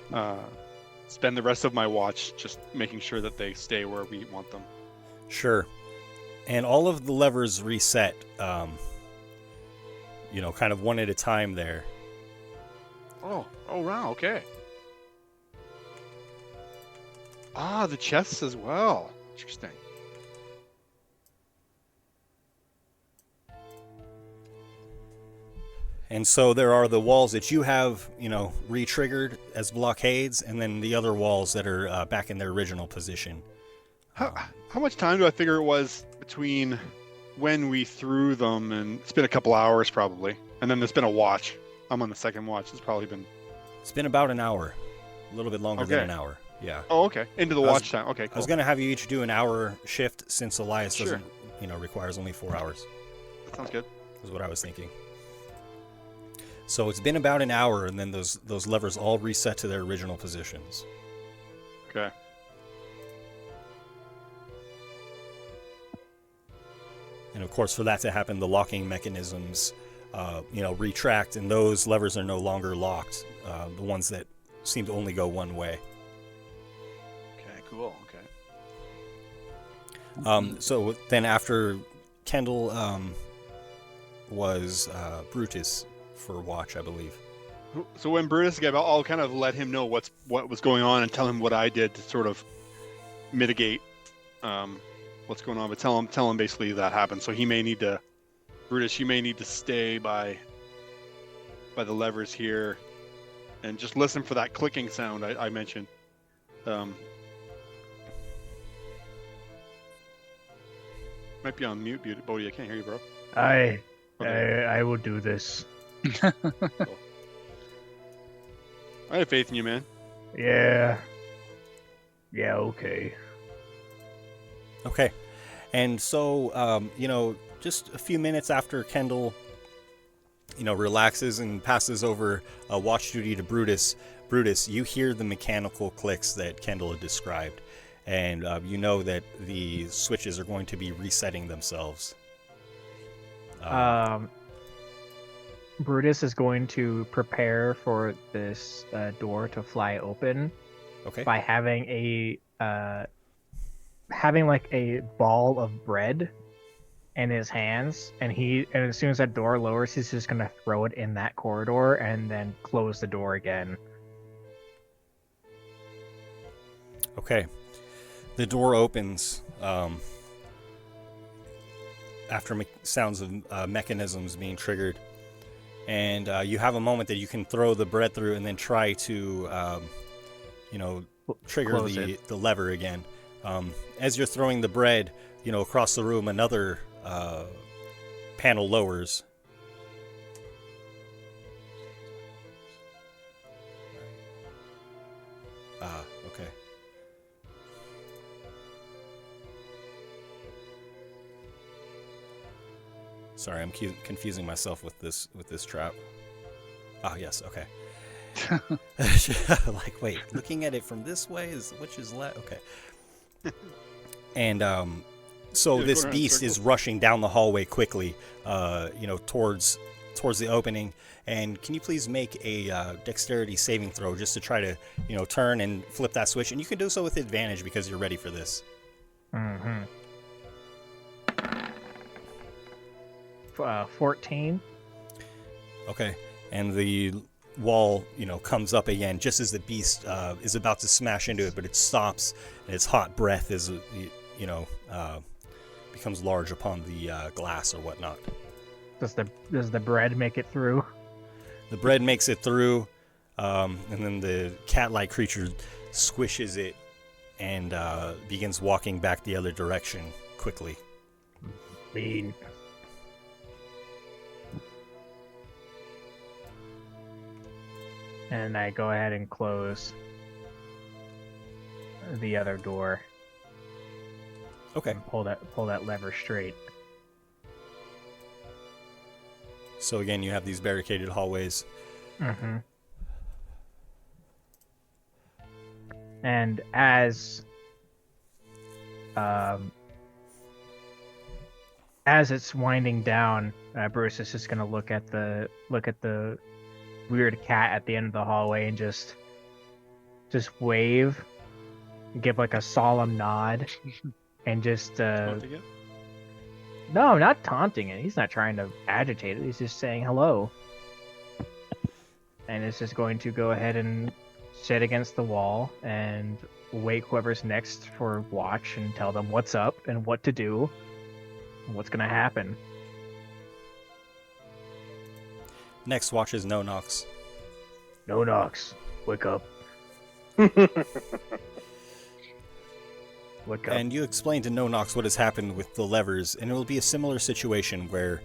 Spend the rest of my watch just making sure that they stay where we want them. Sure. And all of the levers reset, kind of one at a time there. Oh, wow, okay. Ah, the chests as well. Interesting. And so there are the walls that you have, re-triggered as blockades, and then the other walls that are back in their original position. How much time do I figure it was between when we threw them? And it's been a couple hours probably. And then there's been a watch. I'm on the second watch. It's been about an hour. A little bit longer than an hour. Yeah. Oh, okay. Into the watch time. Okay, cool. I was going to have you each do an hour shift since Elias doesn't, requires only 4 hours. That sounds good. Is what I was thinking. So it's been about an hour, and then those levers all reset to their original positions. Okay. And of course, for that to happen, the locking mechanisms, retract, and those levers are no longer locked. The ones that seem to only go one way. Okay, cool. Okay. So then after Kendall was Brutus for watch, I believe. So when Brutus gave out, I'll kind of let him know what was going on and tell him what I did to sort of mitigate what's going on. But tell him basically that happened. So Brutus, you may need to stay by the levers here, and just listen for that clicking sound I mentioned. Might be on mute, Bodhi. I can't hear you, bro. I will do this. Cool. I have faith in you, man. Yeah, okay. Okay. And so, just a few minutes after Kendall, relaxes and passes over watch duty to Brutus, you hear the mechanical clicks that Kendall had described. And you know that the switches are going to be resetting themselves. Brutus is going to prepare for this door to fly open by having a ball of bread in his hands, and as soon as that door lowers, he's just gonna throw it in that corridor and then close the door again. Okay. The door opens after sounds of mechanisms being triggered. And you have a moment that you can throw the bread through and then try to, trigger the lever again. As you're throwing the bread, across the room, another panel lowers. Okay. Sorry, I'm confusing myself with this trap. Ah, yes, okay. Wait, looking at it from this way which is left? Okay. And so this beast is rushing down the hallway quickly, towards the opening. And can you please make a dexterity saving throw just to try to, turn and flip that switch? And you can do so with advantage because you're ready for this. Mm-hmm. 14. Okay, and the wall, comes up again just as the beast is about to smash into it, but it stops, and its hot breath is, becomes large upon the glass or whatnot. Does the bread make it through? The bread makes it through, and then the cat-like creature squishes it and begins walking back the other direction quickly. Mean. And I go ahead and close the other door. Okay. Pull that lever straight. So again, you have these barricaded hallways. Mm-hmm. And as it's winding down, Bruce is just gonna look at the weird cat at the end of the hallway and just wave, give like a solemn nod, and just no, not taunting it. He's not trying to agitate it. He's just saying hello. And it's just going to go ahead and sit against the wall and wake whoever's next for watch and tell them what's up and what to do and what's going to happen. Next watch is No Knocks. No Knocks, wake up. Wake up. And you explain to No Knocks what has happened with the levers, and it will be a similar situation where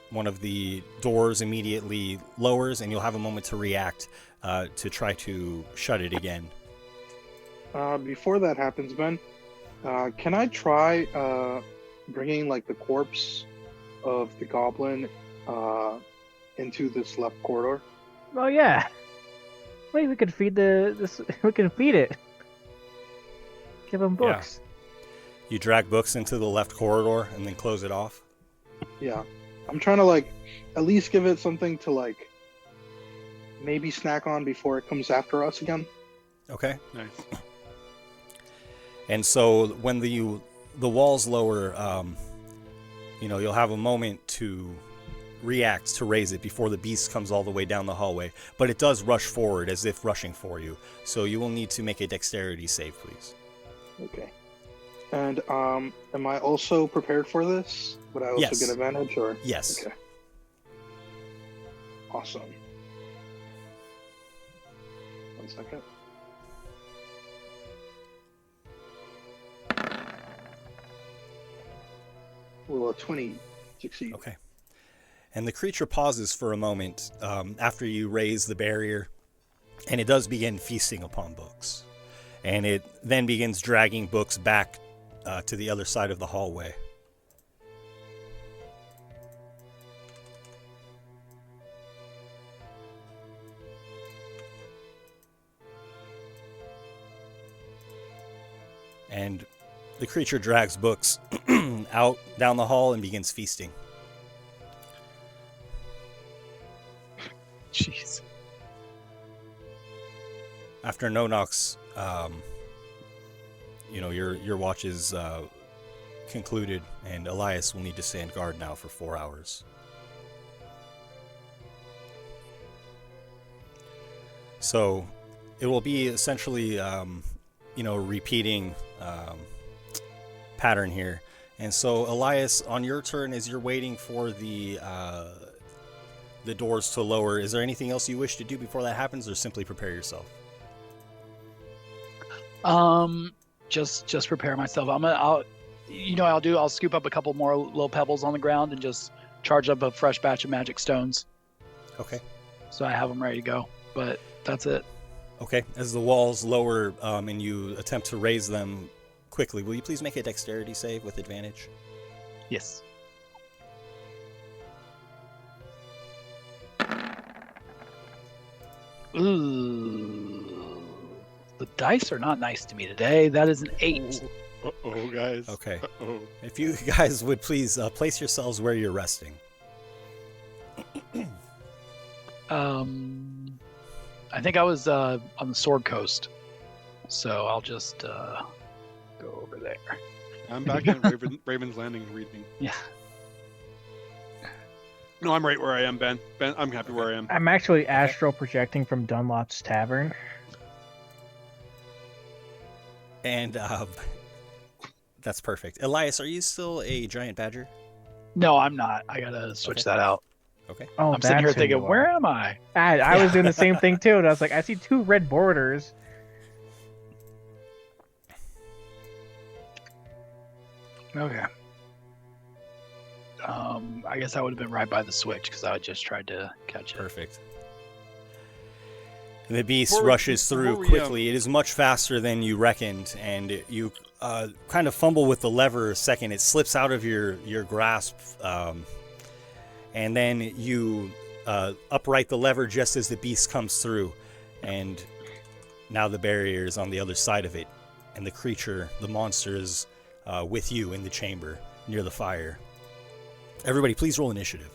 one of the doors immediately lowers, and you'll have a moment to react to try to shut it again. Before that happens, Ben, can I try bringing like the corpse of the goblin into this left corridor? Oh yeah. Wait, we could feed we can feed it. Give him books. Yeah. You drag books into the left corridor and then close it off? Yeah. I'm trying to like at least give it something to like maybe snack on before it comes after us again. Okay. Nice. And so when the walls lower, you'll have a moment to react to raise it before the beast comes all the way down the hallway. But it does rush forward as if rushing for you. So you will need to make a dexterity save, please. Okay. And am I also prepared for this? Would I also Yes. get advantage or? Yes. Okay. Awesome. 1 second. Well, 20 succeed. Okay. And the creature pauses for a moment after you raise the barrier, and it does begin feasting upon books. And it then begins dragging books back to the other side of the hallway. And the creature drags books out down the hall and begins feasting. Jeez. After No Knocks, your watch is concluded, and Elias will need to stand guard now for 4 hours. So it will be essentially, repeating pattern here. And so, Elias, on your turn, as you're waiting for the doors to lower, is there anything else you wish to do before that happens, or simply prepare yourself? Just prepare myself. I'll scoop up a couple more little pebbles on the ground and just charge up a fresh batch of magic stones. Okay. So I have them ready to go. But that's it. Okay. As the walls lower and you attempt to raise them quickly, will you please make a dexterity save with advantage? Yes. Ooh. The dice are not nice to me today. That is an 8. Uh-oh, guys. Okay. Uh-oh. If you guys would please place yourselves where you're resting. I think I was on the Sword Coast, so I'll just go over there. I'm back at Raven's Landing reading. Yeah. No, I'm right where I am, Ben. Ben, I'm happy where I am. I'm actually astral projecting from Dunlop's Tavern. And that's perfect. Elias, are you still a giant badger? No, I'm not. I gotta switch that out. Okay. Oh, I'm sitting here that's who thinking, you are. where am I? I was doing the same thing too, and I was like, I see 2 red borders. Okay. I guess I would have been right by the switch because I just tried to catch it. Perfect. The beast rushes through quickly. It is much faster than you reckoned, and you kind of fumble with the lever a second. It slips out of your grasp, and then you upright the lever just as the beast comes through, and now the barrier is on the other side of it, and the creature, the monster, is with you in the chamber near the fire. Everybody, please roll initiative.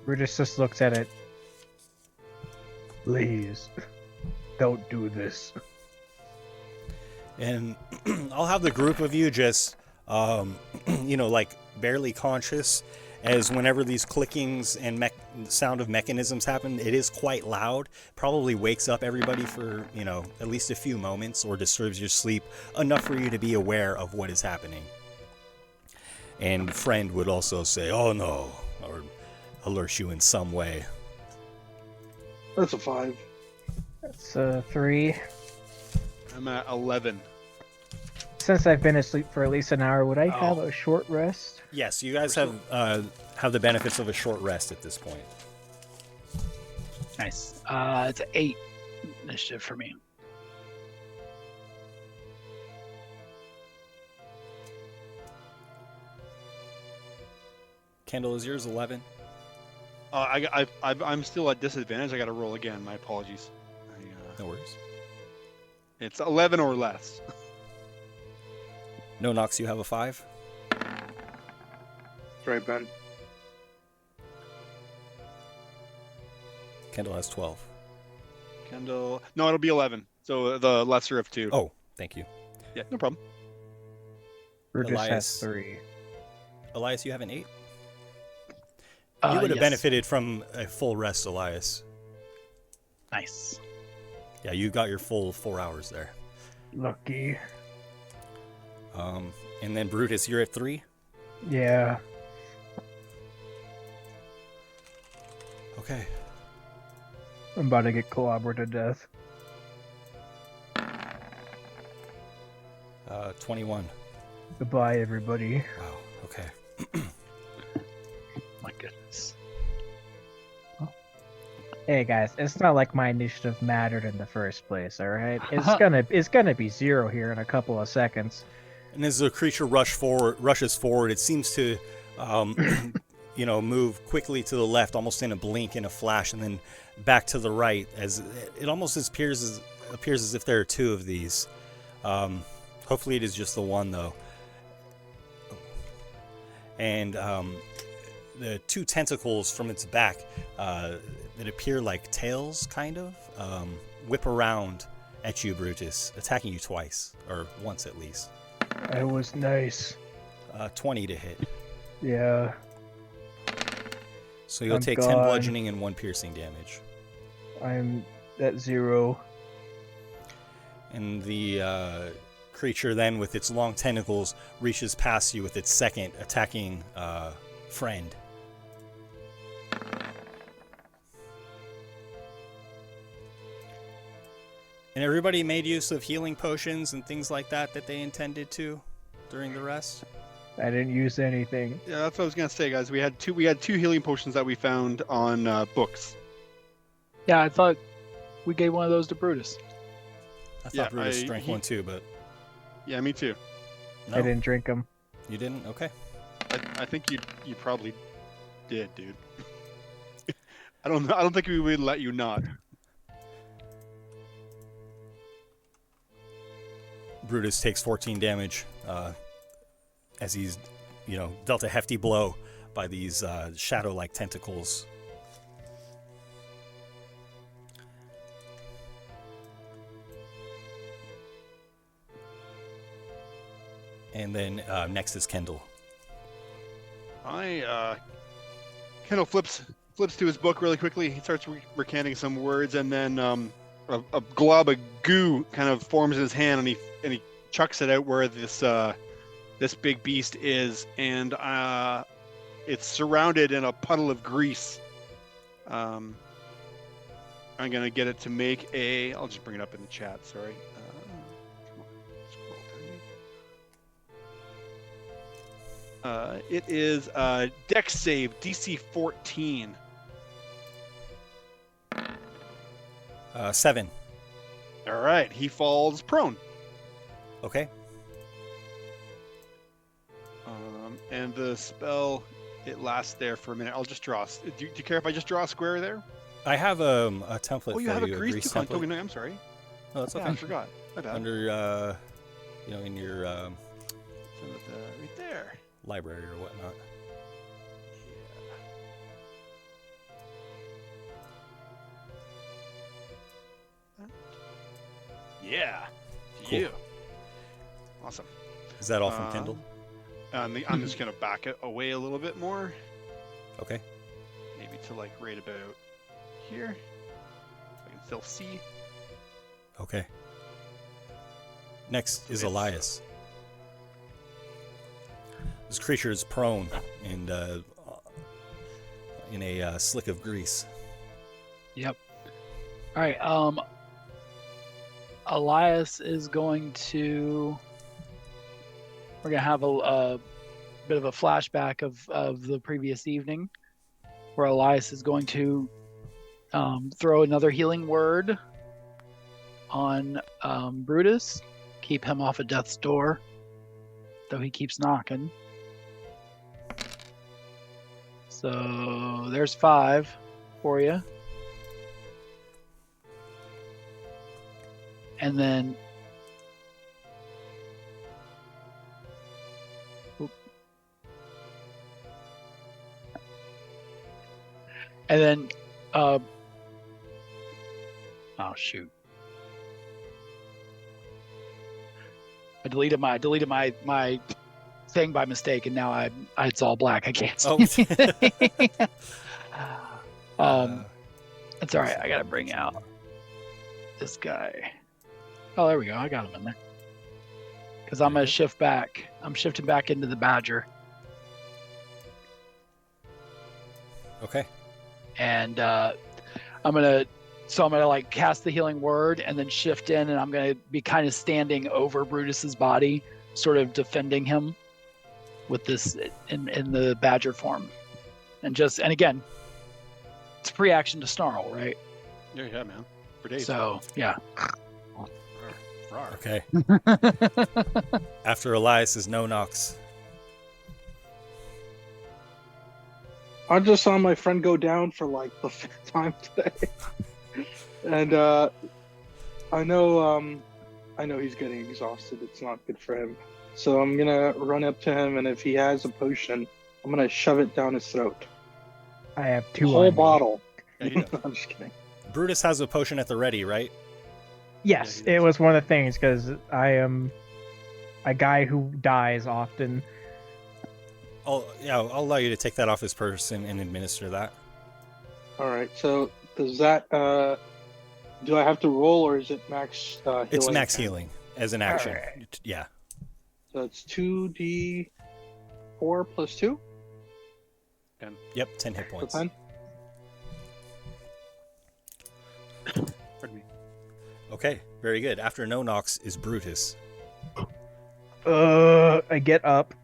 Brutus just looks at it. Please, don't do this. And I'll have the group of you just, like barely conscious, as whenever these clickings and sound of mechanisms happen, it is quite loud. Probably wakes up everybody for, at least a few moments, or disturbs your sleep enough for you to be aware of what is happening. And friend would also say, "Oh no," or alert you in some way. That's a 5. That's a 3. I'm at 11. Since I've been asleep for at least an hour, would I have a short rest? Yes, you guys have the benefits of a short rest at this point. Nice. It's 8 initiative for me. Kendall, is yours 11? I'm still at disadvantage. I got to roll again. My apologies. No worries. It's 11 or less. No, Nox, you have a 5? That's right, Ben. Kendall has 12. Kendall... No, it'll be 11. So the lesser of 2. Oh, thank you. Yeah, no problem. Brutus Elias has 3. Elias, you have an 8? You would have benefited from a full rest, Elias. Nice. Yeah, you got your full 4 hours there. Lucky. And then Brutus, you're at 3? Yeah. Okay. I'm about to get clobbered to death. 21. Goodbye, everybody. Wow, okay. My goodness. Hey guys, it's not like my initiative mattered in the first place, alright? It's gonna be 0 here in a couple of seconds. And as the creature rushes forward, it seems to move quickly to the left, almost in a blink, in a flash, and then back to the right, as it almost appears as if there are 2 of these. Hopefully it is just the one, though. And the 2 tentacles from its back that appear like tails, kind of, whip around at you, Brutus, attacking you twice, or once at least. It was nice. 20 to hit. Yeah. So you'll take 10 bludgeoning and 1 piercing damage. I'm at 0. And the creature then, with its long tentacles, reaches past you with its second attacking friend. And everybody made use of healing potions and things like that they intended to during the rest? I didn't use anything. Yeah, that's what I was gonna say, guys. We had two healing potions that we found on books. Yeah, I thought we gave one of those to Brutus. I thought Brutus drank one too, but... Yeah, me too. No? I didn't drink them. You didn't? Okay. I think you probably did, dude. I don't think we would let you not. Brutus takes 14 damage as he's, dealt a hefty blow by these shadow-like tentacles. And then next is Kendall. I Kendall flips to his book really quickly. He starts recanting some words, and then a glob of goo kind of forms in his hand, and he chucks it out where this big beast is, and it's surrounded in a puddle of grease. I'm gonna get it to make a. I'll just bring it up in the chat. Sorry. Come on, scroll down. It is Dex save DC 14. 7. All right, he falls prone. Okay. And the spell, it lasts there for a minute. I'll just draw. Do you care if I just draw a square there? I have a template. Oh, you for have you, a grease template. Oh, no, I'm sorry. Oh, that's okay. I forgot. My bad. Under, in your right there. Library or whatnot. Yeah. Cool. You. Awesome. Is that all from Kindle? I'm just gonna back it away a little bit more. Okay. Maybe to like right about here. I can still see. Okay. Next is Elias. This creature is prone and in a slick of grease. Yep. All right. Elias is going to. We're gonna have a bit of a flashback of the previous evening, where Elias is going to throw another healing word on Brutus, keep him off of death's door, though he keeps knocking. So there's 5 for you. And then oh shoot. I deleted my thing by mistake, and now it's all black. I can't see. It's all right. I gotta bring out this guy. Oh, there we go. I got him in there. Because I'm gonna shift back. I'm shifting back into the Badger. Okay. And I'm gonna like cast the healing word and then shift in, and I'm gonna be kind of standing over Brutus's body, sort of defending him with this in the Badger form, and again, it's pre-action to snarl, right? Yeah, man. For days. So yeah. Okay. After Elias is no knocks. I just saw my friend go down for like the 5th time today, and I know he's getting exhausted. It's not good for him, so I'm gonna run up to him, and if he has a potion, I'm gonna shove it down his throat. I have 2 whole bottle. Yeah, I'm just kidding. Brutus has a potion at the ready, right? Yes, it was one of the things, because I am a guy who dies often. I'll allow you to take that off his person and administer that. All right. So does that? Do I have to roll, or is it max? Healing? It's max healing as an action. Right. Yeah. So it's 2d4 plus 2. 10. Yep, 10 hit points. 10. Pardon me. Okay, very good. After no knocks is Brutus. I get up.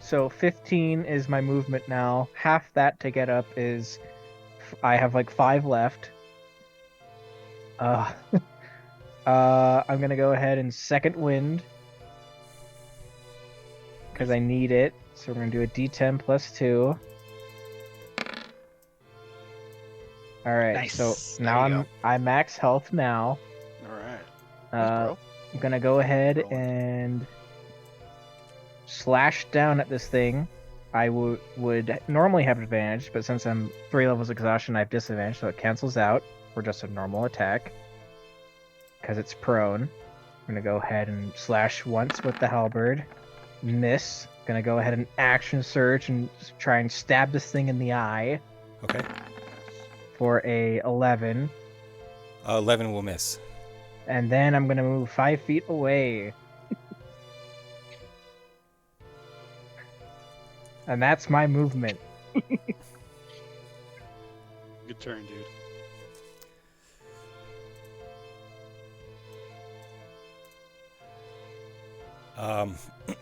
So 15 is my movement now. Half that to get up is I have like 5 left. I'm gonna go ahead and second wind because I need it. So we're gonna do a D10 plus 2. All right. Nice. So There now you I'm max health now. All right. I'm gonna go ahead and slash down at this thing. I would normally have advantage, but since I'm 3 levels exhaustion, I have disadvantage, so it cancels out for just a normal attack. Because it's prone. I'm gonna go ahead and slash once with the halberd. Miss. Gonna go ahead and action surge and try and stab this thing in the eye. Okay. For a 11. 11 will miss. And then I'm gonna move 5 feet away. And that's my movement. Good turn, dude.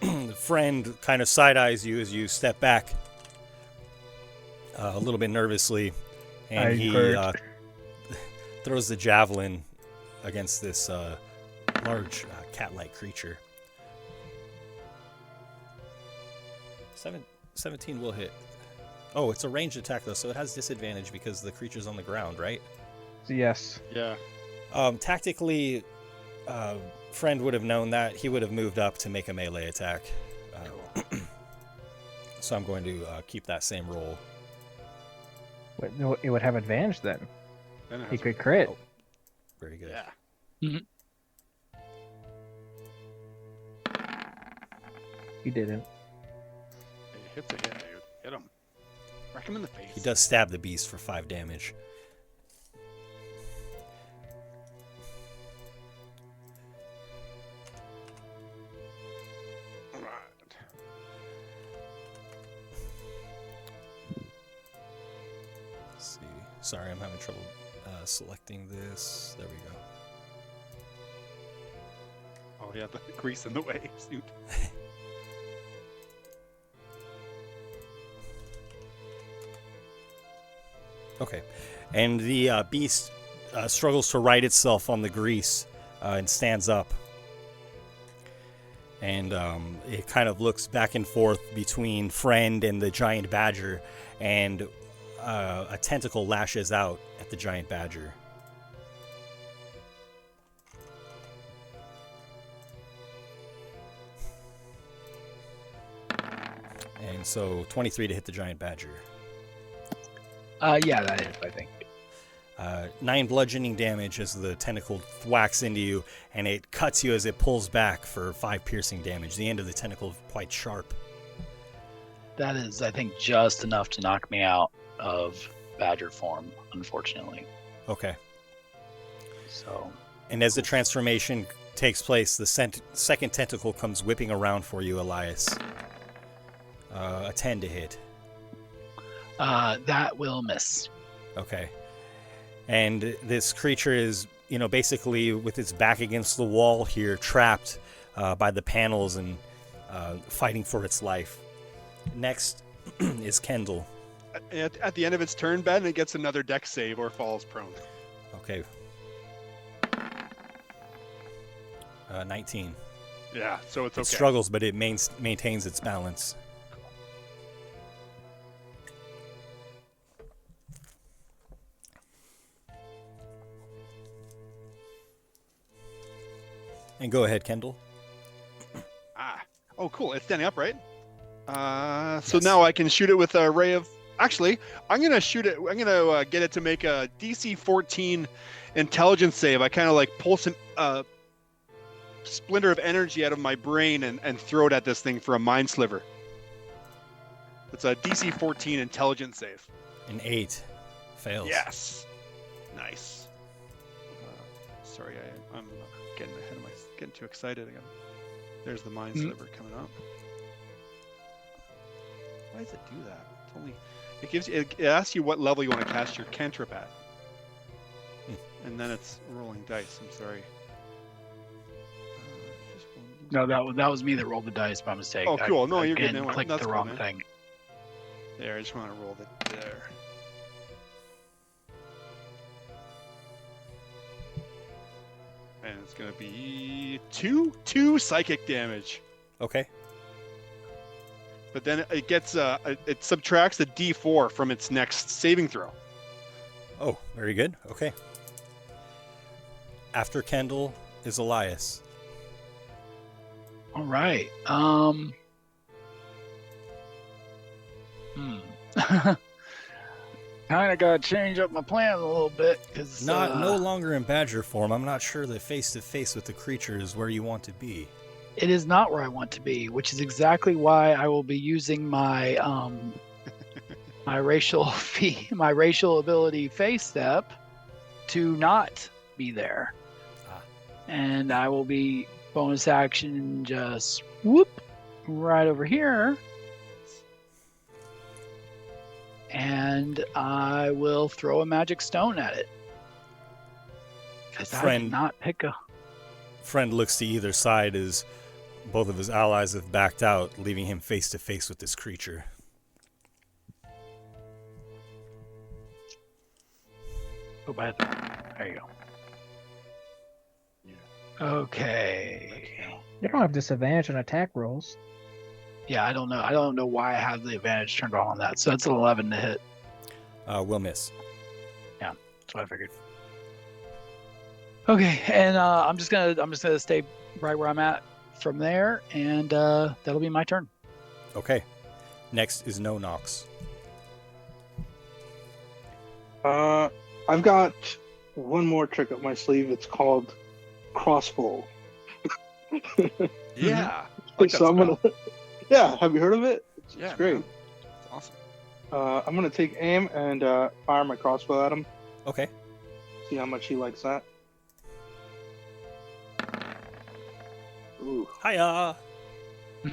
The friend kind of side-eyes you as you step back a little bit nervously, and he throws the javelin against this large cat-like creature. 17 will hit. Oh, it's a ranged attack, though, so it has disadvantage because the creature's on the ground, right? Yes. Yeah. Tactically, friend would have known that. He would have moved up to make a melee attack. So I'm going to keep that same roll. Wait, no, it would have advantage then. He could crit. Oh, very good. Mm-hmm. He didn't. Hit the hit, dude. Hit him. Wreck him in the face. He does stab the beast for 5 damage. Let's see. Sorry, I'm having trouble selecting this. There we go. Oh yeah, the grease in the way. Suit. Okay, and the beast struggles to right itself on the grease and stands up. And it kind of looks back and forth between friend and the giant badger, and a tentacle lashes out at the giant badger. And so 23 to hit the giant badger. Yeah, that is, I think. 9 bludgeoning damage as the tentacle thwacks into you, and it cuts you as it pulls back for 5 piercing damage. The end of the tentacle is quite sharp. That is, I think, just enough to knock me out of badger form, unfortunately. Okay. So. And as the transformation takes place, the second tentacle comes whipping around for you, Elias. A 10 to hit. That will miss. Okay. And this creature is, basically with its back against the wall here, trapped by the panels and fighting for its life. Next is Kendall. At the end of its turn, Ben, it gets another dex save or falls prone. Okay. 19. Yeah, so it's okay. It struggles, but it maintains its balance. And go ahead, Kendall. Oh, cool. It's standing up, right? So yes. Now I can shoot it with a ray of... Actually, I'm going to shoot it... I'm going to get it to make a DC 14 intelligence save. I kind of pull some splinter of energy out of my brain and throw it at this thing for a mind sliver. It's a DC 14 intelligence save. An 8. Fails. Yes. Nice. Sorry, I'm getting ahead of getting too excited again. There's the mind sliver coming up. Why does it do that? It's only it asks you what level you want to cast your cantrip at. And then it's rolling dice. I'm sorry. No, that was me that rolled the dice by mistake. Oh, cool. No, you're good. I clicked the wrong thing. There, I just want to roll it there. And it's going to be two psychic damage. Okay. But then it gets it subtracts a D4 from its next saving throw. Oh, very good. Okay. After Kendall is Elias. All right. Kind of got to change up my plan a little bit because no longer in badger form. I'm not sure that face to face with the creature is where you want to be. It is not where I want to be, which is exactly why I will be using my my racial ability face step to not be there. And I will be bonus action just whoop right over here. And I will throw a magic stone at it. Because I did not pick a... Friend looks to either side as both of his allies have backed out, leaving him face to face with this creature. Go by there you go. Okay. You don't have disadvantage on attack rolls. Yeah, I don't know. I don't know why I have the advantage turned on that. So that's an 11 to hit. Will miss. Yeah, that's what I figured. Okay, and I'm just gonna stay right where I'm at from there, and that'll be my turn. Okay. Next is No Nox. I've got one more trick up my sleeve. It's called crossbow. Yeah. So I'm gonna. Yeah, have you heard of it? It's great. Man. It's awesome. I'm gonna take aim and fire my crossbow at him. Okay. See how much he likes that. Ooh. Hiya!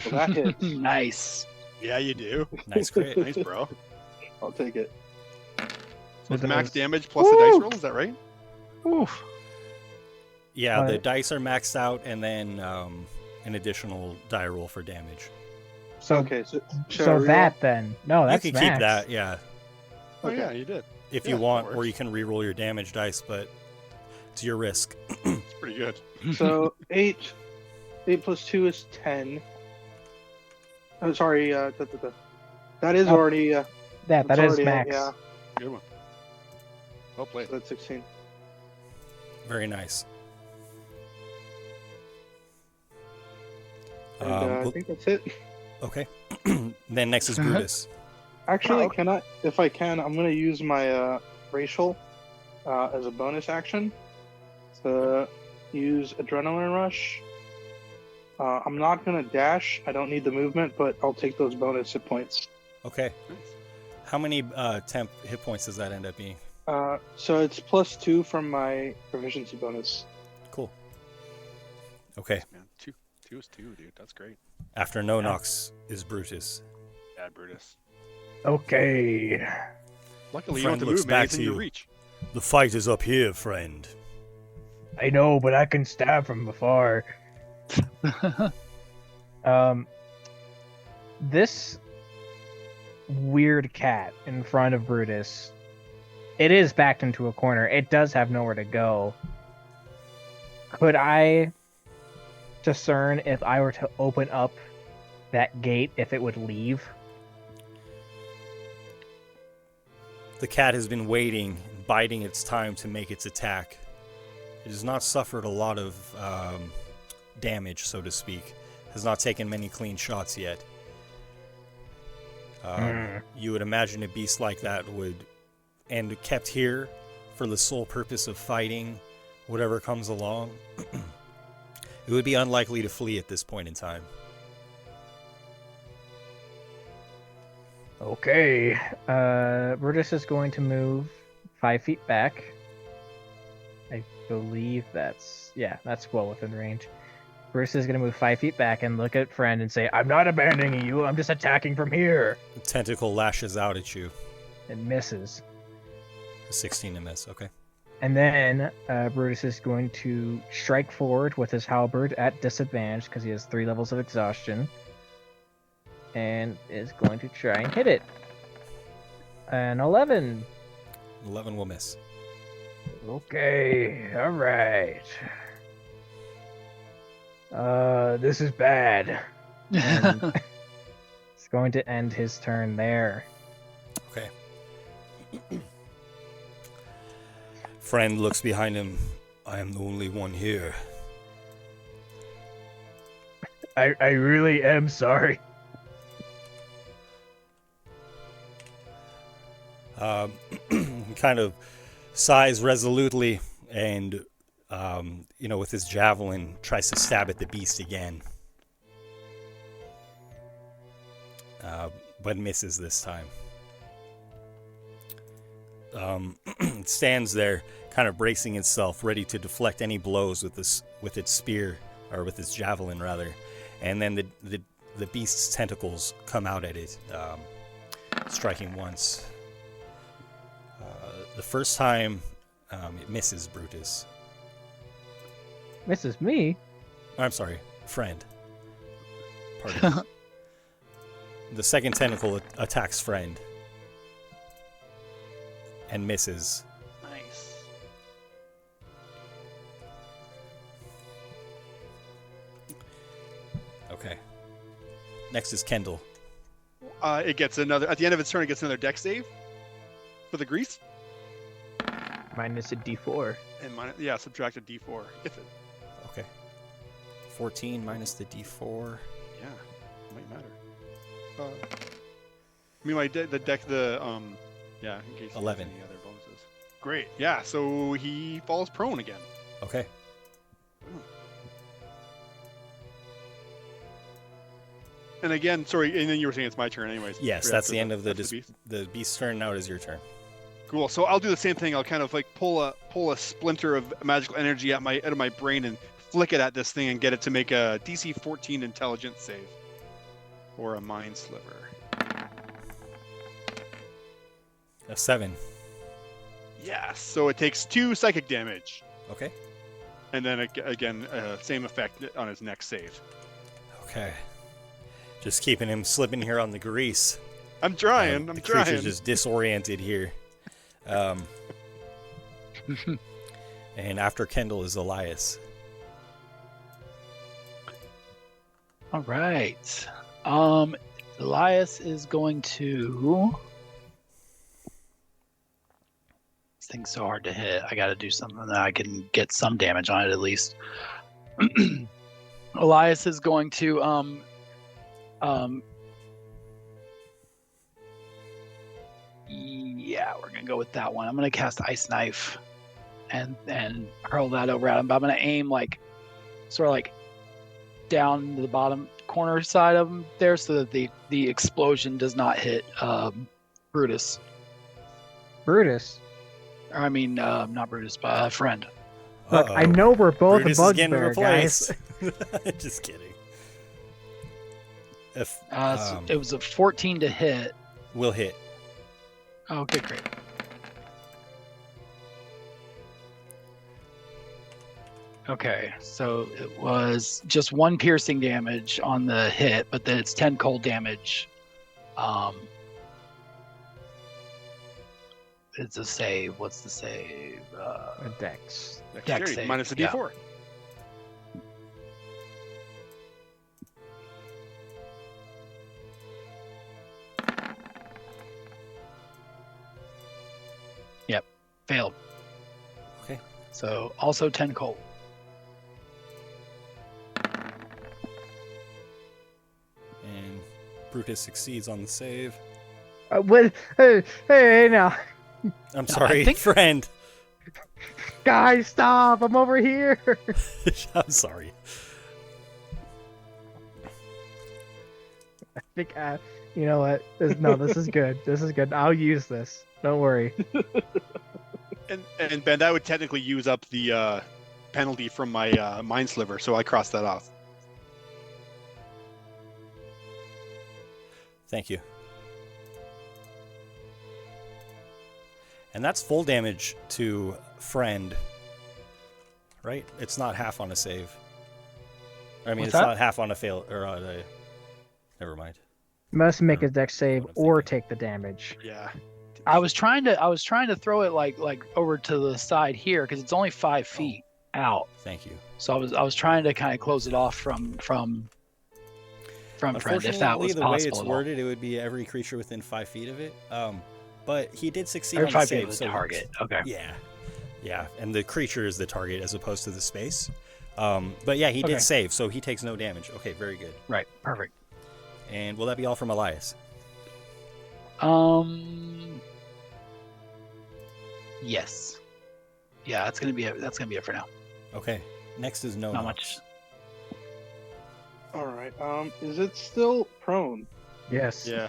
So that hits. Nice. Yeah, you do. Nice crit. Nice, bro. I'll take it. So it's max damage plus the dice roll, is that right? Oof. Yeah, the dice are maxed out, and then an additional die roll for damage. So okay, so that then that's you can max. keep that, yeah. Oh yeah, you did. If you want, or you can re-roll your damage dice, but it's your risk. It's pretty good. So 8 plus 2 is 10. I'm sorry. That is already. That is max. Yeah. Good one. Well played. So that's 16. Very nice. And, I think that's it. Okay. Then next is Brutus. Actually, if I can, I'm going to use my racial as a bonus action to use Adrenaline Rush. I'm not going to dash. I don't need the movement, but I'll take those bonus hit points. Okay. How many temp hit points does that end up being? So it's plus 2 from my proficiency bonus. Cool. Okay. Man, two is 2, dude. That's great. After No Nox is Brutus. Yeah, Brutus. Okay. Luckily, you don't have to move, man. It's in your reach. The fight is up here, friend. I know, but I can stab from afar. This weird cat in front of Brutus, it is backed into a corner. It does have nowhere to go. Could I discern if I were to open up that gate if it would leave? The cat has been waiting, biding its time to make its attack. It has not suffered a lot of damage, so to speak. Has not taken many clean shots yet. You would imagine a beast like that would, and kept here for the sole purpose of fighting whatever comes along, it would be unlikely to flee at this point in time. Okay. Brutus is going to move 5 feet back. I believe that's well within range. Brutus is going to move 5 feet back and look at friend and say, I'm not abandoning you, I'm just attacking from here. The tentacle lashes out at you. It misses. 16 to miss, okay. And then Brutus is going to strike forward with his halberd at disadvantage because he has 3 levels of exhaustion. And is going to try and hit it. An 11. 11 will miss. Okay, alright. This is bad. And it's going to end his turn there. Okay. Friend looks behind him. I am the only one here. I really am sorry. Kind of sighs resolutely and, with his javelin, tries to stab at the beast again. but misses this time. It stands there, kind of bracing itself, ready to deflect any blows with its spear, or with its javelin rather. And then the beast's tentacles come out at it, striking once. The first time, it misses Brutus. Misses me? I'm sorry, friend. Pardon. The second tentacle attacks friend. And misses. Nice. Okay. Next is Kendall. It gets another, at the end of its turn, it gets another dex save for the grease. Minus a d4. And subtract a d4. If it. Okay. 14 minus the d4. Yeah, it might matter. I mean, yeah, in case 11. Any other bonuses. Great. Yeah, so he falls prone again. Okay. And again, sorry, and then you were saying it's my turn anyways. Yes, right that's after the end of beast. the beast's turn. Now it is your turn. Cool. So I'll do the same thing. I'll kind of like pull a splinter of magical energy out of my brain and flick it at this thing and get it to make a DC 14 intelligence save. Or a mind sliver. A 7. Yes. So it takes 2 psychic damage. Okay. And then again, same effect on his next save. Okay. Just keeping him slipping here on the grease. I'm trying. The creature's just disoriented here. And after Kendall is Elias. All right. Elias is going to. This thing's so hard to hit. I got to do something that I can get some damage on it at least. Elias is going to yeah, we're gonna go with that one. I'm gonna cast Ice Knife and hurl that over at him. But I'm gonna aim like sort of like down to the bottom corner side of him there, so that the explosion does not hit Brutus. Brutus? I mean, not Brutus, but friend. Look, I know we're both Brutus a is getting bugbear, guys. replaced. Just kidding. If So it was a 14 to hit. Will hit. Okay, great. Okay, so it was just 1 piercing damage on the hit, but then it's 10 cold damage. It's a save. What's the save? A dex. Dex save. Minus a d4. Yep, failed. Okay. So also 10 cold. And Brutus succeeds on the save. What? Hey, now. I'm sorry, friend. Guys, stop! I'm over here. I'm sorry. I think, you know what? This is good. This is good. I'll use this. Don't worry. And Ben, that would technically use up the penalty from my mind sliver, so I crossed that off. Thank you. And that's full damage to friend, right? It's not half on a save. I mean, What's it's that? not half on a fail, or on a... Never mind. Must make a dex save or take the damage. Yeah. I was trying to throw it like over to the side here because it's only 5 feet out. Thank you. So I was trying to kind of close it off from friend if that was the possible. way it's at all. worded, it would be every creature within 5 feet of it. But he did succeed Every on the 5 feet save. of the So target. Okay. Yeah, and the creature is the target as opposed to the space. But yeah, he did save, so he takes no damage. Okay, very good. Right. Perfect. And will that be all from Elias? Yes. Yeah, that's gonna be it for now. Okay. Next is no. Not much. All right. Is it still prone? Yes. Yeah.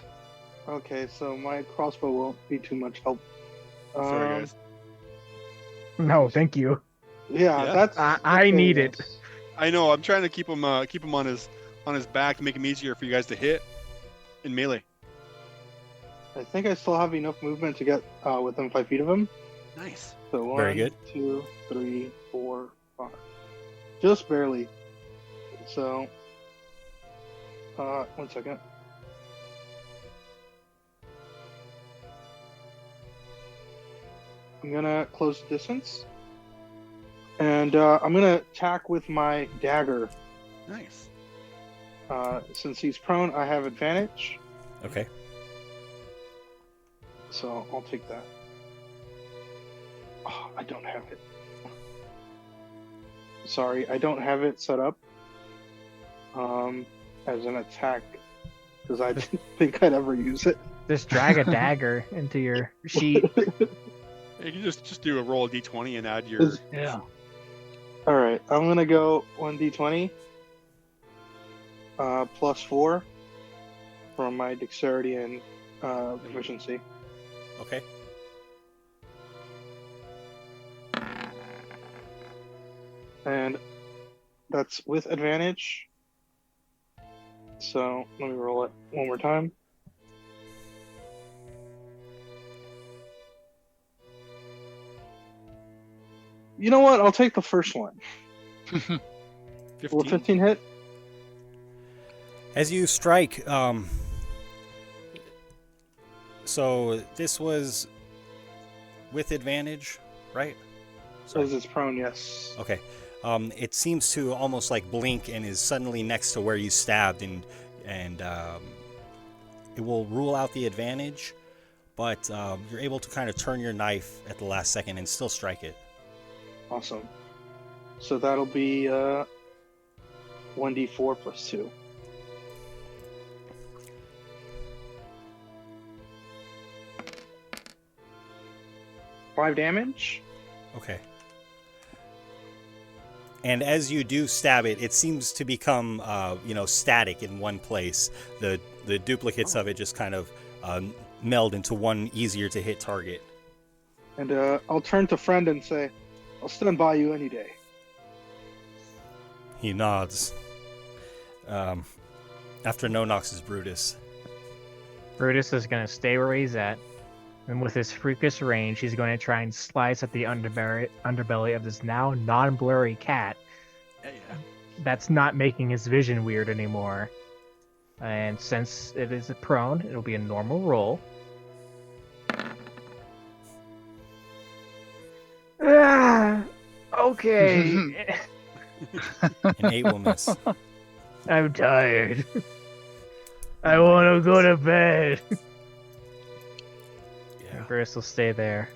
Okay, so my crossbow won't be too much help. Sorry, guys. No, thank you. Yeah, Yeah? that's. I need it. I know. I'm trying to keep him on his back to make him easier for you guys to hit in melee. I think I still have enough movement to get within 5 feet of him. Nice. So 1, Very good. 2, 3, 4, 5. Just barely. So, 1 second. I'm gonna close the distance, and I'm gonna attack with my dagger. Nice. Since he's prone, I have advantage, Okay. so I'll take that. Oh, I don't have it. Sorry, I don't have it set up as an attack because I didn't think I'd ever use it. Just drag a dagger into your sheet. You can just do a roll of d20 and add your. Yeah. All right, I'm gonna go 1d20 +4 from my dexterity and proficiency. Okay. And that's with advantage. So let me roll it one more time. You know what? I'll take the first one. 15. Will 15 hit? As you strike, so this was with advantage, right? As it's prone, yes. Okay. It seems to almost like blink and is suddenly next to where you stabbed, and it will rule out the advantage, but you're able to kind of turn your knife at the last second and still strike it. Awesome. So that'll be 1d4 + 2. Five damage. Okay. And as you do stab it, it seems to become, static in one place. The duplicates of it just kind of meld into one easier to hit target. And I'll turn to friend and say, I'll stand by you any day. He nods. After No Nox is Brutus. Brutus is going to stay where he's at, and with his freakish range, he's going to try and slice at the underbelly of this now non-blurry cat. Yeah. That's not making his vision weird anymore. And since it is a prone, it'll be a normal roll. Okay. An 8 will miss. I'm tired. I want to go to bed. Yeah. Bruce will stay there.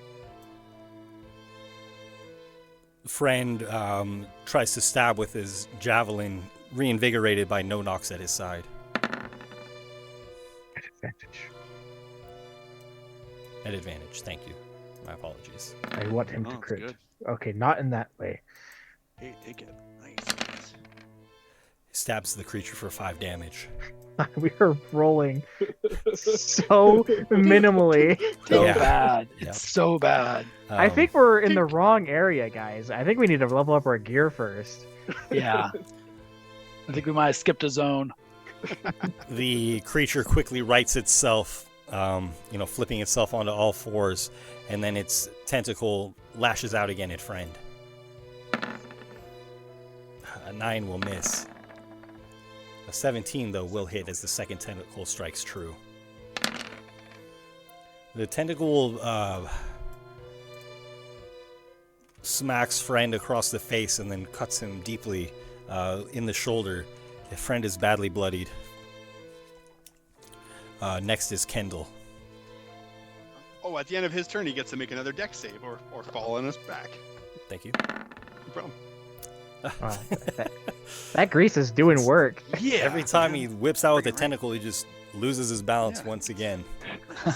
Friend tries to stab with his javelin, reinvigorated by No Nox at his side. At advantage. At advantage, thank you. My apologies. I want him to it's crit. good. Okay, not in that way. Hey, take it. Nice. Stabs the creature for 5 damage. We are rolling so minimally. So Yeah. bad. Yep. It's so bad. I think we're in the wrong area, guys. I think we need to level up our gear first. Yeah. I think we might have skipped a zone. The creature quickly rights itself, flipping itself onto all fours, and then its tentacle lashes out again at Friend. A 9 will miss. A 17, though, will hit as the second tentacle strikes true. The tentacle smacks Friend across the face and then cuts him deeply in the shoulder. The Friend is badly bloodied. Next is Kendall. Oh, at the end of his turn, he gets to make another dex save or fall on his back. Thank you. No problem. Wow, that grease is doing work. Yeah. Every time he whips out with a tentacle, he just loses his balance once again.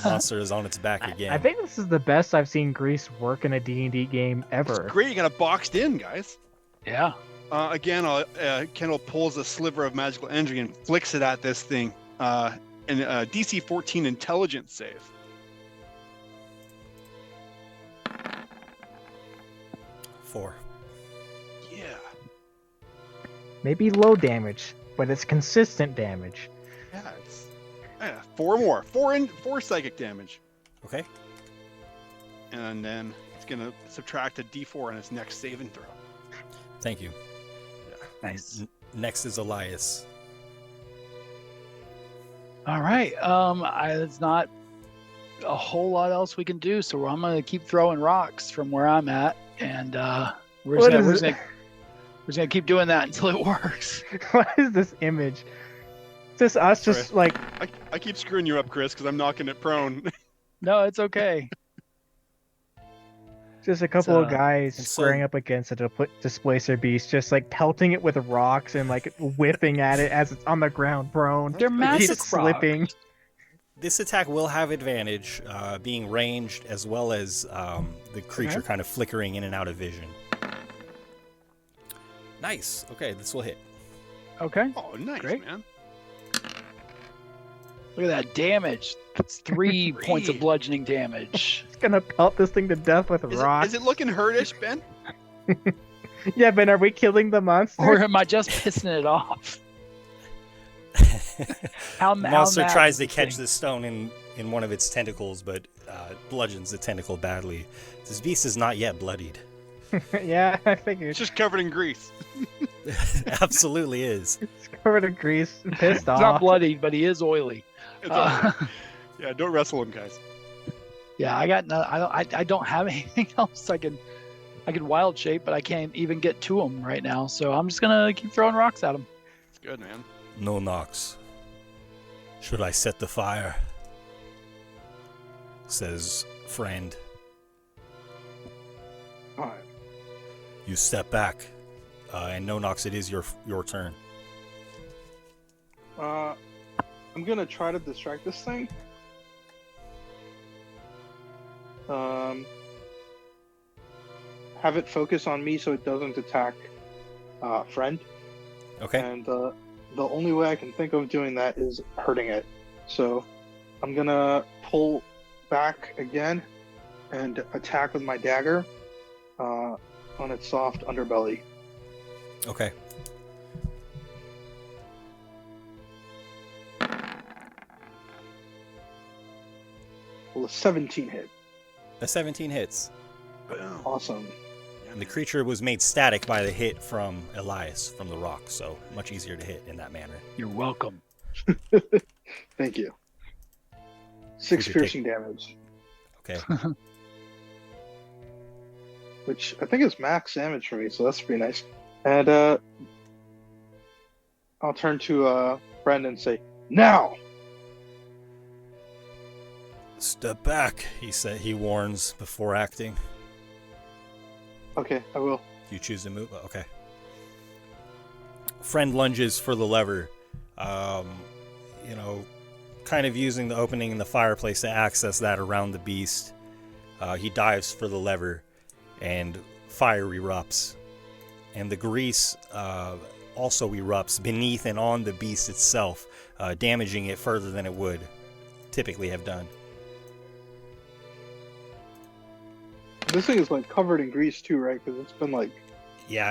Monster is on its back again. I think this is the best I've seen grease work in a D&D game ever. It's great, you got it boxed in, guys. Yeah. Again, Kendall pulls a sliver of magical energy and flicks it at this thing. an DC 14 intelligence save. Four. Yeah. Maybe low damage, but it's consistent damage. Yeah, it's 4 more. 4 psychic damage. Okay. And then it's gonna subtract a D4 on its next saving throw. Thank you. Yeah. Nice. Next is Elias. All right. It's not a whole lot else we can do, so I'm gonna keep throwing rocks from where I'm at, and we're just gonna keep doing that until it works. What is this image? Just us, just Sorry. like I keep screwing you up, Chris, because I'm knocking it prone. No, it's okay. just a couple of guys and squaring up against a displacer beast, just like pelting it with rocks and like whipping at it as it's on the ground prone. They're massive slipping. This attack will have advantage, being ranged as well as the creature kind of flickering in and out of vision. Nice. Okay, this will hit. Okay. Oh, nice, Great. man. Look at that damage. That's 3 points of bludgeoning damage. It's gonna pelt this thing to death with rocks. Is it looking hurtish, Ben? Yeah, Ben, are we killing the monster? Or am I just pissing it off? The monster tries to catch the stone in one of its tentacles, but bludgeons the tentacle badly. This beast is not yet bloodied. Yeah, I figured. It's just covered in grease. Absolutely is. It's covered in grease, pissed He's off. not bloodied, but he is oily. It's all yeah, don't wrestle him, guys. Yeah, I don't have anything else. I could wild shape, but I can't even get to him right now. So I'm just gonna keep throwing rocks at him. It's good, man. No knocks. Should I set the fire? Says friend. All right. You step back, and no knocks. It is your turn. I'm gonna try to distract this thing. Have it focus on me so it doesn't attack friend. Okay. And the only way I can think of doing that is hurting it. So I'm gonna pull back again and attack with my dagger on its soft underbelly. Okay. Will a 17 hit? A 17 hits. Awesome. And the creature was made static by the hit from Elias from the rock, so much easier to hit in that manner. You're welcome. Thank you. 6 piercing damage. Okay. Which I think is max damage for me, so that's pretty nice. And I'll turn to Brendan and say, "Now!" Step back, he said. He warns before acting. Okay, I will. You choose to move? Okay. Friend lunges for the lever, kind of using the opening in the fireplace to access that around the beast. He dives for the lever, and fire erupts. And the grease also erupts beneath and on the beast itself, damaging it further than it would typically have done. This thing is like covered in grease too, right? Because it's been like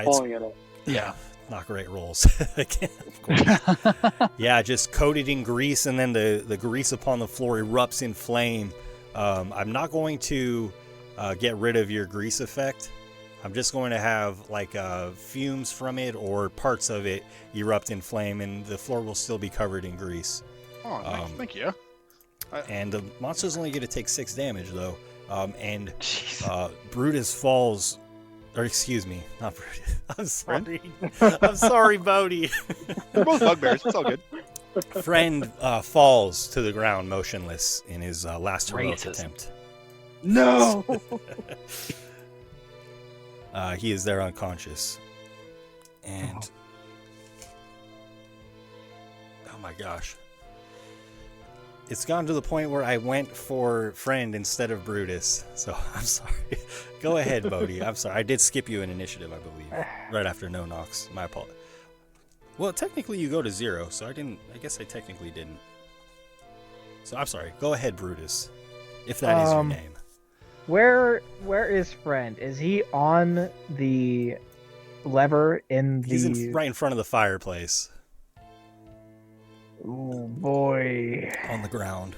falling in it. Yeah, not great rolls. Again, of course. Yeah, just coated in grease, and then the grease upon the floor erupts in flame. I'm not going to get rid of your grease effect. I'm just going to have like fumes from it or parts of it erupt in flame, and the floor will still be covered in grease. Oh, nice. Thank you. And the monster's only going to take 6 damage, though. And Brutus falls, or excuse me, not Brutus. I'm sorry. I'm sorry, Bodhi. They're both bugbears. It's all good. Friend falls to the ground motionless in his last heroic attempt. No! He is there unconscious. And... oh my gosh. It's gone to the point where I went for friend instead of Brutus. So I'm sorry. Go ahead, Bodhi. I'm sorry. I did skip you an initiative, I believe. Right after no knocks. My apologies. Well, technically you go to 0, so I guess I technically didn't. So I'm sorry. Go ahead, Brutus, if that is your name. Where is friend? Is he on the lever in the? He's right in front of the fireplace. Oh boy! On the ground,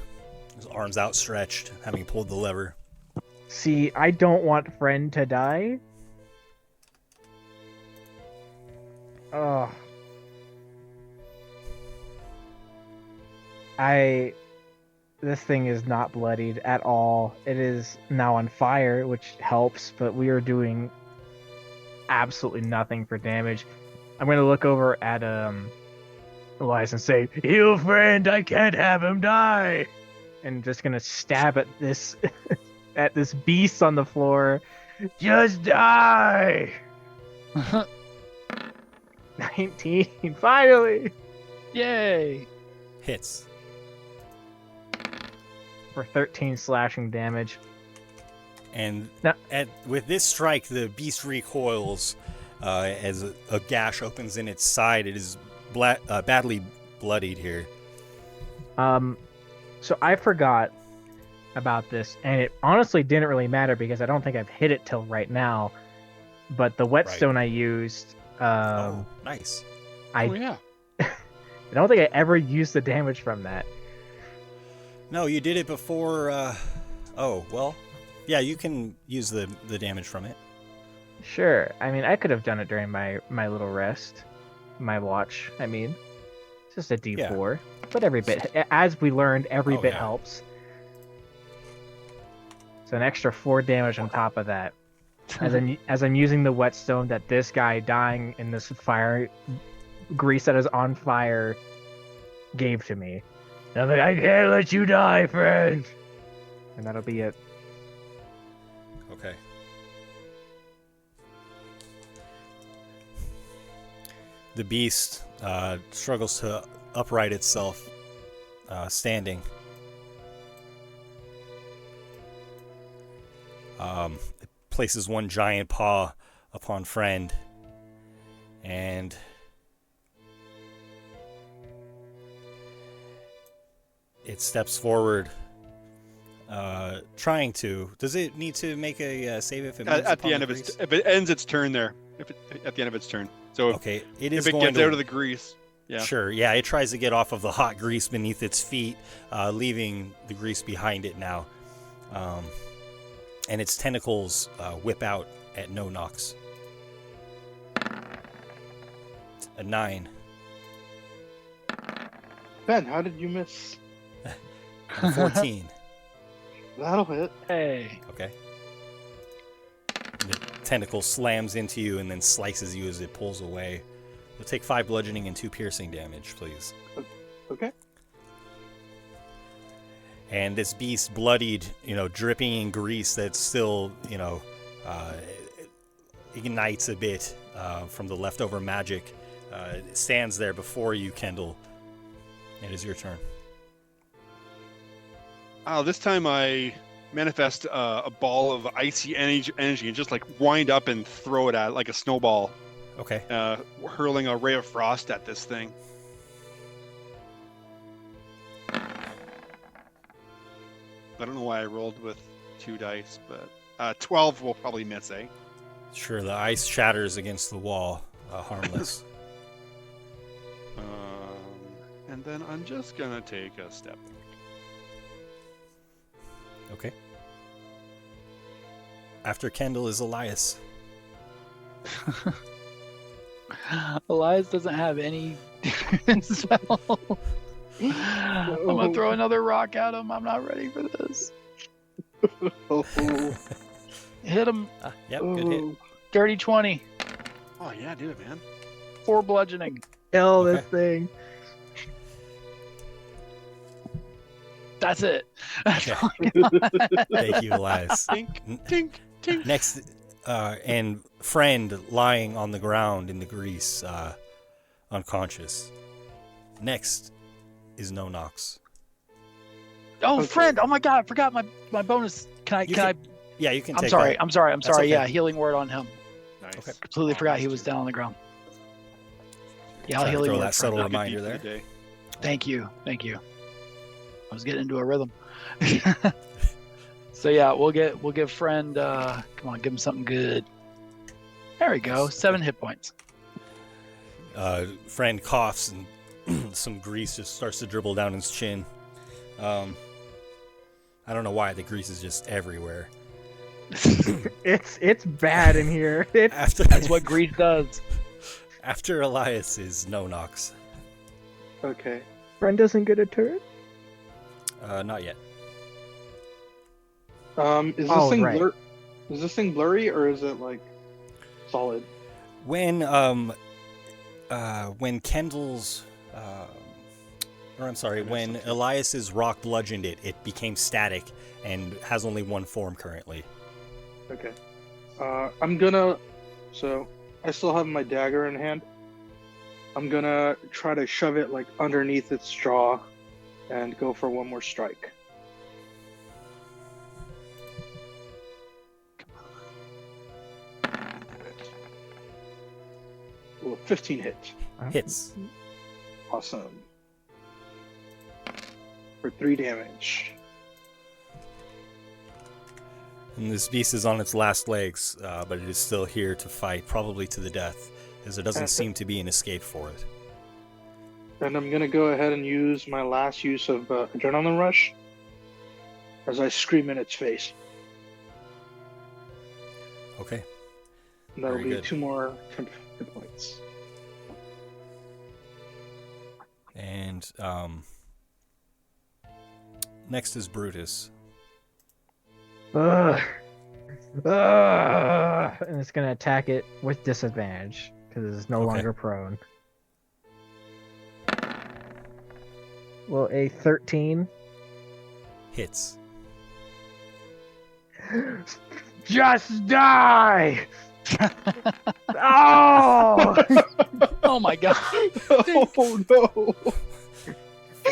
his arms outstretched, having pulled the lever. See, I don't want friend to die. Oh. This thing is not bloodied at all. It is now on fire, which helps, but we are doing absolutely nothing for damage. I'm gonna look over at Elias and say, "Heal, friend, I can't have him die." And just gonna stab at this at this beast on the floor. Just die. 19, finally. Yay. Hits. For 13 slashing damage. And with this strike, the beast recoils as a gash opens in its side. It is badly bloodied here. So I forgot about this, and it honestly didn't really matter because I don't think I've hit it till right now. But the whetstone I used. Nice. I don't think I ever used the damage from that. No, you did it before. Yeah, you can use the damage from it. Sure. I mean, I could have done it during my little rest, my watch. I mean, it's just a D4, but every bit, as we learned, every bit helps. So an extra 4 damage on top of that. As I'm using the whetstone that this guy dying in this fire, grease that is on fire, gave to me. And I'm like, I can't let you die, friend. And that'll be it. Okay. The beast struggles to upright itself, standing. It places one giant paw upon friend, and it steps forward, trying to. Does it need to make a save if it moves at the end of its? If it ends its turn there, at the end of its turn. So okay, it is if it going gets out of the grease. Yeah. Sure. Yeah, it tries to get off of the hot grease beneath its feet, leaving the grease behind it now. And its tentacles whip out at no knocks. A 9. Ben, how did you miss? 14. That'll hit. Hey. Okay. The tentacle slams into you and then slices you as it pulls away. You'll take 5 bludgeoning and 2 piercing damage, please. Okay. And this beast, bloodied, dripping in grease that still, ignites a bit from the leftover magic, stands there before you, Kendall. It is your turn. Oh, this time I manifest a ball of icy energy and just wind up and throw it at it like a snowball. Okay. Hurling a ray of frost at this thing. I don't know why I rolled with 2 dice, but 12 will probably miss, eh? Sure, the ice shatters against the wall, harmless. And then I'm just gonna take a step. Okay. After Kendall is Elias. Elias doesn't have any spell. I'm gonna throw another rock at him. I'm not ready for this. Hit him. Yep, good hit. Dirty 20. Oh yeah, do it, man. 4 bludgeoning. Kill this thing. That's it. Okay. Thank you, Elias. Tink, tink, tink. Next, and friend lying on the ground in the grease, unconscious. Next is No Nox. Oh, friend! Oh my God! I forgot my bonus. Can I? Yeah, you can. I'm take sorry. that. I'm sorry. That's okay. Yeah, healing word on him. Nice. Okay. Completely forgot he was down on the ground. Yeah, I'll Sorry, healing throw word. that subtle for him. reminder there. Thank you. Thank you. I was getting into a rhythm. So yeah, we'll give friend. Come on, give him something good. There we go. 7 hit points. Friend coughs and some grease just starts to dribble down his chin. I don't know why the grease is just everywhere. It's bad in here. That's what grease does. After Elias is No Nox. Okay. Friend doesn't get a turn? Not yet. Is this thing blurry or is it like solid? When Kendall's when Elias's rock bludgeoned it, it became static and has only one form currently. Okay. So I still have my dagger in hand. I'm gonna try to shove it like underneath its jaw and go for one more strike. Well, 15 hit. Hits. Awesome. For 3 damage. And this beast is on its last legs, but it is still here to fight, probably to the death, as there doesn't seem to be an escape for it. And I'm gonna go ahead and use my last use of Adrenaline Rush as I scream in its face. Okay. And that'll Very be good. 2 more hit points. And next is Brutus. And it's gonna attack it with disadvantage because it's no longer prone. Well, a 13 hits. Just die! Oh! Oh my god! Oh no!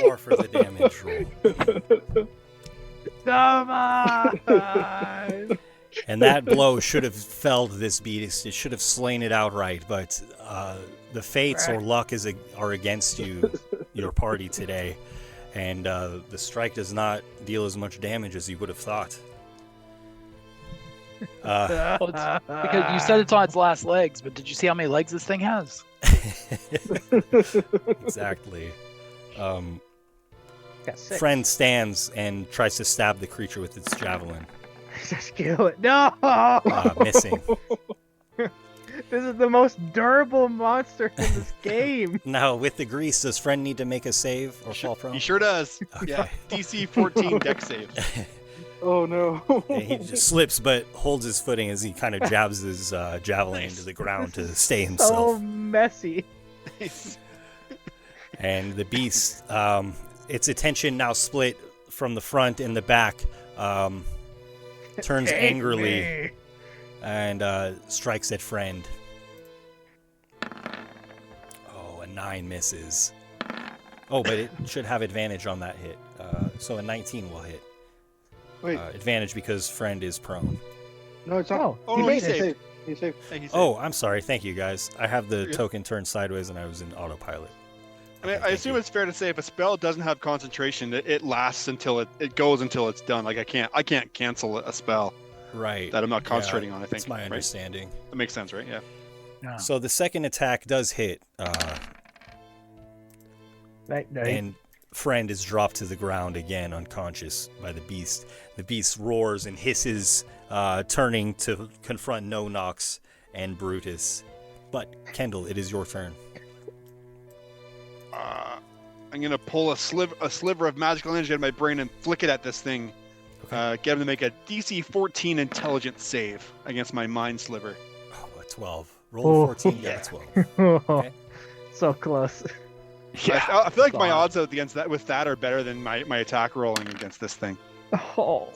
4 for the damage roll. Come on! And that blow should have felled this beast. It should have slain it outright, but the fates or luck are against you, your party today, and the strike does not deal as much damage as you would have thought. Well, it's because you said it's on its last legs, but did you see how many legs this thing has? Exactly. Friend stands and tries to stab the creature with its javelin. Just kill it. No! Missing. This is the most durable monster in this game. Now, with the grease, does Friend need to make a save or fall prone? He sure does. Okay. Yeah. DC 14 deck save. Oh no! Yeah, he just slips, but holds his footing as he kind of jabs his javelin into the ground to stay himself. So messy. And the beast, its attention now split from the front and the back, turns angrily and strikes at Friend. Oh, a 9 misses. Oh, but it should have advantage on that hit. So a 19 will hit. Wait. Advantage because Friend is prone. No, it's not. Oh, no, he's saved. He's saved. Oh, I'm sorry. Thank you, guys. I have the token turned sideways and I was in autopilot. I mean, I assume it's fair to say if a spell doesn't have concentration, it lasts until it goes until it's done. Like I can't cancel a spell. Right. That I'm not concentrating on. I think that's my understanding. Right? That makes sense, right? Yeah. Yeah. So the second attack does hit, and Friend is dropped to the ground again, unconscious by the beast. The beast roars and hisses, turning to confront No Nox and Brutus. But Kendall, it is your turn. I'm gonna pull a sliver of magical energy out of my brain and flick it at this thing. Okay. Get him to make a DC 14 intelligence save against my mind sliver. Oh, a 12. Roll a 14, get a 12. Okay. So close. Yeah, I feel like my odds against that with that are better than my attack rolling against this thing. Oh,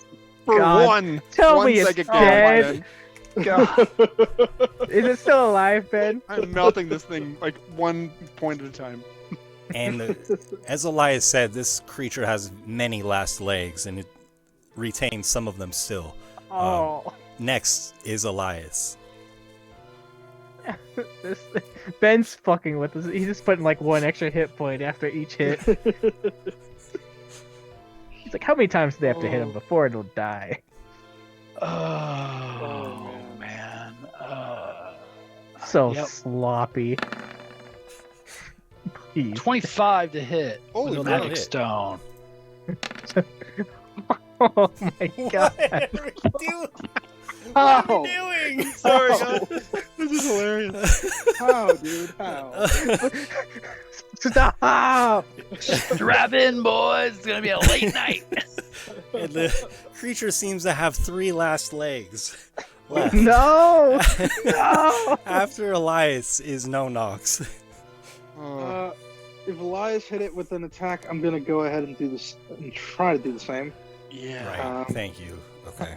For God. one, Tell one me it's psychic dead. God. Is it still alive, Ben? I'm melting this thing like 1 point at a time. And as Elias said, this creature has many last legs, and it retains some of them still. Oh. Next is Elias. Ben's fucking with us. He's just putting like 1 extra hit point after each hit. It's like, how many times do they have to hit him before it'll die? Oh, man. So sloppy. Please. 25 to hit. Holy with a crap. magic stone. Oh my god. What are we doing? Sorry, guys. This is hilarious. How, dude? How? Stop! Strap in, boys. It's going to be a late night. And the creature seems to have 3 last legs left. No! No! After Elias is no Nox. If Elias hit it with an attack, I'm gonna go ahead and do this and try to do the same. Yeah. Right. Thank you. Okay.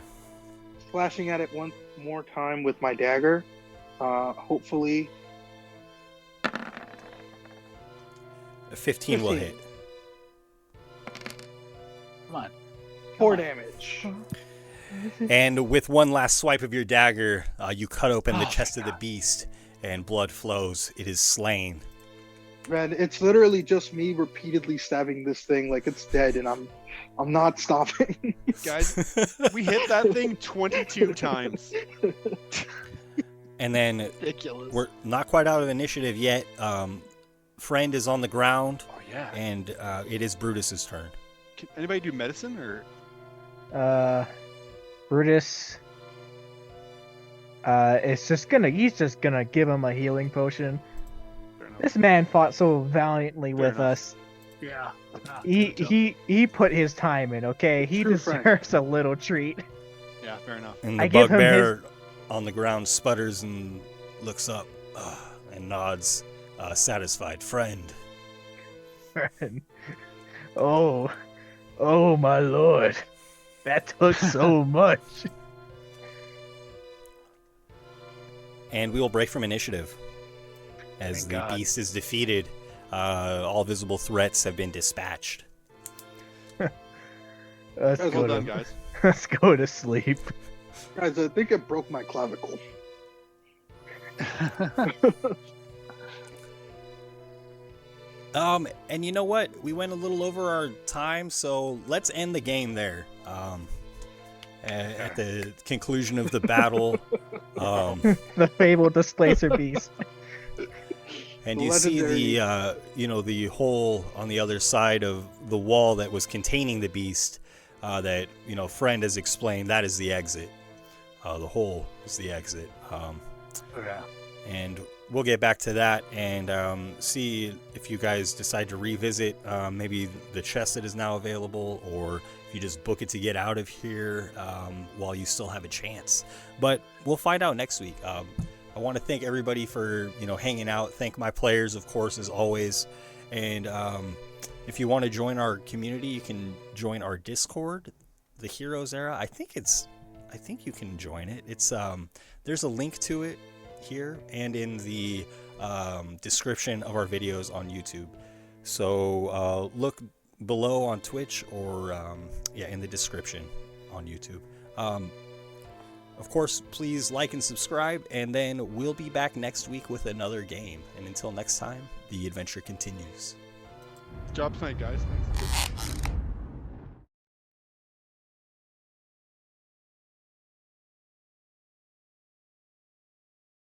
Slashing at it one more time with my dagger. Hopefully. 15 will hit. Come on. 4 damage. And with one last swipe of your dagger, you cut open the chest of the beast, and blood flows. It is slain. Man, it's literally just me repeatedly stabbing this thing like it's dead, and I'm not stopping. Guys, we hit that thing 22 times. And then Ridiculous. we're not quite out of initiative yet. Friend is on the ground, and it is Brutus's turn. Can anybody do medicine or? Brutus. He's just gonna give him a healing potion. This man fought so valiantly with us. Yeah. He put his time in, okay? He deserves a little treat. Yeah, fair enough. And the bugbear on the ground sputters and looks up and nods, satisfied. Friend. Oh, my lord. That took so much. And we will break from initiative. As the beast is defeated, all visible threats have been dispatched. Let's well done, guys. Let's go to sleep. Guys, I think I broke my clavicle. And you know what? We went a little over our time, so let's end the game there. At the conclusion of the battle, the fabled displacer beast. And you see the hole on the other side of the wall that was containing the beast. That friend has explained that is the exit. The hole is the exit. And we'll get back to that and see if you guys decide to revisit maybe the chest that is now available, or if you just book it to get out of here while you still have a chance. But we'll find out next week. I want to thank everybody for hanging out. Thank my players, of course, as always. And if you want to join our community, you can join our Discord, the Heroes Era. I think you can join it. It's there's a link to it here and in the description of our videos on YouTube. So look below on Twitch or in the description on YouTube. Of course, please like and subscribe, and then we'll be back next week with another game. And until next time, the adventure continues. Good job tonight, guys. Thanks.